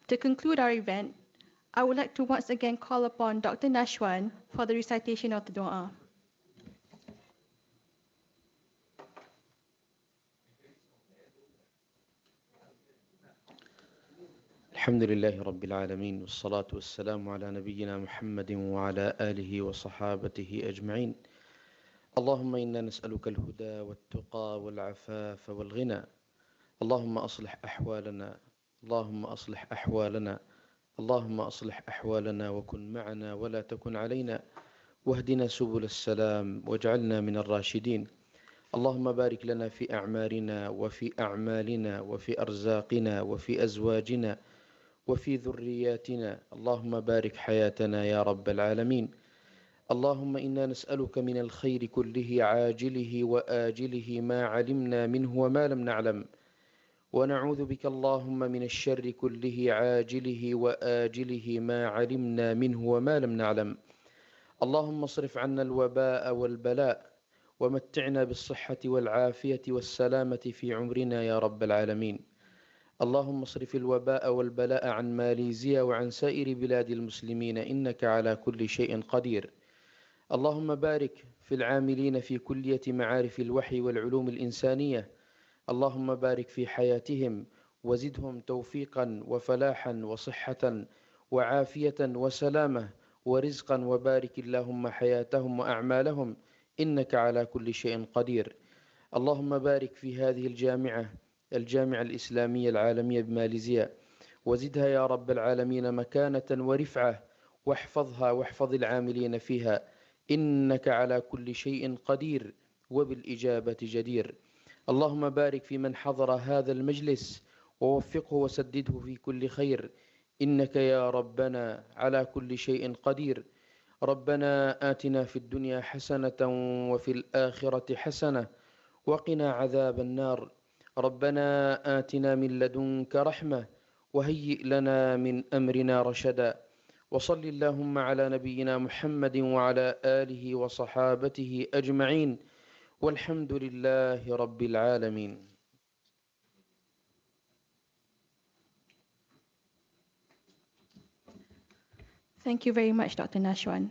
[SPEAKER 1] To conclude our event, I would like to once again call upon Dr. Nashwan for the recitation of the Dua.
[SPEAKER 6] الحمد لله رب العالمين والصلاة والسلام على نبينا محمد وعلى آله وصحابته أجمعين. اللهم إنا نسألك الهدى والتقى والعفاف والغنى. اللهم أصلح أحوالنا، اللهم أصلح أحوالنا، اللهم أصلح أحوالنا وكن معنا ولا تكن علينا، واهدنا سبل السلام واجعلنا من الراشدين. اللهم بارك لنا في أعمارنا وفي أعمالنا وفي أرزاقنا وفي أزواجنا وفي ذرياتنا. اللهم بارك حياتنا يا رب العالمين. اللهم إنا نسألك من الخير كله عاجله وآجله ما علمنا منه وما لم نعلم، ونعوذ بك اللهم من الشر كله عاجله وآجله ما علمنا منه وما لم نعلم. اللهم اصرف عنا الوباء والبلاء، ومتعنا بالصحة والعافية والسلامة في عمرنا يا رب العالمين. اللهم اصرف الوباء والبلاء عن ماليزيا وعن سائر بلاد المسلمين، إنك على كل شيء قدير. اللهم بارك في العاملين في كلية معارف الوحي والعلوم الإنسانية، اللهم بارك في حياتهم وزدهم توفيقا وفلاحا وصحة وعافية وسلامة ورزقا، وبارك اللهم حياتهم وأعمالهم، إنك على كل شيء قدير. اللهم بارك في هذه الجامعة الإسلامية العالمية بماليزيا، وزدها يا رب العالمين مكانة ورفعة، واحفظها واحفظ العاملين فيها، إنك على كل شيء قدير وبالإجابة جدير. اللهم بارك في من حضر هذا المجلس ووفقه وسدده في كل خير، إنك يا ربنا على كل شيء قدير. ربنا آتنا في الدنيا حسنة وفي الآخرة حسنة وقنا عذاب النار. ربنا آتنا من لدنك رحمة وهيئ لنا من أمرنا رشدا. وصل اللهم على نبينا محمد وعلى آله وصحابته أجمعين، والحمد لله رب العالمين.
[SPEAKER 1] Thank you very much, Dr. Nashwan.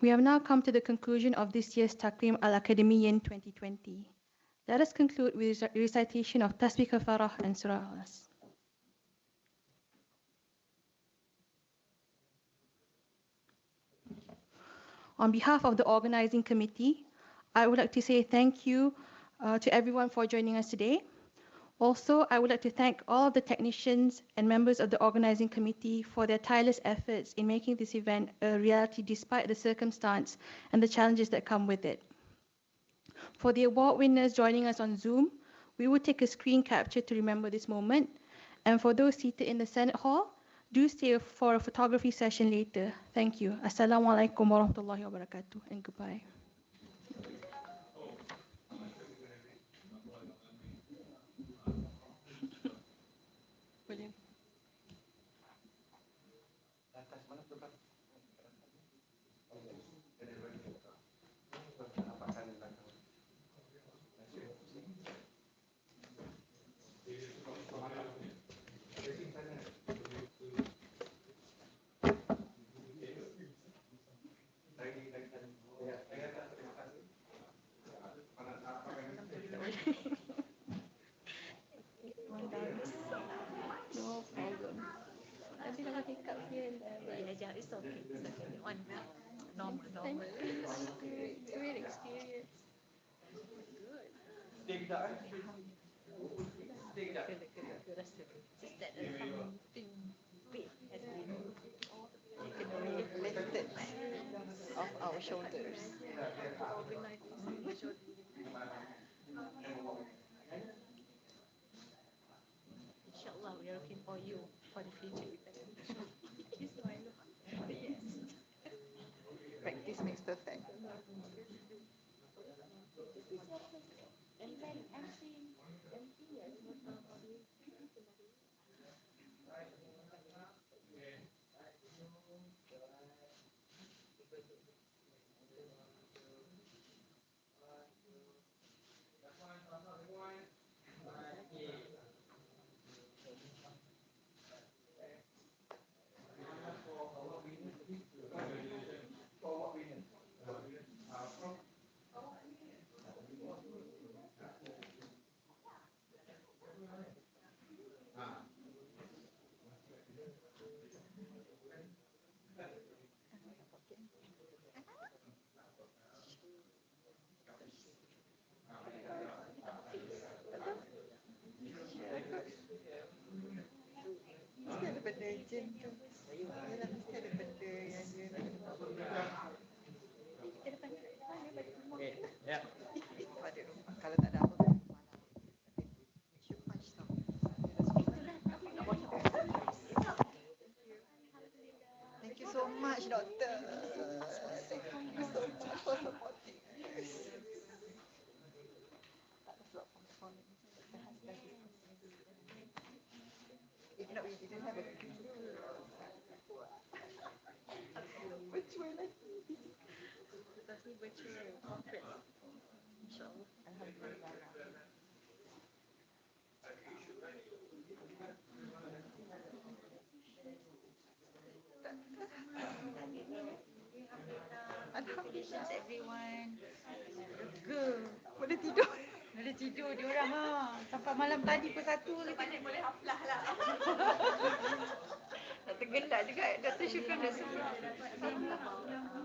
[SPEAKER 1] We have now come to the conclusion of this year's Takrim Al-Akadimiyyin 2020. Let us conclude with recitation of Tasbih al-Farah and Surah Al-Nas. On behalf of the organizing committee, I would like to say thank you to everyone for joining us today. Also, I would like to thank all of the technicians and members of the organizing committee for their tireless efforts in making this event a reality despite the circumstance and the challenges that come with it. For the award winners joining us on Zoom, we will take a screen capture to remember this moment. And for those seated in the Senate Hall, do stay for a photography session later. Thank you. Assalamualaikum warahmatullahi wabarakatuh, and goodbye. William. No problem. Nanti kalau hiccup here, yeah, it's okay. It's okay. One normal. Great experience. Good. Good. Just that something big has been lifted off our shoulders. Inshallah, we are looking for you for the future. Yes. Practice makes perfect. And then MC, yes. Mesti ada benda jen tu. Mesti ada benda yang dia nak kita depan mana balik rumah. Ya. Balik rumah. Kalau tak ada apa-apa. Thank you so much, Doctor. Thank you so much for supporting us. If not, we didn't have a virtual lagi. Tapi virtual conference. InsyaAllah. Alhamdulillah. Congratulations everyone. Good. Boleh tidur. Boleh tidur diorang ah. Sampai malam tadi pukul 1 lagi. Boleh haflah lah. Dah tergelak juga Dr. Syukran dah sebut.